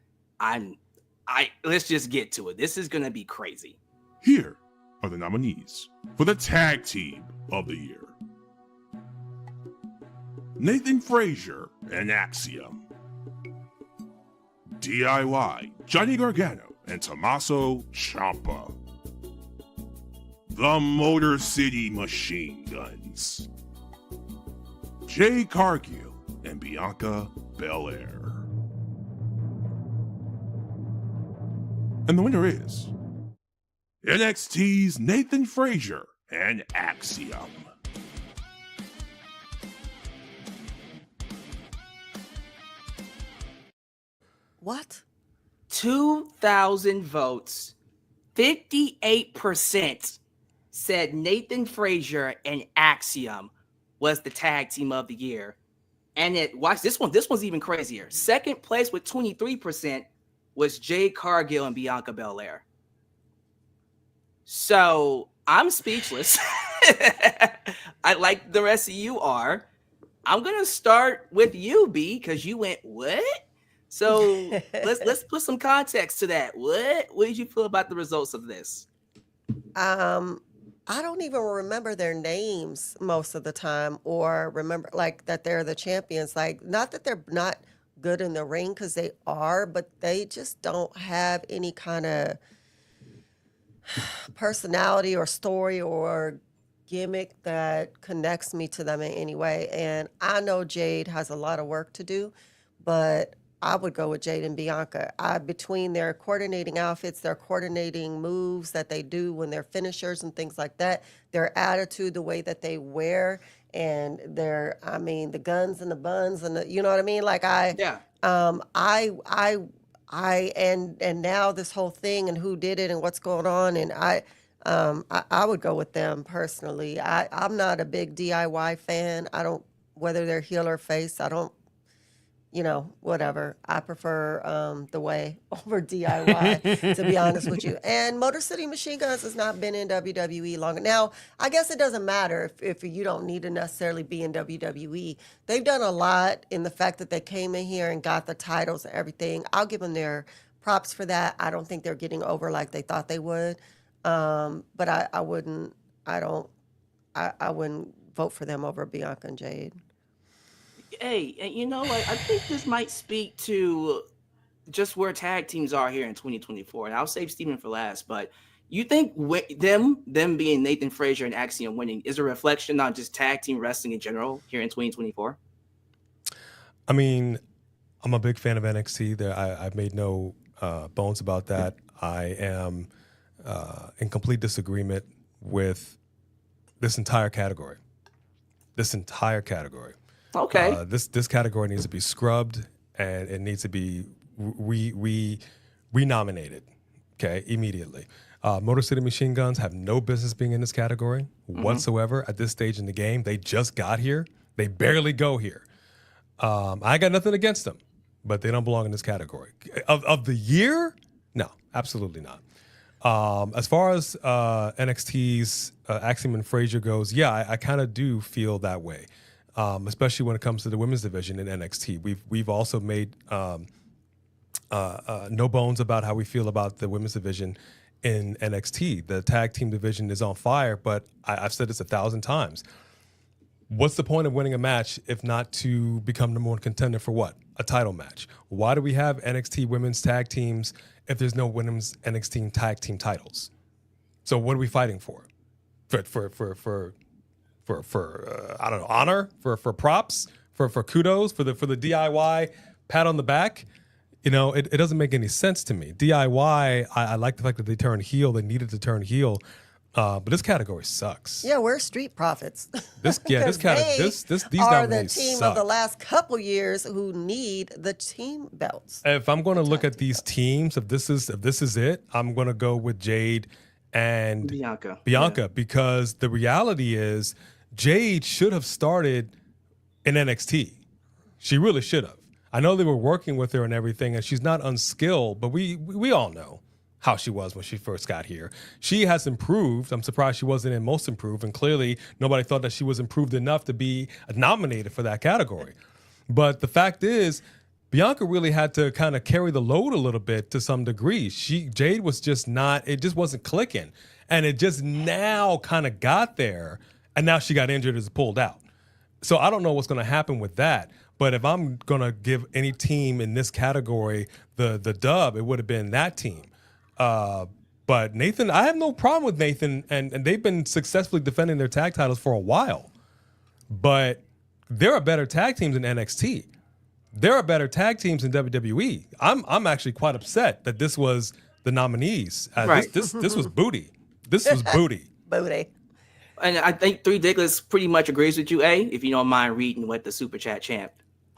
let's just get to it. This is going to be crazy. Here are the nominees for the tag team of the year. Nathan Frazier and Axiom. DIY, Johnny Gargano and Tommaso Ciampa. The Motor City Machine Guns. Jay Cargill and Bianca Belair. And the winner is NXT's Nathan Frazier and Axiom. What? 2,000 votes, 58% said Nathan Frazier and Axiom was the tag team of the year. And watch this one. This one's even crazier. Second place with 23% was Jay Cargill and Bianca Belair. So I'm speechless. I like the rest of you are. I'm gonna start with you, B, because you went what? So let's put some context to that. What did you feel about the results of this? I don't even remember their names most of the time, or remember like that they're the champions. Like, not that they're not good in the ring, because they are, but they just don't have any kind of personality or story or gimmick that connects me to them in any way. And I know Jade has a lot of work to do, but I would go with Jade and Bianca. Between their coordinating outfits, their coordinating moves that they do when they're finishers and things like that, their attitude, the way that they wear, and the guns and the buns and you know what I mean? Like and now this whole thing and who did it and what's going on, and I would go with them personally. I'm not a big DIY fan. Whether they're heel or face, I don't, whatever. I prefer the way over DIY, to be honest with you. And Motor City Machine Guns has not been in WWE longer. Now, I guess it doesn't matter if you don't need to necessarily be in WWE. They've done a lot in the fact that they came in here and got the titles and everything. I'll give them their props for that. I don't think they're getting over like they thought they would. But I wouldn't vote for them over Bianca and Jade. Hey, and you know what? I think this might speak to just where tag teams are here in 2024. And I'll save Steven for last, but you think them being Nathan Frazier and Axiom winning is a reflection on just tag team wrestling in general here in 2024? I mean, I'm a big fan of NXT. I've made no bones about that. I am in complete disagreement with this entire category. Okay. This category needs to be scrubbed, and it needs to be renominated. Okay, immediately. Motor City Machine Guns have no business being in this category whatsoever at this stage in the game. They just got here. They barely go here. I got nothing against them, but they don't belong in this category. Of the year? No, absolutely not. As far as NXT's Axiom and Frazier goes, yeah, I kind of do feel that way. Especially when it comes to the women's division in NXT. We've also made no bones about how we feel about the women's division in NXT. The tag team division is on fire, but I've said this 1,000 times. What's the point of winning a match if not to become number one contender for what? A title match. Why do we have NXT women's tag teams if there's no women's NXT tag team titles? So what are we fighting for? For I don't know, honor, for props, for kudos, for the DIY pat on the back. It doesn't make any sense to me. DIY, I like the fact that they turned heel. They needed to turn heel. But this category sucks. Yeah, we're Street Profits. This Because category, they these are the nominees team suck. of the last couple years who need the team belts. If I'm going to look at these teams, if this is it, I'm going to go with Jade and Bianca. Because the reality is Jade should have started in NXT. She really should have. I know they were working with her and everything, and she's not unskilled, but we all know how she was when she first got here. She has improved. I'm surprised she wasn't in Most Improved, and clearly nobody thought that she was improved enough to be nominated for that category. But the fact is, Bianca really had to kind of carry the load a little bit to some degree. Jade was just not, it just wasn't clicking. And it just now kind of got there, and now she got injured as pulled out. So I don't know what's going to happen with that. But if I'm going to give any team in this category the dub, it would have been that team. But Nathan, I have no problem with Nathan, and they've been successfully defending their tag titles for a while. But there are better tag teams in NXT. There are better tag teams in WWE. I'm actually quite upset that this was the nominees. Right. This was booty. This was booty. Booty. And I think Three Dickless pretty much agrees with you, if you don't mind reading what the Super Chat champ.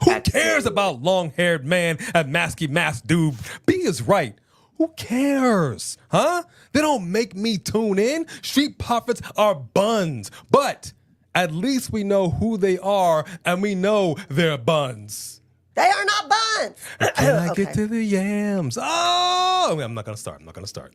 Who cares about long-haired man at Masky Mask Dude? B is right. Who cares? Huh? They don't make me tune in. Street Profits are buns. But at least we know who they are, and we know they're buns. They are not buns. Can I get to the yams? Oh, I'm not going to start.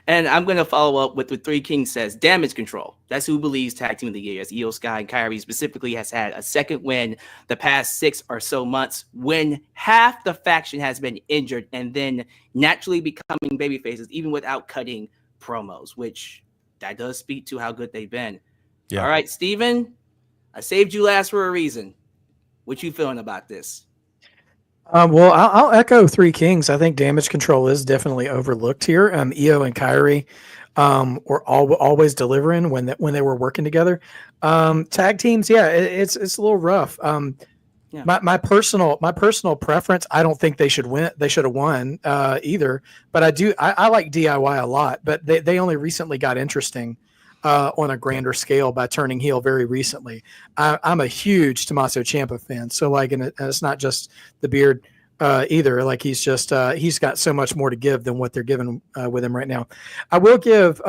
And I'm going to follow up with what Three Kings says. Damage Control. That's who believes Tag Team of the Year. As Io Sky and Kyrie specifically has had a second win the past 6 or so months when half the faction has been injured and then naturally becoming babyfaces even without cutting promos, which that does speak to how good they've been. Yeah. All right, Steven, I saved you last for a reason. What you feeling about this? Well, I'll echo Three Kings. I think Damage Control is definitely overlooked here. Io and Kyrie were always delivering when they were working together. Tag teams, it's a little rough. My personal preference, I don't think they should win. They should have won either. But I like DIY a lot. But they only recently got interesting on a grander scale by turning heel very recently. I'm a huge Tommaso Ciampa fan, so and it's not just the beard either. Like he's got so much more to give than what they're giving with him right now. I will give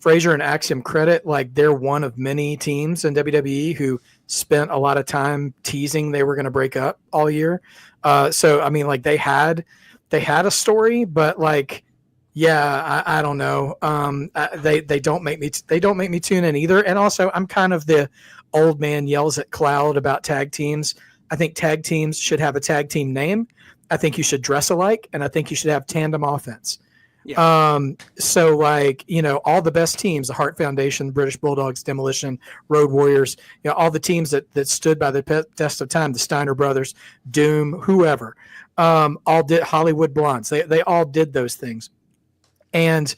Frazier and Axiom credit. Like they're one of many teams in WWE who spent a lot of time teasing they were going to break up all year. So I mean, like they had a story, but like. Yeah, I don't know. They don't make me tune in either. And also, I'm kind of the old man yells at cloud about tag teams. I think tag teams should have a tag team name. I think you should dress alike, and I think you should have tandem offense. Yeah. So like all the best teams, the Hart Foundation, British Bulldogs, Demolition, Road Warriors, all the teams that stood by the test of time, the Steiner Brothers, Doom, whoever, all did Hollywood Blondes. They all did those things. And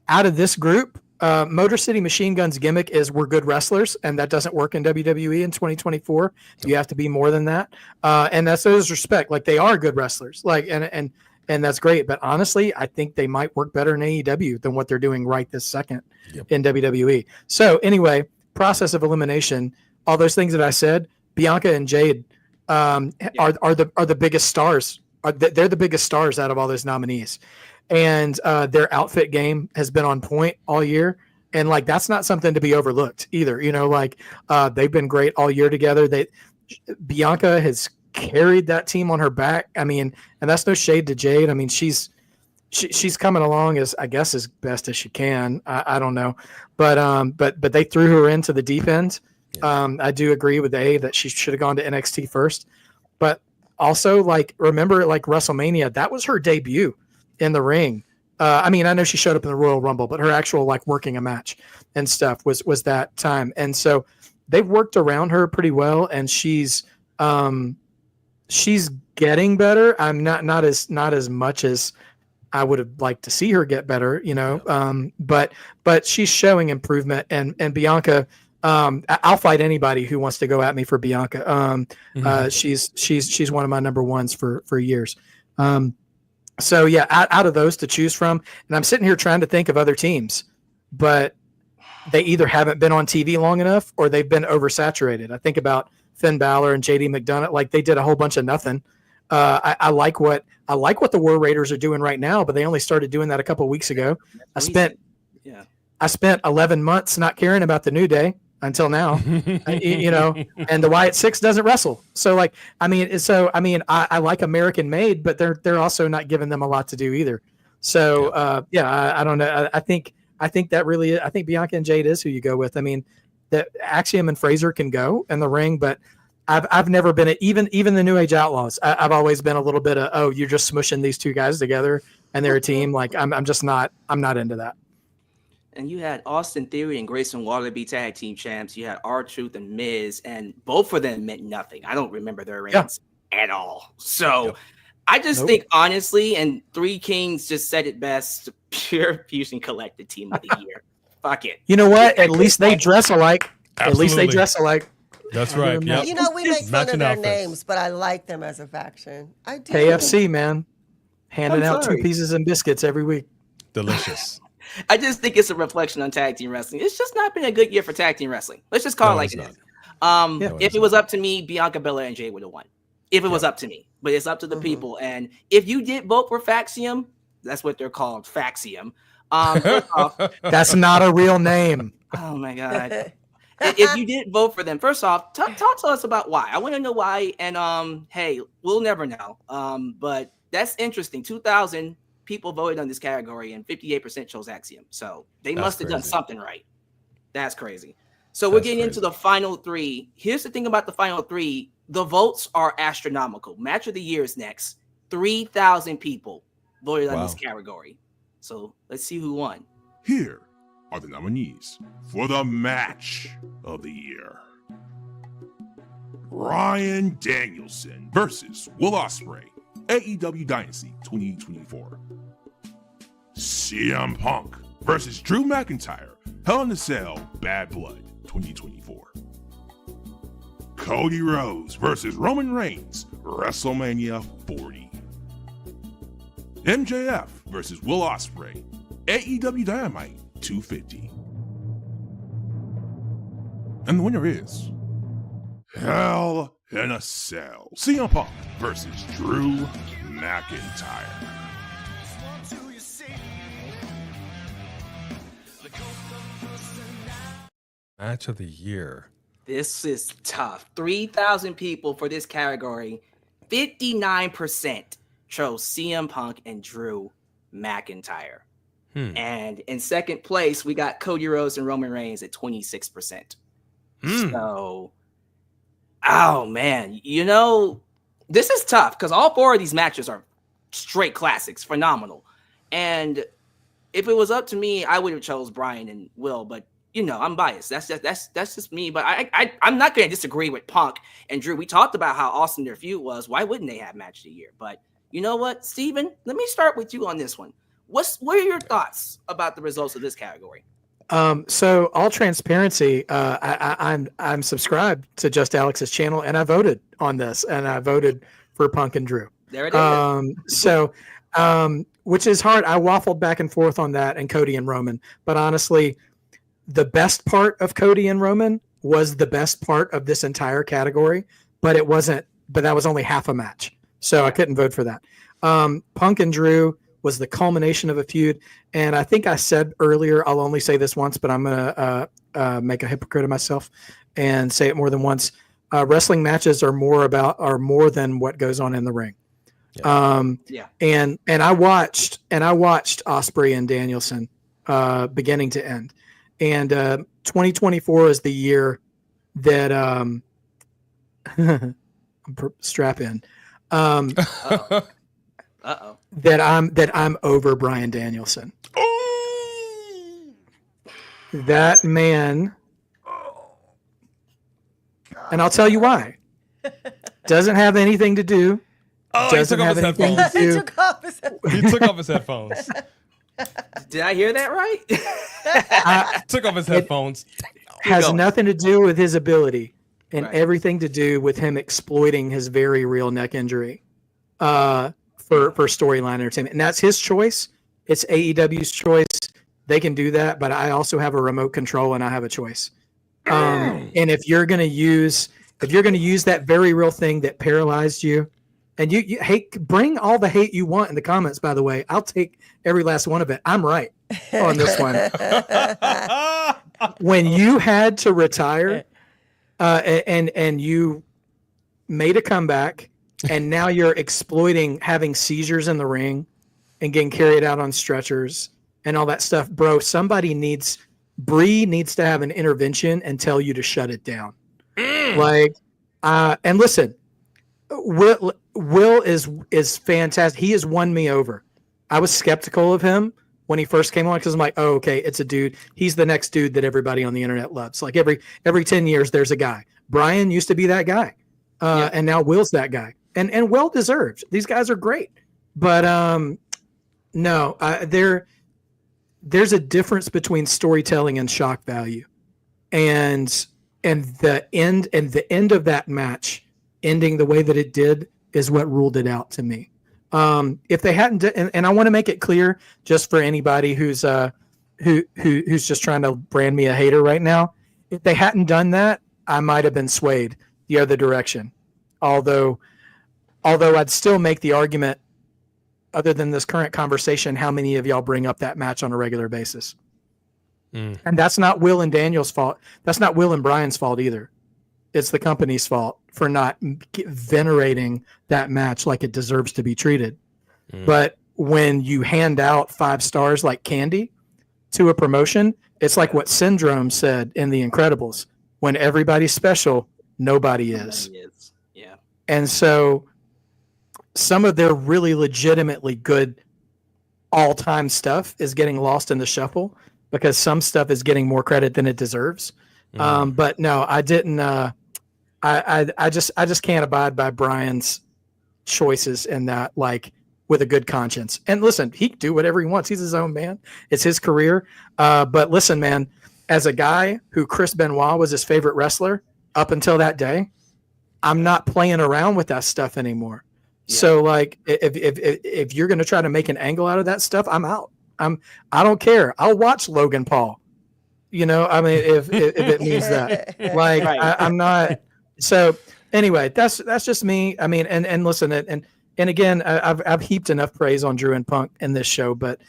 out of this group, Motor City Machine Gun's gimmick is we're good wrestlers, and that doesn't work in WWE in 2024. You have to be more than that, and that's respect. Like they are good wrestlers, like and that's great. But honestly, I think they might work better in AEW than what they're doing right this second in WWE. So anyway, process of elimination, all those things that I said, Bianca and Jade are the biggest stars. They're the biggest stars out of all those nominees. And their outfit game has been on point all year. And like, that's not something to be overlooked either. They've been great all year together. Bianca has carried that team on her back. I mean, and that's no shade to Jade. I mean, she's coming along as best as she can. I don't know, but they threw her into the deep end. I do agree with that she should have gone to NXT first, but also like, remember like WrestleMania, that was her debut in the ring. I mean, I know she showed up in the Royal Rumble, but her actual like working a match and stuff was that time. And so they've worked around her pretty well, and she's getting better. I'm not as much as I would have liked to see her get better, but she's showing improvement. And Bianca, I'll fight anybody who wants to go at me for Bianca. She's one of my number ones for years. So yeah, out of those to choose from, and I'm sitting here trying to think of other teams but they either haven't been on TV long enough or they've been oversaturated. I think about Finn Balor and JD McDonough, like they did a whole bunch of nothing. I like what the War Raiders are doing right now, but they only started doing that a couple of weeks ago. I spent 11 months not caring about the New Day until now, and the Wyatt Six doesn't wrestle. So I like American made, but they're also not giving them a lot to do either. So I don't know. I think Bianca and Jade is who you go with. I mean, that Axiom and Fraser can go in the ring, but I've never been even the New Age Outlaws. I've always been a little bit of, you're just smushing these two guys together and they're a team. Like I'm not into that. And you had Austin Theory and Grayson Waller be tag team champs. You had R-Truth and Miz, and both of them meant nothing. I don't remember their reigns at all. So I just think, honestly, and Three Kings just said it best, Pure Fusion Collective Team of the Year. Fuck it. You know what? At least they dress alike. Absolutely. At least they dress alike. That's right. Yep. You know, we make fun of their outfits. names, but I like them as a faction. I do. KFC, man. Handing out 2 pieces and biscuits every week. Delicious. I just think it's a reflection on tag team wrestling. It's just not been a good year for tag team wrestling. Let's just call it like it is. If it was up to me, Bianca Belair and Jay would have won. If it was up to me. But it's up to the people. And if you did vote for Faxium, that's what they're called, Faxium. That's not a real name. Oh, my God. If you did vote for them, first off, talk to us about why. I want to know why. And, hey, we'll never know. But that's interesting. 2,000 people voted on this category and 58% chose Axiom. So they must have done something right. That's crazy. So we're getting into the final 3. Here's the thing about the final 3. The votes are astronomical. Match of the year is next. 3,000 people voted on this category. So let's see who won. Here are the nominees for the match of the year. Bryan Danielson versus Will Ospreay, AEW Dynasty 2024. CM Punk versus Drew McIntyre, Hell in a Cell, Bad Blood 2024. Cody Rhodes versus Roman Reigns, WrestleMania 40. MJF versus Will Ospreay, AEW Dynamite 250. And the winner is Hell in a Cell, CM Punk versus Drew McIntyre. Match of the year. This is tough. 3,000 people for this category. 59% chose CM Punk and Drew McIntyre. And in second place, we got Cody Rhodes and Roman Reigns at 26%. So, oh man, this is tough because all 4 of these matches are straight classics, phenomenal. And if it was up to me, I would have chose Bryan and Will, but I'm biased. That's just me. But I'm not going to disagree with Punk and Drew. We talked about how awesome their feud was. Why wouldn't they have match of the year? But you know what, Steven? Let me start with you on this one. What are your thoughts about the results of this category? So all transparency, I'm subscribed to Just Alex's channel, and I voted on this, and I voted for Punk and Drew. There it is. Which is hard. I waffled back and forth on that and Cody and Roman, but honestly, the best part of Cody and Roman was the best part of this entire category, but it wasn't. But that was only half a match, so I couldn't vote for that. Punk and Drew was the culmination of a feud. And I think I said earlier, I'll only say this once, but I'm going to make a hypocrite of myself and say it more than once. Wrestling matches are more than what goes on in the ring. And I watched Ospreay and Danielson beginning to end. And 2024 is the year that strap in. That I'm over Bryan Danielson. That man, and I'll tell you why. Doesn't have anything to do. Doesn't have anything to do. He took off his headphones. Did I hear that right? Took off his headphones. Has nothing to do with his ability and everything to do with him exploiting his very real neck injury for storyline entertainment. And that's his choice. It's AEW's choice. they can do that, but I also have a remote control and I have a choice. And if you're going to use that very real thing that paralyzed you, and you hate, bring all the hate you want in the comments, by the way, I'll take every last one of it. I'm right on this one. When you had to retire, and you made a comeback, and now you're exploiting having seizures in the ring and getting carried out on stretchers and all that stuff, bro, Bree needs to have an intervention and tell you to shut it down. And listen, Will is fantastic. He has won me over. I was skeptical of him when he first came on because I'm like, oh, okay, it's a dude. He's the next dude that everybody on the internet loves. Like every 10 years, there's a guy. Brian used to be that guy, and now Will's that guy, and well deserved. These guys are great, but no, there's a difference between storytelling and shock value, and the end of that match ending the way that it did is what ruled it out to me. If they hadn't, and I want to make it clear just for anybody who's just trying to brand me a hater right now, if they hadn't done that, I might have been swayed the other direction. Although I'd still make the argument, other than this current conversation, how many of y'all bring up that match on a regular basis? And that's not Will and Daniel's fault. That's not Will and Brian's fault either. It's the company's fault for not venerating that match like it deserves to be treated. But when you hand out 5 stars like candy to a promotion, it's like what Syndrome said in The Incredibles. When everybody's special, nobody is. Yeah. And so some of their really legitimately good all-time stuff is getting lost in the shuffle because some stuff is getting more credit than it deserves. But no, I didn't. I just can't abide by Brian's choices in that, like, with a good conscience. And listen, he can do whatever he wants. He's his own man. It's his career. But listen, man, as a guy who Chris Benoit was his favorite wrestler up until that day, I'm not playing around with that stuff anymore. Yeah. So, like, if you're going to try to make an angle out of that stuff, I'm out. I don't care. I'll watch Logan Paul. You know, I mean, if it means that, like, right. I'm not. So anyway, that's just me. I mean, and listen, and again, I've heaped enough praise on Drew and Punk in this show, but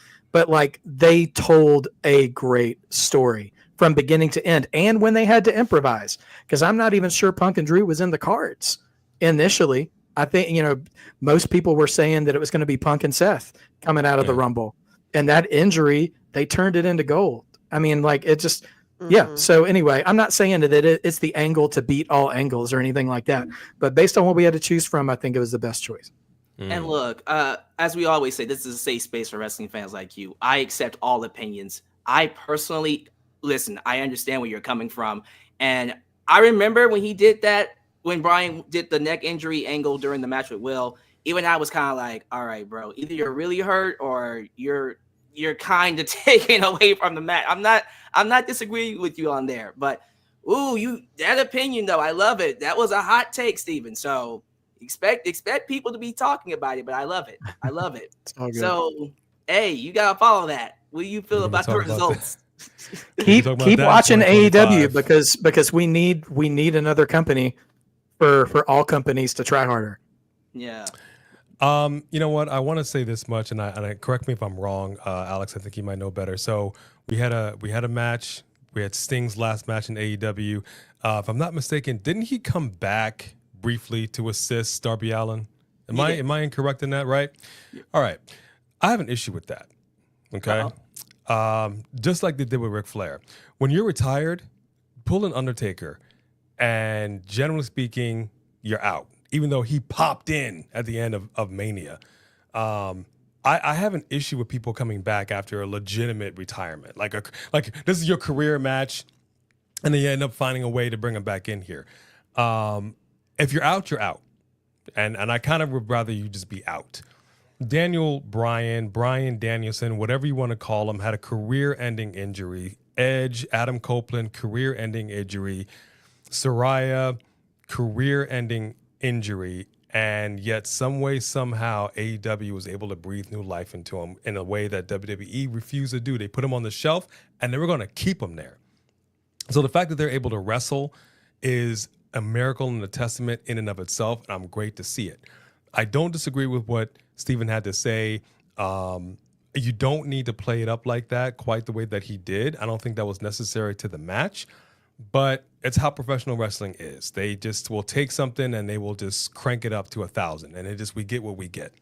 like, they told a great story from beginning to end, and when they had to improvise, because I'm not even sure Punk and Drew was in the cards initially. I think, you know, most people were saying that it was going to be Punk and Seth coming out of the Rumble, and that injury, they turned it into gold. I mean, like, it just, yeah. So anyway, I'm not saying that it's the angle to beat all angles or anything like that, but based on what we had to choose from, I think it was the best choice. And look, as we always say, this is a safe space for wrestling fans like you. I accept all opinions. I personally, listen, I understand where you're coming from. And I remember when he did that, when Brian did the neck injury angle during the match with Will, even I was kind of like, all right, bro, either you're really hurt or you're kind of taken away from the match. I'm not disagreeing with you on there, but that opinion though, I love it. That was a hot take, Steven. So expect people to be talking about it, but I love it. I love it. So, hey, you gotta follow that. What do you feel about the results? Keep watching AEW because we need another company for all companies to try harder. Yeah. You know what? I want to say this much, and I correct me if I'm wrong, Alyx. I think you might know better. So we had a match. We had Sting's last match in AEW. If I'm not mistaken, didn't he come back briefly to assist Darby Allin? Am I incorrect in that? Right. Yeah. All right. I have an issue with that. Okay. Just like they did with Ric Flair. When you're retired, pull an Undertaker, and generally speaking, you're out. Even though he popped in at the end of Mania. I have an issue with people coming back after a legitimate retirement. Like this is your career match, and then you end up finding a way to bring him back in here. If you're out, you're out. And I kind of would rather you just be out. Brian Danielson, whatever you want to call him, had a career-ending injury. Edge, Adam Copeland, career-ending injury. Saraya, career-ending injury, And yet, some way, somehow, AEW was able to breathe new life into him in a way that WWE refused to do. They put him on the shelf, and they were going to keep him there. So the fact that they're able to wrestle is a miracle and a testament in and of itself, and I'm great to see it. I don't disagree with what Steven had to say. You don't need to play it up like that quite the way that he did. I don't think that was necessary to the match. But it's how professional wrestling is. They just will take something and they will just crank it up to 1,000, and we get what we get.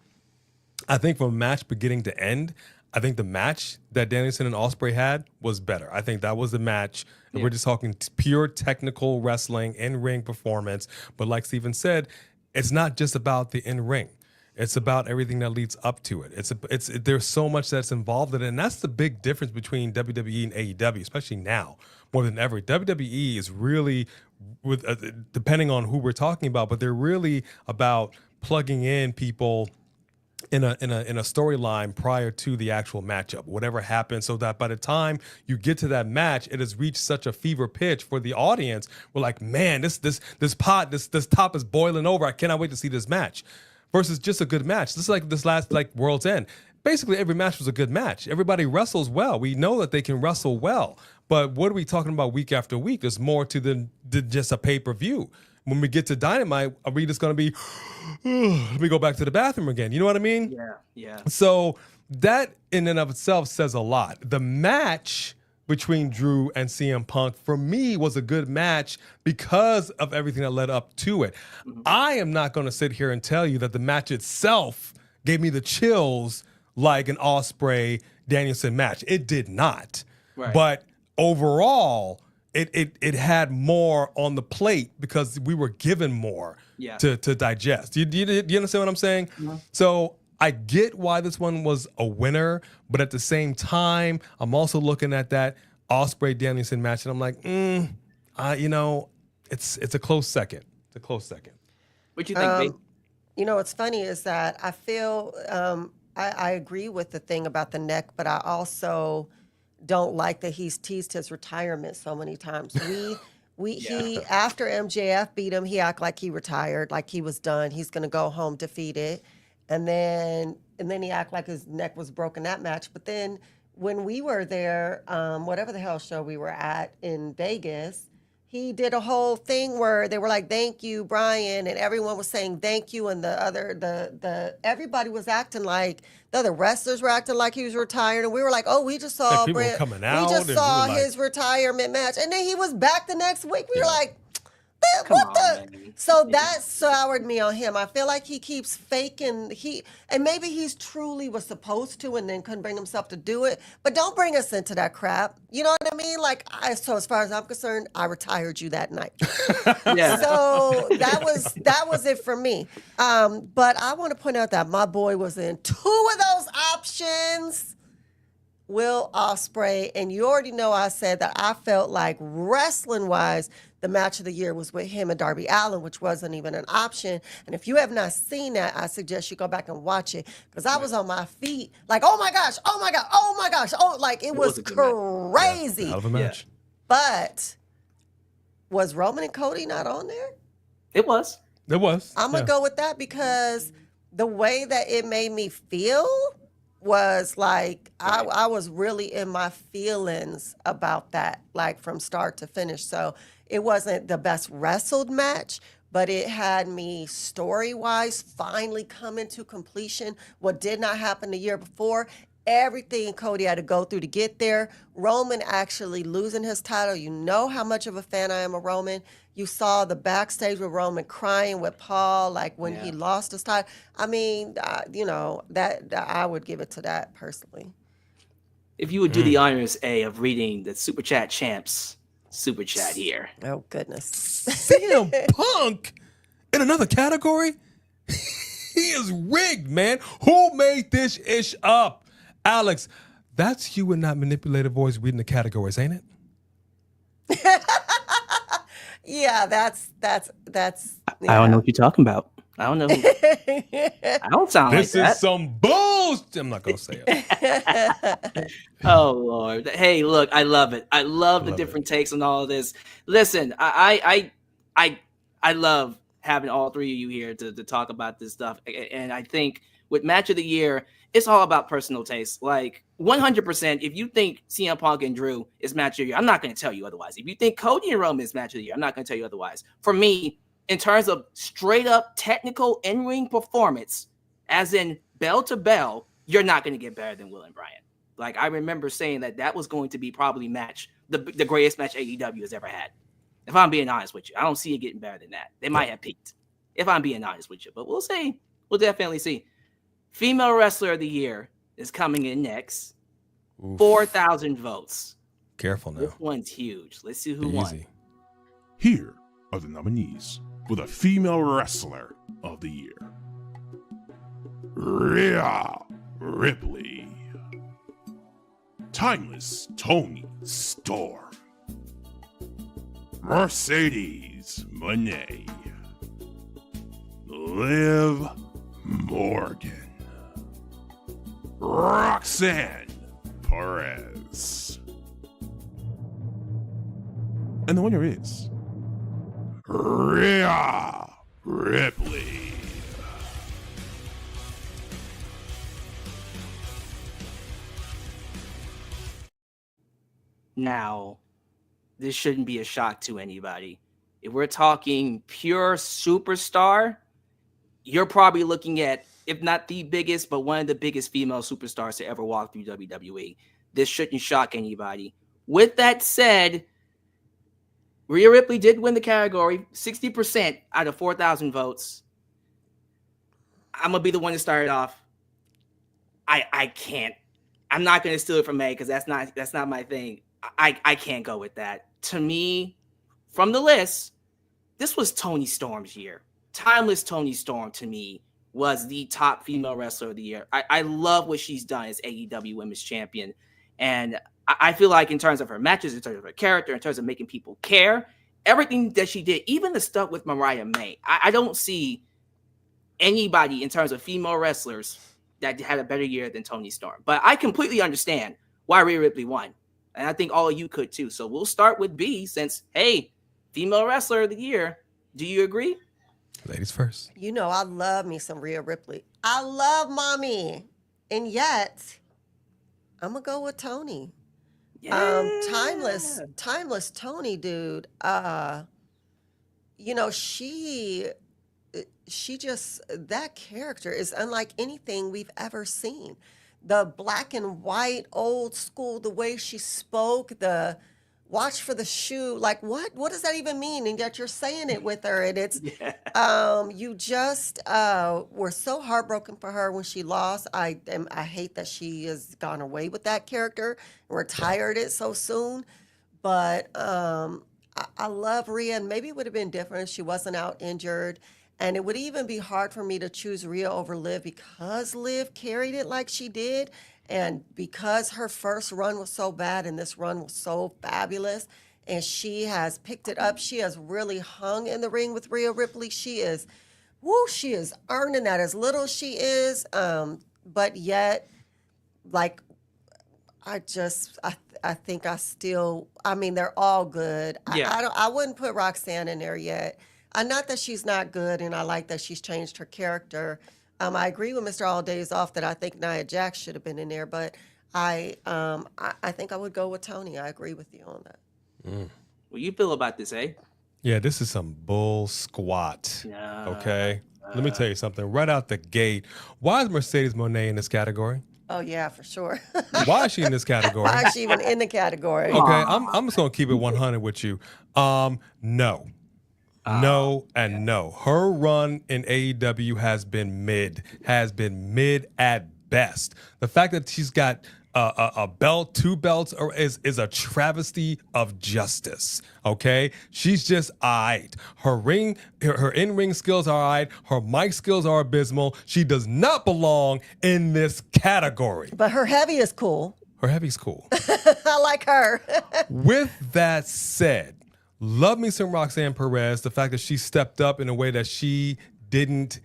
I think from match beginning to end, I think the match that Danielson and Ospreay had was better. I think that was the match. Yeah. We're just talking pure technical wrestling, in-ring performance. But like Steven said, it's not just about the in-ring. It's about everything that leads up to it. There's so much that's involved in it, and that's the big difference between WWE and AEW, especially now more than ever. WWE is really, with depending on who we're talking about, but they're really about plugging in people in a storyline prior to the actual matchup, whatever happens, so that by the time you get to that match, it has reached such a fever pitch for the audience. We're like, man, this top is boiling over. I cannot wait to see this match. Versus just a good match. This is like this last World's End. Basically, every match was a good match. Everybody wrestles well. We know that they can wrestle well. But what are we talking about week after week? There's more to than just a pay-per-view. When we get to Dynamite, are we just going to be, let me go back to the bathroom again? You know what I mean? Yeah. So that in and of itself says a lot. The match between Drew and CM Punk, for me, was a good match because of everything that led up to it. Mm-hmm. I am not going to sit here and tell you that the match itself gave me the chills like an Ospreay Danielson match. It did not. Right. But overall, it had more on the plate because we were given more to digest. Do you understand what I'm saying? Mm-hmm. So I get why this one was a winner, but at the same time, I'm also looking at that Ospreay Danielson match, and I'm like, it's a close second. It's a close second. What do you think, Babe? You know, what's funny is that I feel I agree with the thing about the neck, but I also don't like that he's teased his retirement so many times. He after MJF beat him, he acted like he retired, like he was done. He's going to go home defeated. And then he acted like his neck was broken that match. But then when we were there, whatever the hell show we were at in Vegas, he did a whole thing where they were like, "Thank you, Brian," and everyone was saying thank you, and everybody was acting like the other wrestlers were acting like he was retired, and we were like, "Oh, we just saw people coming out. We just saw his retirement match," and then he was back the next week. We were like, Man. So that soured me on him. I feel like he keeps faking and maybe he's truly was supposed to and then couldn't bring himself to do it. But don't bring us into that crap. You know what I mean? So as far as I'm concerned, I retired you that night. Yeah. So that was it for me. But I want to point out that my boy was in 2 of those options. Will Ospreay, and you already know I said that I felt like wrestling-wise, the match of the year was with him and Darby Allin, which wasn't even an option. And if you have not seen that, I suggest you go back and watch it because I was on my feet like, oh my gosh, oh my God, oh my gosh, like it was crazy. Hell of a match. But was Roman and Cody not on there? It was. I'm gonna go with that because the way that it made me feel was like I was really in my feelings about that, like from start to finish. So it wasn't the best wrestled match, but it had me story-wise finally coming to completion. What did not happen the year before, everything Cody had to go through to get there. Roman actually losing his title. You know how much of a fan I am of Roman. You saw the backstage with Roman crying with Paul, like when he lost his title. I mean, that I would give it to that personally. If you would do the honors, of reading the Super Chat Champs Super Chat here. Oh, goodness. CM Punk in another category? He is rigged, man. Who made this ish up? Alyx, that's you and not manipulative voice reading the categories, ain't it? Yeah, that's. I don't know what you're talking about. I don't know. I don't sound this like that. This is some bullshit. I'm not gonna say it. Oh Lord! Hey, look, I love it. I love the different takes on all of this. Listen, I love having all three of you here to talk about this stuff. And I think with match of the year, it's all about personal taste. Like 100%, if you think CM Punk and Drew is match of the year, I'm not going to tell you otherwise. If you think Cody and Roman is match of the year, I'm not going to tell you otherwise. For me, in terms of straight up technical in-ring performance, as in bell to bell, you're not going to get better than Will and Bryan. Like, I remember saying that was going to be probably the greatest match AEW has ever had. If I'm being honest with you, I don't see it getting better than that. They might have peaked, if I'm being honest with you, but we'll see. We'll definitely see. Female Wrestler of the Year is coming in next. 4,000 votes. Careful now. This one's huge. Let's see who won. Here are the nominees for the Female Wrestler of the Year. Rhea Ripley, Timeless Toni Storm, Mercedes Moné, Liv Morgan, Roxanne Perez. And the winner is Rhea Ripley. Now, this shouldn't be a shock to anybody. If we're talking pure superstar, you're probably looking at, if not the biggest, but one of the biggest female superstars to ever walk through WWE. This shouldn't shock anybody. With that said, Rhea Ripley did win the category, 60% out of 4,000 votes. I'm going to be the one to start it off. I can't. I'm not going to steal it from May because that's not my thing. I can't go with that. To me, from the list, this was Toni Storm's year. Timeless Toni Storm, to me, was the top female wrestler of the year. I love what she's done as AEW Women's Champion. And I feel like in terms of her matches, in terms of her character, in terms of making people care, everything that she did, even the stuff with Mariah May, I don't see anybody in terms of female wrestlers that had a better year than Toni Storm. But I completely understand why Rhea Ripley won. And I think all of you could too. So we'll start with B since, hey, female wrestler of the year. Do you agree? Ladies first. You know, I love me some Rhea Ripley. I love mommy. And yet, I'm going to go with Toni. Yeah. Timeless Toni, dude. You know, she just, that character is unlike anything we've ever seen. The black and white, old school, the way she spoke, the watch for the shoe, like what does that even mean? And yet you're saying it with her, and it's, you just were so heartbroken for her when she lost. I hate that she has gone away with that character and retired it so soon, but I love Rhea, and maybe it would have been different if she wasn't out injured. And it would even be hard for me to choose Rhea over Liv because Liv carried it like she did. And because her first run was so bad and this run was so fabulous, and she has picked it up. She has really hung in the ring with Rhea Ripley. She is earning that as little as she is. But yet, like, I think I mean, they're all good. Yeah. I wouldn't put Roxanne in there yet. Not that she's not good, and I like that she's changed her character. I agree with Mr. All Days Off that I think Nia Jax should have been in there, but I think I would go with Toni. I agree with you on that. What you feel about this, eh? Yeah, this is some bull squat. Okay? Let me tell you something. Right out the gate, why is Mercedes Moné in this category? Oh, yeah, for sure. Why is she in this category? Why is she even in the category? Okay, I'm just going to keep it 100 with you. No. No and no. Her run in AEW has been mid at best. The fact that she's got a belt, two belts, is a travesty of justice. Okay, she's just alright. Her in-ring skills are alright. Her mic skills are abysmal. She does not belong in this category. But her heavy is cool. Her heavy's cool. I like her. With that said, love me some Roxanne Perez. The fact that she stepped up in a way that she didn't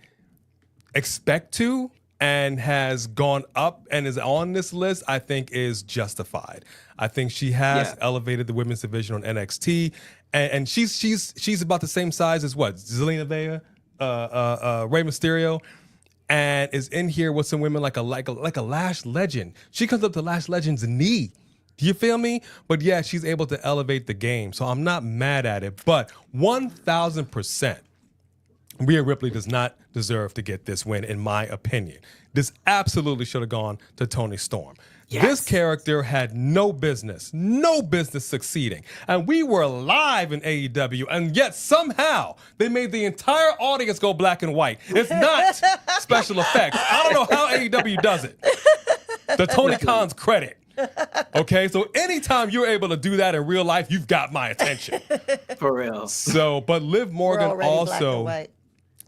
expect to and has gone up and is on this list, I think is justified. I think she has elevated the women's division on NXT, and she's about the same size as what Zelina Vega, Rey Mysterio, and is in here with some women like a Lash Legend. She comes up to Lash Legend's knee. Do you feel me? But yeah, she's able to elevate the game, so I'm not mad at it. But 1,000%, Rhea Ripley does not deserve to get this win, in my opinion. This absolutely should have gone to Toni Storm. Yes. This character had no business succeeding. And we were live in AEW, and yet somehow they made the entire audience go black and white. It's not special effects. I don't know how AEW does it. To Tony Khan's credit. Okay, so anytime you're able to do that in real life, you've got my attention. For real. So, but Liv Morgan We're already black and also, white.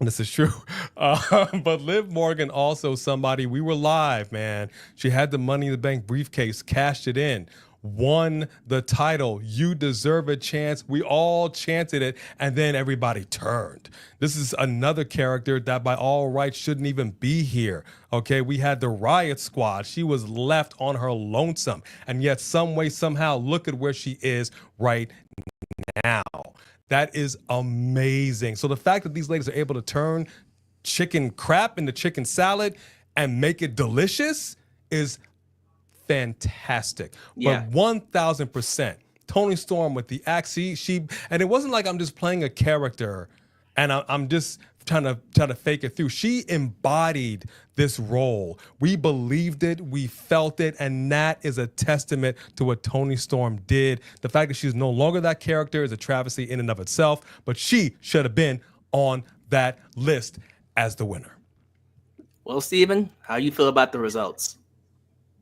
this is true, but Liv Morgan also somebody, we were live, man. She had the Money in the Bank briefcase, cashed it in, won the title. You deserve a chance. We all chanted it, and then everybody turned. This is another character that by all rights shouldn't even be here. Okay, we had the Riot Squad. She was left on her lonesome, and yet some way, somehow, look at where she is right now. That is amazing. So the fact that these ladies are able to turn chicken crap into chicken salad and make it delicious is fantastic. Yeah. But 1,000%, Toni Storm with the axe, she, and it wasn't like I'm just playing a character and I'm just trying to fake it through. She embodied this role. We believed it, we felt it, and that is a testament to what Toni Storm did. The fact that she's no longer that character is a travesty in and of itself, but she should have been on that list as the winner. Well, Steven, how you feel about the results?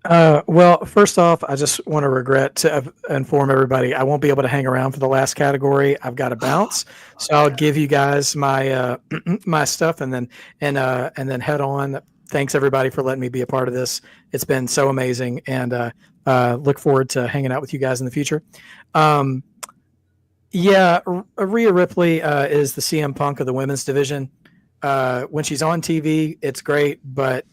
Well, first off, I just want to regret to inform everybody I won't be able to hang around for the last category. I've got to bounce, so I'll give you guys my my stuff and then head on. Thanks everybody for letting me be a part of this. It's been so amazing, and look forward to hanging out with you guys in the future. Yeah, Rhea Ripley is the CM Punk of the women's division. When she's on TV, it's great, but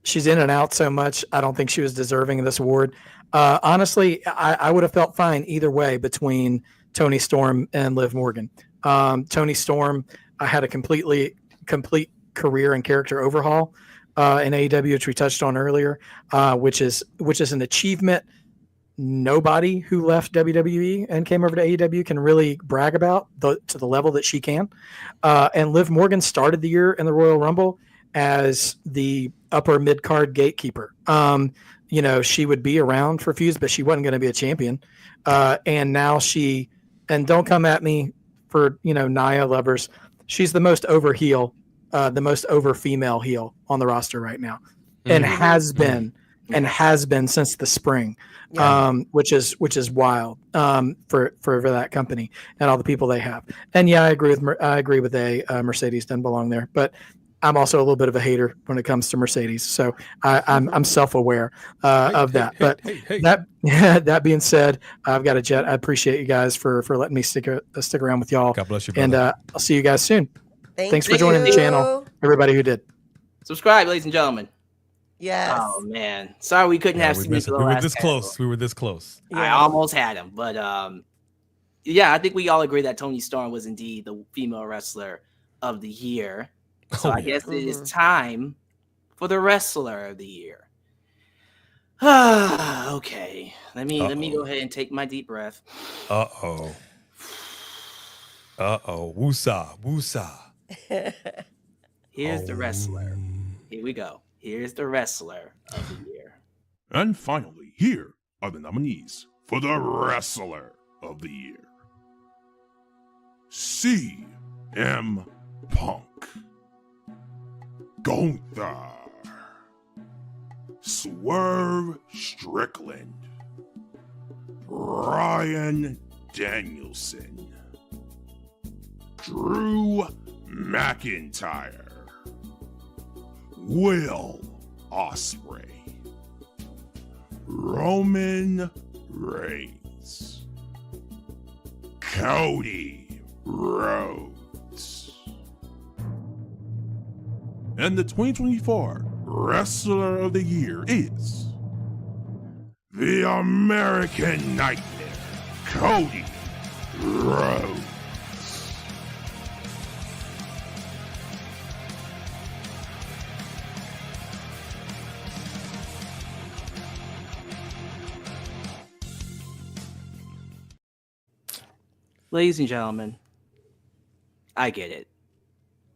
she's in and out so much. I don't think she was deserving of this award. Honestly, I would have felt fine either way between Toni Storm and Liv Morgan. Toni Storm had a complete career and character overhaul in AEW, which we touched on earlier, which is an achievement nobody who left WWE and came over to AEW can really brag about to the level that she can. And Liv Morgan started the year in the Royal Rumble as the upper mid-card gatekeeper. She would be around for feuds, but she wasn't going to be a champion. And now and don't come at me for, Nia lovers. She's the most over heel, the most over female heel on the roster right now. And has been since the spring, which is wild for that company and all the people they have. And yeah, I agree with Mercedes doesn't belong there, but I'm also a little bit of a hater when it comes to Mercedes, so I'm self-aware of that. But that being said, I've got a jet. I appreciate you guys for letting me stick around with y'all. God bless you, brother. And I'll see you guys soon. Thanks for joining you. the channel, everybody who did. Subscribe, ladies and gentlemen. Yes. Oh man, sorry we couldn't have Steven for the we were last this category. close. We were this close. I almost had him, but I think we all agree that Toni Storm was indeed the female wrestler of the year. So I guess it is time for the wrestler of the year. Okay, let me go ahead and take my deep breath. Woosah. Here's the wrestler. Here we go. Here's the wrestler of the year. And finally, here are the nominees for the Wrestler of the Year. CM Punk, Gunther, Swerve Strickland, Ryan Danielson, Drew McIntyre, Will Ospreay, Roman Reigns, Cody Rhodes. And the 2024 Wrestler of the Year is the American Nightmare, Cody Rhodes. Ladies and gentlemen, I get it.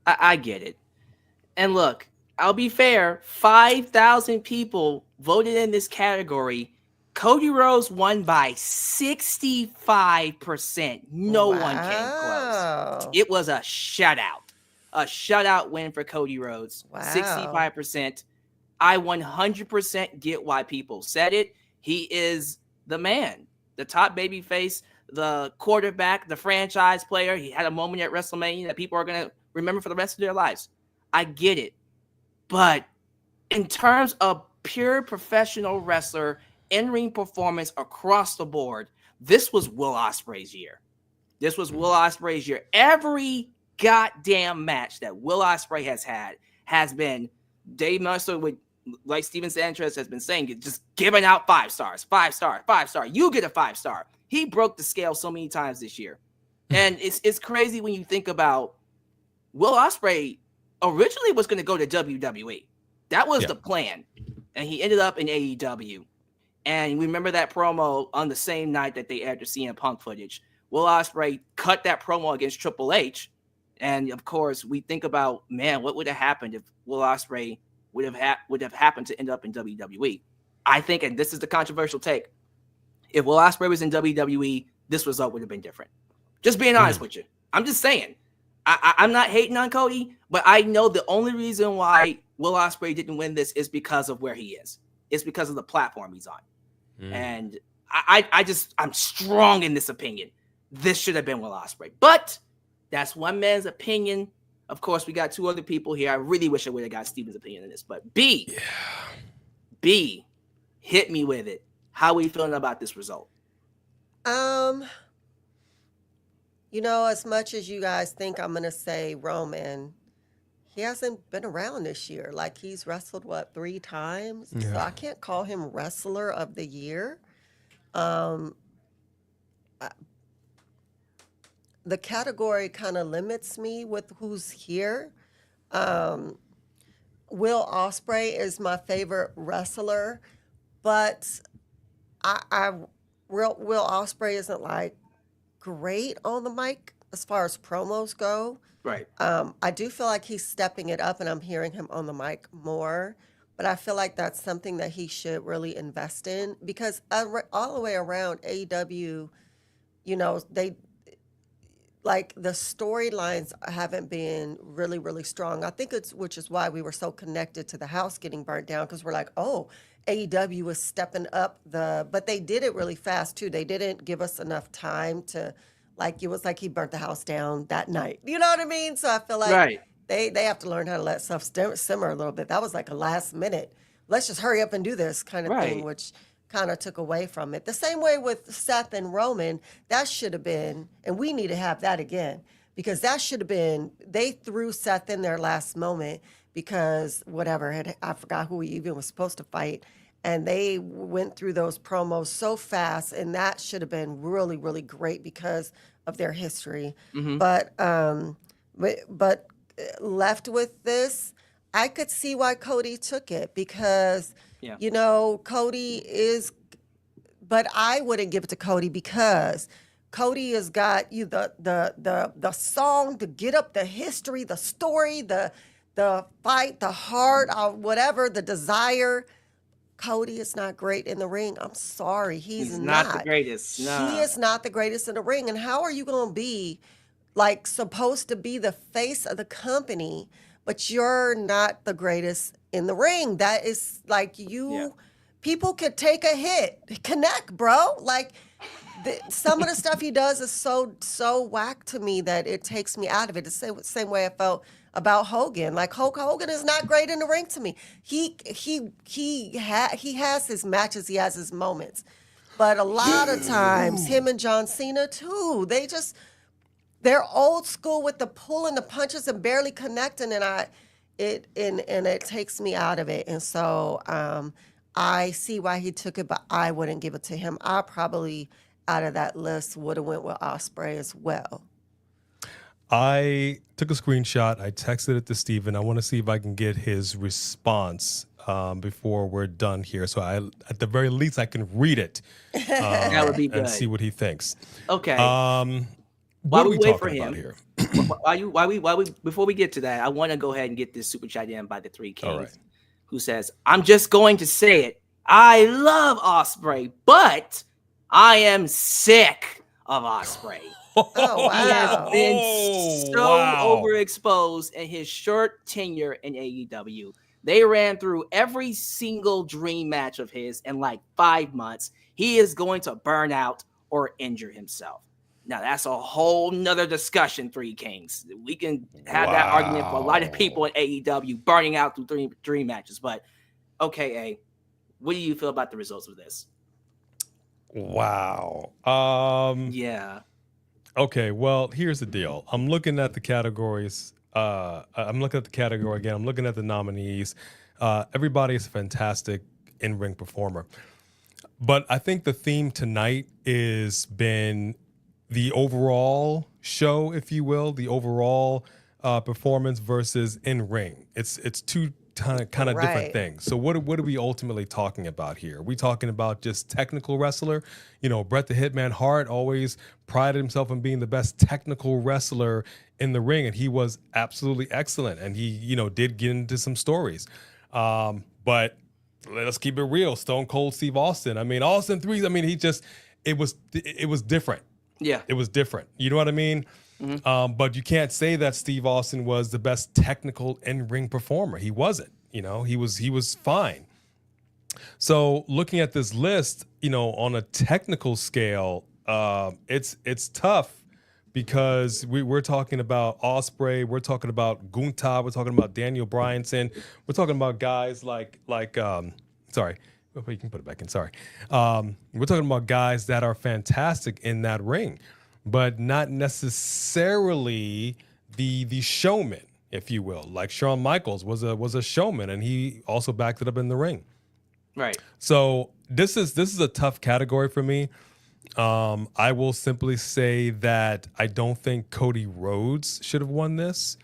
I get it. And look, I'll be fair. 5,000 people voted in this category. Cody Rhodes won by 65%. No one came close. It was a shutout. A shutout win for Cody Rhodes. Wow. 65%. I 100% get why people said it. He is the man, the top babyface, the quarterback, the franchise player. He had a moment at WrestleMania that people are going to remember for the rest of their lives. I get it. But in terms of pure professional wrestler, in-ring performance across the board, this was Will Ospreay's year. This was Will Ospreay's year. Every goddamn match that Will Ospreay has had has been Dave Meltzer, with, like Steven Sanchez has been saying, just giving out 5 stars, 5 star, 5 star. You get a 5 star. He broke the scale so many times this year. And it's crazy when you think about Will Ospreay originally was going to go to WWE. That was the plan. And he ended up in AEW. And we remember that promo on the same night that they aired the CM Punk footage. Will Ospreay cut that promo against Triple H. And of course, we think about, man, what would have happened if Will Ospreay would have happened to end up in WWE? I think, and this is the controversial take, if Will Ospreay was in WWE, this result would have been different. Just being honest with you. I'm just saying. I'm not hating on Cody, but I know the only reason why Will Ospreay didn't win this is because of where he is. It's because of the platform he's on. And I'm strong in this opinion. This should have been Will Ospreay. But that's one man's opinion. Of course, we got 2 other people here. I really wish I would have got Steven's opinion in this. But B, hit me with it. How are you feeling about this result? You know, as much as you guys think I'm going to say Roman, he hasn't been around this year. Like, he's wrestled, 3 times? Yeah. So I can't call him Wrestler of the Year. The category kind of limits me with who's here. Will Ospreay is my favorite wrestler, but Will Ospreay isn't like great on the mic as far as promos go. Right. I do feel like he's stepping it up, and I'm hearing him on the mic more. But I feel like that's something that he should really invest in, because all the way around AEW, you know, they like the storylines haven't been really, really strong. I think which is why we were so connected to the house getting burnt down, because we're like, oh, AEW was stepping up but they did it really fast too. They didn't give us enough time to, like, it was like he burnt the house down that night. You know what I mean? So I feel like they have to learn how to let stuff simmer a little bit. That was like a last minute, let's just hurry up and do this kind of thing, which kind of took away from it. The same way with Seth and Roman, that should have been, and we need to have that again, because that should have been, they threw Seth in there last moment because I forgot who he even was supposed to fight. And they went through those promos so fast, and that should have been really, really great because of their history. But left with this, I could see why Cody took it, because you know, Cody is, but I wouldn't give it to Cody because Cody has got you the song, to get up, the history, the story, the fight, the heart, whatever, the desire. Cody is not great in the ring. I'm sorry. He's not the greatest. No. He is not the greatest in the ring. And how are you going to be, like, supposed to be the face of the company, but you're not the greatest in the ring? That is like people could take a hit. Connect, bro. Like, some of the stuff he does is so whack to me that it takes me out of it. The same way I felt about Hogan. Like, Hulk Hogan is not great in the ring to me. He has his matches, he has his moments, but a lot of times him and John Cena too, they're old school with the pulling, the punches, and barely connecting, and it takes me out of it. And so I see why he took it, but I wouldn't give it to him. I probably out of that list would have went with Ospreay as well. I took a screenshot. I texted it to Steven. I want to see if I can get his response before we're done here. So at the very least, I can read it. That would be good. And see what he thinks. Okay. What are we wait for talking him, about here? while we before we get to that, I want to go ahead and get this super chat in by the Three Kings, All right. who says, "I'm just going to say it. I love Ospreay, but I am sick of Ospreay. Oh, wow. He has been so overexposed in his short tenure in AEW. They ran through every single dream match of his in like 5 months. He is going to burn out or injure himself." Now, that's a whole nother discussion, Three Kings. We can have that argument for a lot of people in AEW burning out through dream matches. But, okay, A, what do you feel about the results of this? Wow. Yeah. Okay, well, here's the deal. I'm looking at the categories. I'm looking at the category again. I'm looking at the nominees. Everybody is a fantastic in-ring performer. But I think the theme tonight is been the overall show, if you will, the overall performance versus in-ring. It's two kind of different things. So what are we ultimately talking about here? Are we talking about just technical wrestler? You know, Bret the Hitman Hart always prided himself on being the best technical wrestler in the ring, and he was absolutely excellent. And he, you know, did get into some stories. But let's keep it real. Stone Cold Steve Austin. I mean, Austin 3, I mean, it was different. Yeah. It was different. You know what I mean? Mm-hmm. But you can't say that Steve Austin was the best technical in-ring performer. He wasn't. You know, he was fine. So looking at this list, you know, on a technical scale, it's tough because we're talking about Ospreay, we're talking about Gunther, we're talking about Daniel Bryanson, we're talking about guys like sorry. You can put it back in. Sorry. We're talking about guys that are fantastic in that ring, but not necessarily the showman, if you will. Like Shawn Michaels was a showman, and he also backed it up in the ring. Right. So this is a tough category for me. I will simply say that I don't think Cody Rhodes should have won this.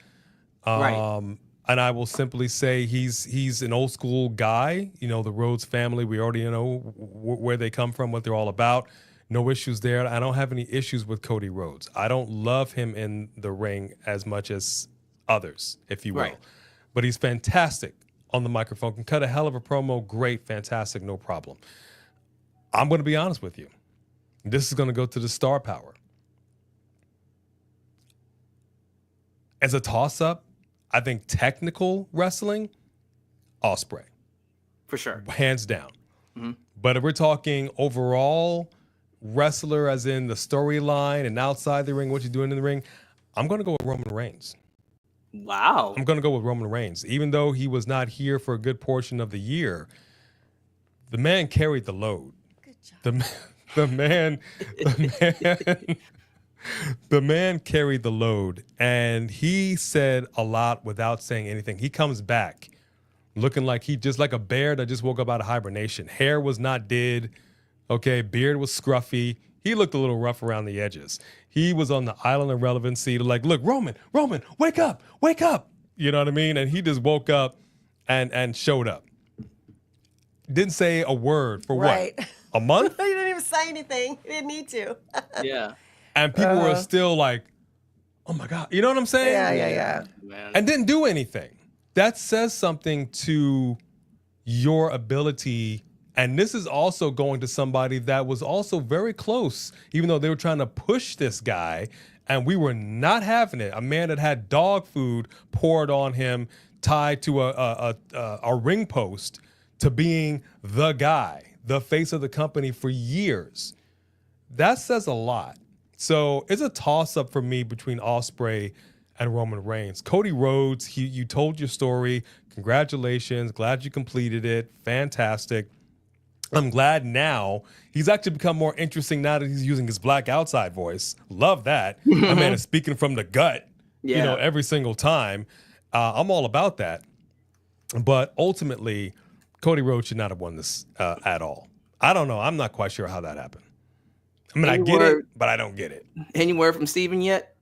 Right. And I will simply say he's an old school guy. You know, the Rhodes family, we already know where they come from, what they're all about. No issues there. I don't have any issues with Cody Rhodes. I don't love him in the ring as much as others, if you will. Right. But he's fantastic on the microphone. Can cut a hell of a promo. Great, fantastic, no problem. I'm going to be honest with you. This is going to go to the star power. As a toss-up, I think technical wrestling, Ospreay. For sure. Hands down. Mm-hmm. But if we're talking overall wrestler, as in the storyline and outside the ring, what you're doing in the ring, I'm going to go with Roman Reigns. Wow. I'm going to go with Roman Reigns. Even though he was not here for a good portion of the year, the man carried the load. Good job. The man carried the load, and he said a lot without saying anything. He comes back looking like he just like a bear that just woke up out of hibernation. Hair was not did. Okay, beard was scruffy. He looked a little rough around the edges. He was on the island of relevancy to like, look, Roman, wake up. You know what I mean? And he just woke up and showed up. Didn't say a word for what? A month? He didn't even say anything. He didn't need to. Yeah. And people were still like, oh my God. You know what I'm saying? Yeah. Man. And didn't do anything. That says something to your ability. And this is also going to somebody that was also very close, even though they were trying to push this guy, and we were not having it. A man that had dog food poured on him, tied to a ring post, to being the guy, the face of the company for years. That says a lot. So it's a toss-up for me between Ospreay and Roman Reigns. Cody Rhodes, you told your story. Congratulations. Glad you completed it. Fantastic. I'm glad now he's actually become more interesting now that he's using his black outside voice. Love that. My man is speaking from the gut, you know, every single time. I'm all about that. But ultimately, Cody Rhodes should not have won this at all. I don't know. I'm not quite sure how that happened. I mean, I Any get it, word- but I don't get it. Any word from Steven yet?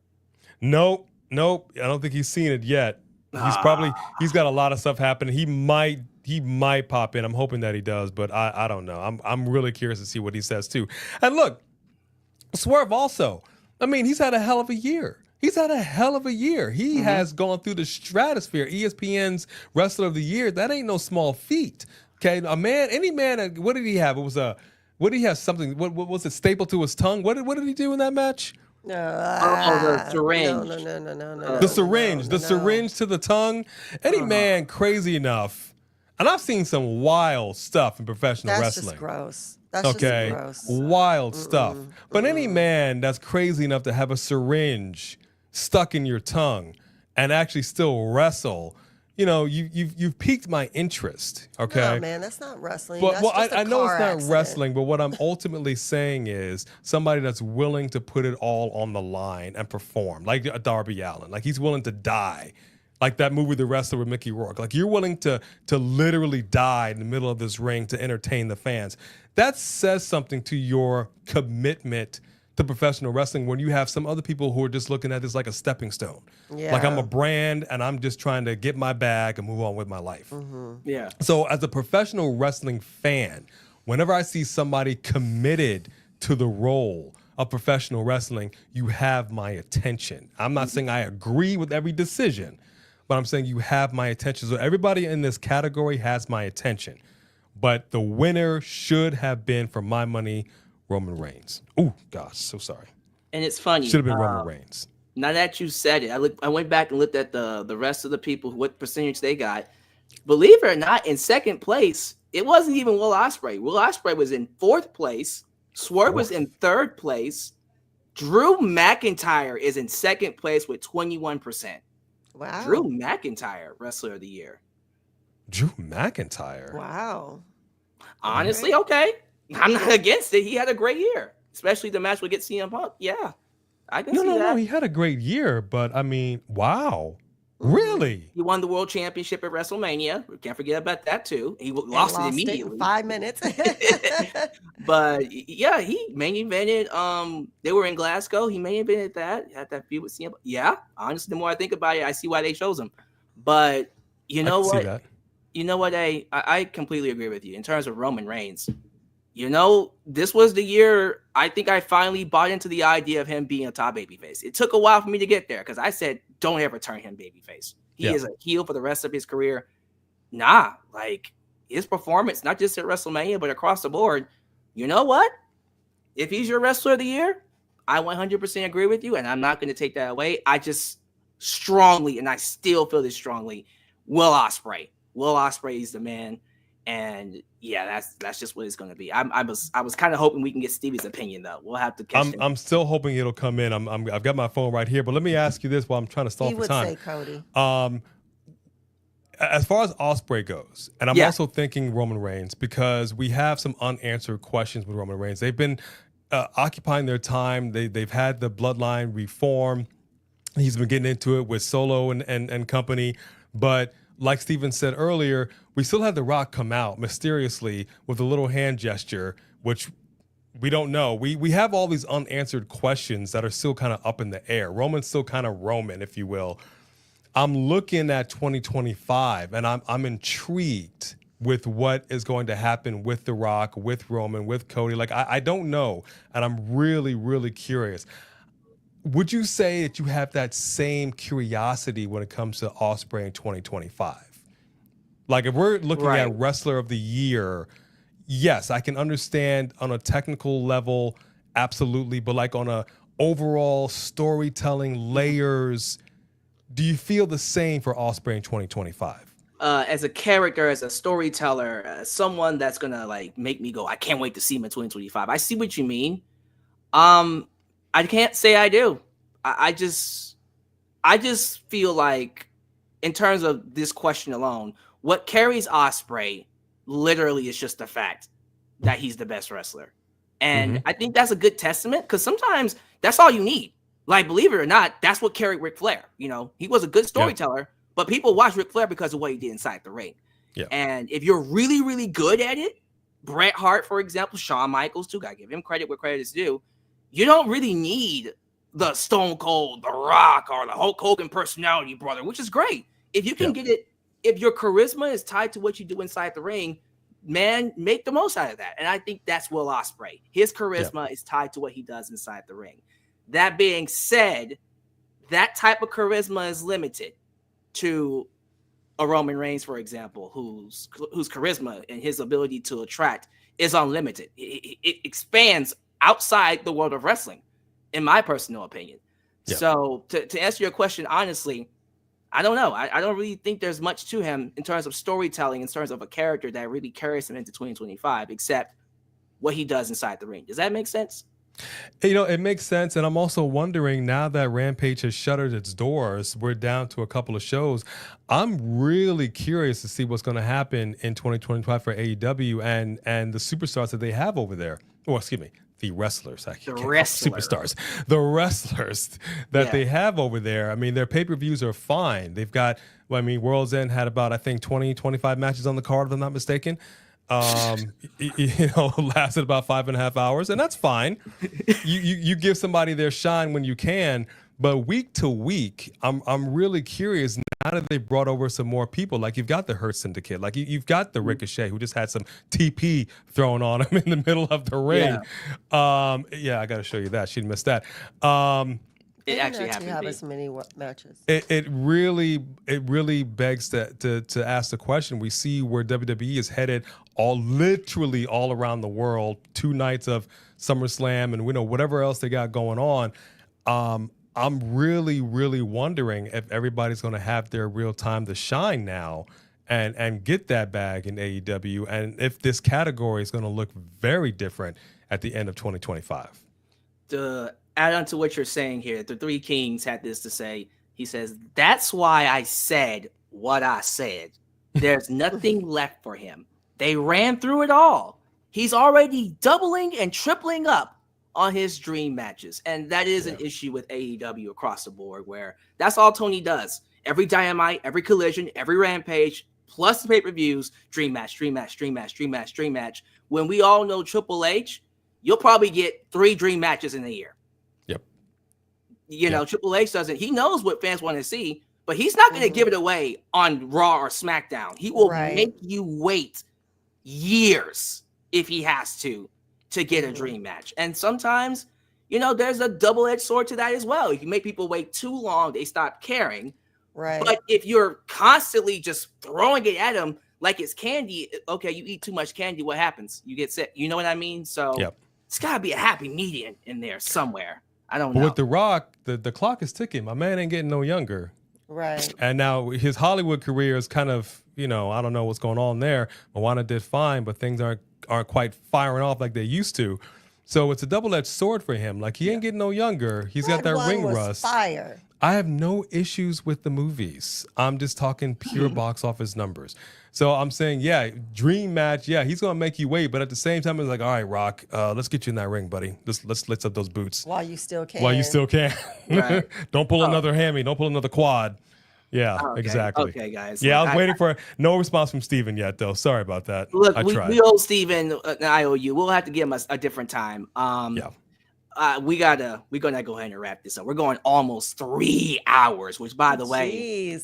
Nope. I don't think he's seen it yet. He's got a lot of stuff happening. He might pop in. I'm hoping that he does, but I don't know. I'm really curious to see what he says too. And look, Swerve also. I mean, he's had a hell of a year. He has gone through the stratosphere. ESPN's Wrestler of the Year. That ain't no small feat. Okay, any man. What did he have? What did he have? Something. What was it? Stapled to his tongue. What did he do in that match? The syringe. No. The syringe to the tongue. Any man crazy enough, and I've seen some wild stuff in professional wrestling. That's just gross. That's just gross. Wild stuff. But any man that's crazy enough to have a syringe stuck in your tongue and actually still wrestle, you've piqued my interest. Okay, No, man, that's not wrestling. But That's well, just a I know it's car not accident. wrestling, but what I'm ultimately saying is somebody that's willing to put it all on the line and perform, like a Darby Allin, like he's willing to die, like that movie The Wrestler with Mickey Rourke. Like you're willing to literally die in the middle of this ring to entertain the fans. That says something to your commitment to professional wrestling when you have some other people who are just looking at this like a stepping stone. Yeah. Like I'm a brand and I'm just trying to get my bag and move on with my life. Yeah. So as a professional wrestling fan, whenever I see somebody committed to the role of professional wrestling, you have my attention. I'm not saying I agree with every decision, but I'm saying you have my attention. So everybody in this category has my attention. But the winner should have been, for my money, Roman Reigns. Oh, gosh, so sorry. And it's funny. Should have been Roman Reigns. Now that you said it, I went back and looked at the rest of the people, what percentage they got. Believe it or not, in second place, it wasn't even Will Ospreay. Will Ospreay was in fourth place. Swerve was in third place. Drew McIntyre is in second place with 21%. Wow. Drew McIntyre, Wrestler of the Year. Drew McIntyre? Wow. Honestly, okay. I'm not against it. He had a great year, especially the match with CM Punk. Yeah, I can see that. No, he had a great year, but I mean, wow. Really? He won the world championship at WrestleMania. We can't forget about that too. He lost it immediately. In 5 minutes. But yeah, he main evented. They were in Glasgow. He main evented that. Had that feud with CM. Yeah, honestly, the more I think about it, I see why they chose him. But you know what? You know what? I completely agree with you in terms of Roman Reigns. This was the year I think I finally bought into the idea of him being a top babyface. It took a while for me to get there because I said, don't ever turn him babyface. He is a heel for the rest of his career. Nah, like his performance, not just at WrestleMania, but across the board. You know what? If he's your Wrestler of the Year, I 100% agree with you, and I'm not going to take that away. I just strongly, and I still feel this strongly, Will Ospreay. Will Ospreay is the man. And yeah, that's just what it's going to be. I was kind of hoping we can get Stevie's opinion though. We'll have to catch him. I'm still hoping it'll come in. I've got my phone right here, but let me ask you this while I'm trying to stall for time. He would say Cody. As far as Ospreay goes, and I'm also thinking Roman Reigns because we have some unanswered questions with Roman Reigns. They've been occupying their time. They've had the bloodline reform. He's been getting into it with Solo and company, but like Steven said earlier, we still had The Rock come out mysteriously with a little hand gesture, which we don't know. We have all these unanswered questions that are still kind of up in the air. Roman's still kind of Roman, if you will. I'm looking at 2025, and I'm intrigued with what is going to happen with The Rock, with Roman, with Cody. Like, I don't know, and I'm really, really curious. Would you say that you have that same curiosity when it comes to Ospreay in 2025? Like, if we're looking at Wrestler of the Year, yes, I can understand on a technical level, absolutely, but like on a overall storytelling layers, do you feel the same for Ospreay in 2025? As a character, as a storyteller, as someone that's gonna like make me go, I can't wait to see him in 2025. I see what you mean. I can't say I do. I just feel like, in terms of this question alone, what carries Ospreay literally is just the fact that he's the best wrestler. And I think that's a good testament because sometimes that's all you need. Like, believe it or not, that's what carried Ric Flair. He was a good storyteller, but people watch Ric Flair because of what he did inside the ring. Yeah. And if you're really, really good at it, Bret Hart, for example, Shawn Michaels too, gotta give him credit where credit is due. you don't really need the Stone Cold, The Rock, or the Hulk Hogan personality, brother, which is great. If you can get it, if your charisma is tied to what you do inside the ring, man, make the most out of that. And I think that's Will Ospreay. His charisma is tied to what he does inside the ring. That being said, that type of charisma is limited to a Roman Reigns, for example, whose charisma and his ability to attract is unlimited. It expands outside the world of wrestling, in my personal opinion. Yeah. So to answer your question, honestly, I don't know. I don't really think there's much to him in terms of storytelling, in terms of a character that really carries him into 2025, except what he does inside the ring. Does that make sense? You know, it makes sense. And I'm also wondering, now that Rampage has shuttered its doors, we're down to a couple of shows. I'm really curious to see what's going to happen in 2025 for AEW and the superstars that they have over there. Or excuse me, the wrestlers. Superstars. The wrestlers that they have over there. I mean, their pay-per-views are fine. They've got, well, I mean, World's End had about, I think, 20, 25 matches on the card, if I'm not mistaken. You know, lasted about 5.5 hours, and that's fine. You give somebody their shine when you can, but week to week, I'm really curious now that they brought over some more people. Like, you've got the Hurt Syndicate, like you've got the Ricochet, who just had some TP thrown on him in the middle of the ring. Yeah, I got to show you that. She missed that. It actually have as many matches. It really begs to ask the question. We see where WWE is headed, literally all around the world. 2 nights of SummerSlam and whatever else they got going on. I'm really wondering if everybody's going to have their real time to shine now and get that bag in AEW, and if this category is going to look very different at the end of 2025. To add on to what you're saying here, the Three Kings had this to say. He says, "That's why I said what I said. There's nothing left for him. They ran through it all. He's already doubling and tripling up on his dream matches." And that is an issue with AEW across the board, where that's all Tony does. Every Dynamite, every Collision, every Rampage, plus the pay-per-views, dream match, dream match, dream match, dream match, dream match. When we all know Triple H, you'll probably get 3 dream matches in a year. You know, Triple H doesn't. He knows what fans want to see, but he's not going to give it away on Raw or SmackDown. He will make you wait years if he has to get a dream match. And sometimes, you know, there's a double-edged sword to that as well. If you make people wait too long, they stop caring. Right. But if you're constantly just throwing it at them like it's candy, okay, you eat too much candy, what happens? You get sick. You know what I mean? So it's got to be a happy median in there somewhere. I don't know. With The Rock, the clock is ticking. My man ain't getting no younger. Right. And now his Hollywood career is kind of, you know, I don't know what's going on there. Moana did fine, but things aren't quite firing off like they used to. So it's a double-edged sword for him. Like, he ain't getting no younger. He's got that ring rust. Fire. I have no issues with the movies. I'm just talking pure box office numbers. So I'm saying, dream match. Yeah, he's gonna make you wait, but at the same time, it's like, all right, Rock, let's get you in that ring, buddy. Let's lift up those boots while you still can. Right. Don't pull another hammy. Don't pull another quad. Yeah, exactly. Okay, guys. Yeah, I was waiting for no response from Steven yet, though. Sorry about that. Look, we owe Steven an IOU. We'll have to give him a different time. We're gonna go ahead and wrap this up. We're going almost 3 hours, which, by the way,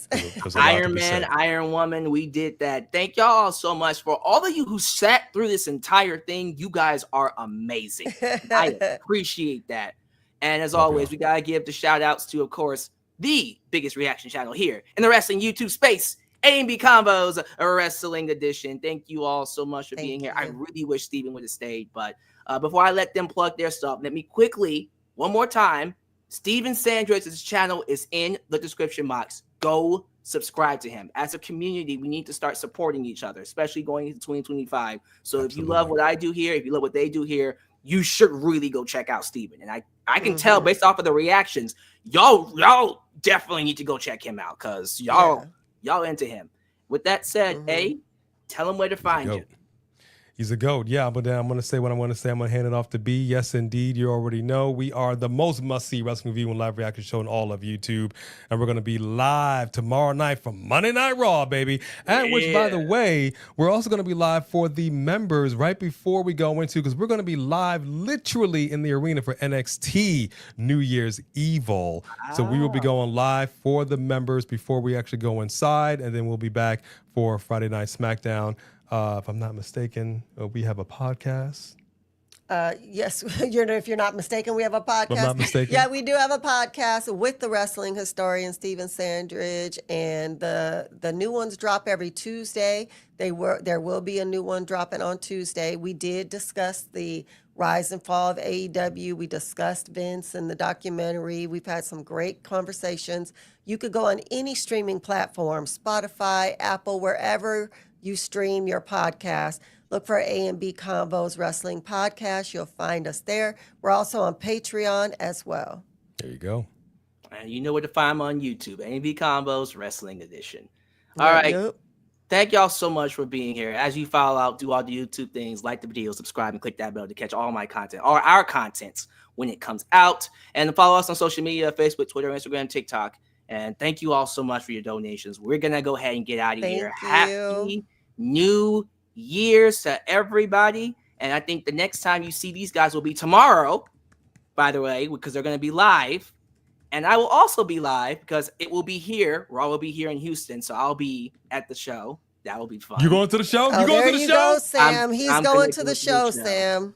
Iron Man, Iron Woman, we did that. Thank y'all so much for all of you who sat through this entire thing. You guys are amazing. I appreciate that. And as always, we gotta give the shout outs to, of course, the biggest reaction channel here in the wrestling YouTube space, A&B Combos, a wrestling edition. Thank you all so much for being here. I really wish Steven would have stayed, but before I let them plug their stuff, let me quickly, one more time, Steven Sandridge's channel is in the description box. Go subscribe to him. As a community, we need to start supporting each other, especially going into 2025. So if you love what I do here, if you love what they do here, you should really go check out Steven. And I can tell based off of the reactions, y'all definitely need to go check him out, because y'all into him. With that said, tell them where to find you. He's a GOAT. Yeah, but then I'm going to say what I'm going to say. I'm going to hand it off to B. Yes, indeed. You already know we are the most must-see wrestling review and live reaction show in all of YouTube. And we're going to be live tomorrow night from Monday Night Raw, baby. And which, by the way, we're also going to be live for the members right before we go into, because we're going to be live literally in the arena for NXT New Year's Evil. So we will be going live for the members before we actually go inside. And then we'll be back for Friday Night SmackDown. If I'm not mistaken, we have a podcast. Yes, if you're not mistaken, we have a podcast. I'm not mistaken. Yeah, we do have a podcast with the wrestling historian Steven Sandridge, and the new ones drop every Tuesday. There will be a new one dropping on Tuesday. We did discuss the rise and fall of AEW. We discussed Vince and the documentary. We've had some great conversations. You could go on any streaming platform, Spotify, Apple, wherever you stream your podcast. Look for A&B Combos Wrestling Podcast. You'll find us there. We're also on Patreon as well. There you go. And you know where to find them on YouTube. A&B Combos Wrestling Edition. All right. Yep. Thank y'all so much for being here. As you follow out, do all the YouTube things, like the video, subscribe, and click that bell to catch all my content, or our contents when it comes out. And follow us on social media, Facebook, Twitter, Instagram, TikTok. And thank you all so much for your donations. We're going to go ahead and get out of here. Happy New Year's to everybody. And I think the next time you see these guys will be tomorrow, by the way, because they're going to be live. And I will also be live because it will be here. Raw will be here in Houston. So I'll be at the show. That will be fun. You going to the show? Oh, you going there to the you show? go, Sam. He's going to the show, Sam.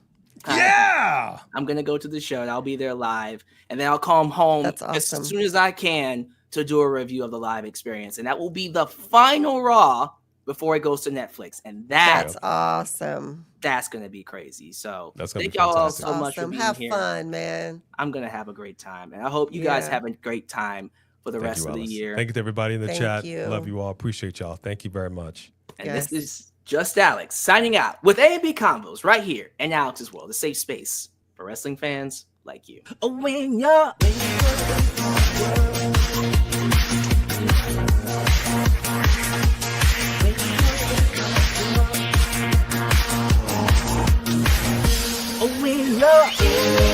Yeah. I'm going to go to the show and I'll be there live. And then I'll come home as soon as I can to do a review of the live experience. And that will be the final Raw before it goes to Netflix. And that's awesome. That's going to be crazy. So that's gonna thank be y'all all fantastic. so much for being Have here. fun, man. I'm going to have a great time. And I hope you guys have a great time for the rest of the year. Thank you to everybody in the chat. you. Love you all. Appreciate y'all. Thank you very much. And this is Just Alyx signing out with A&B Combos right here in Alyx's World, a safe space for wrestling fans like you. Oh, when you're oh, when you're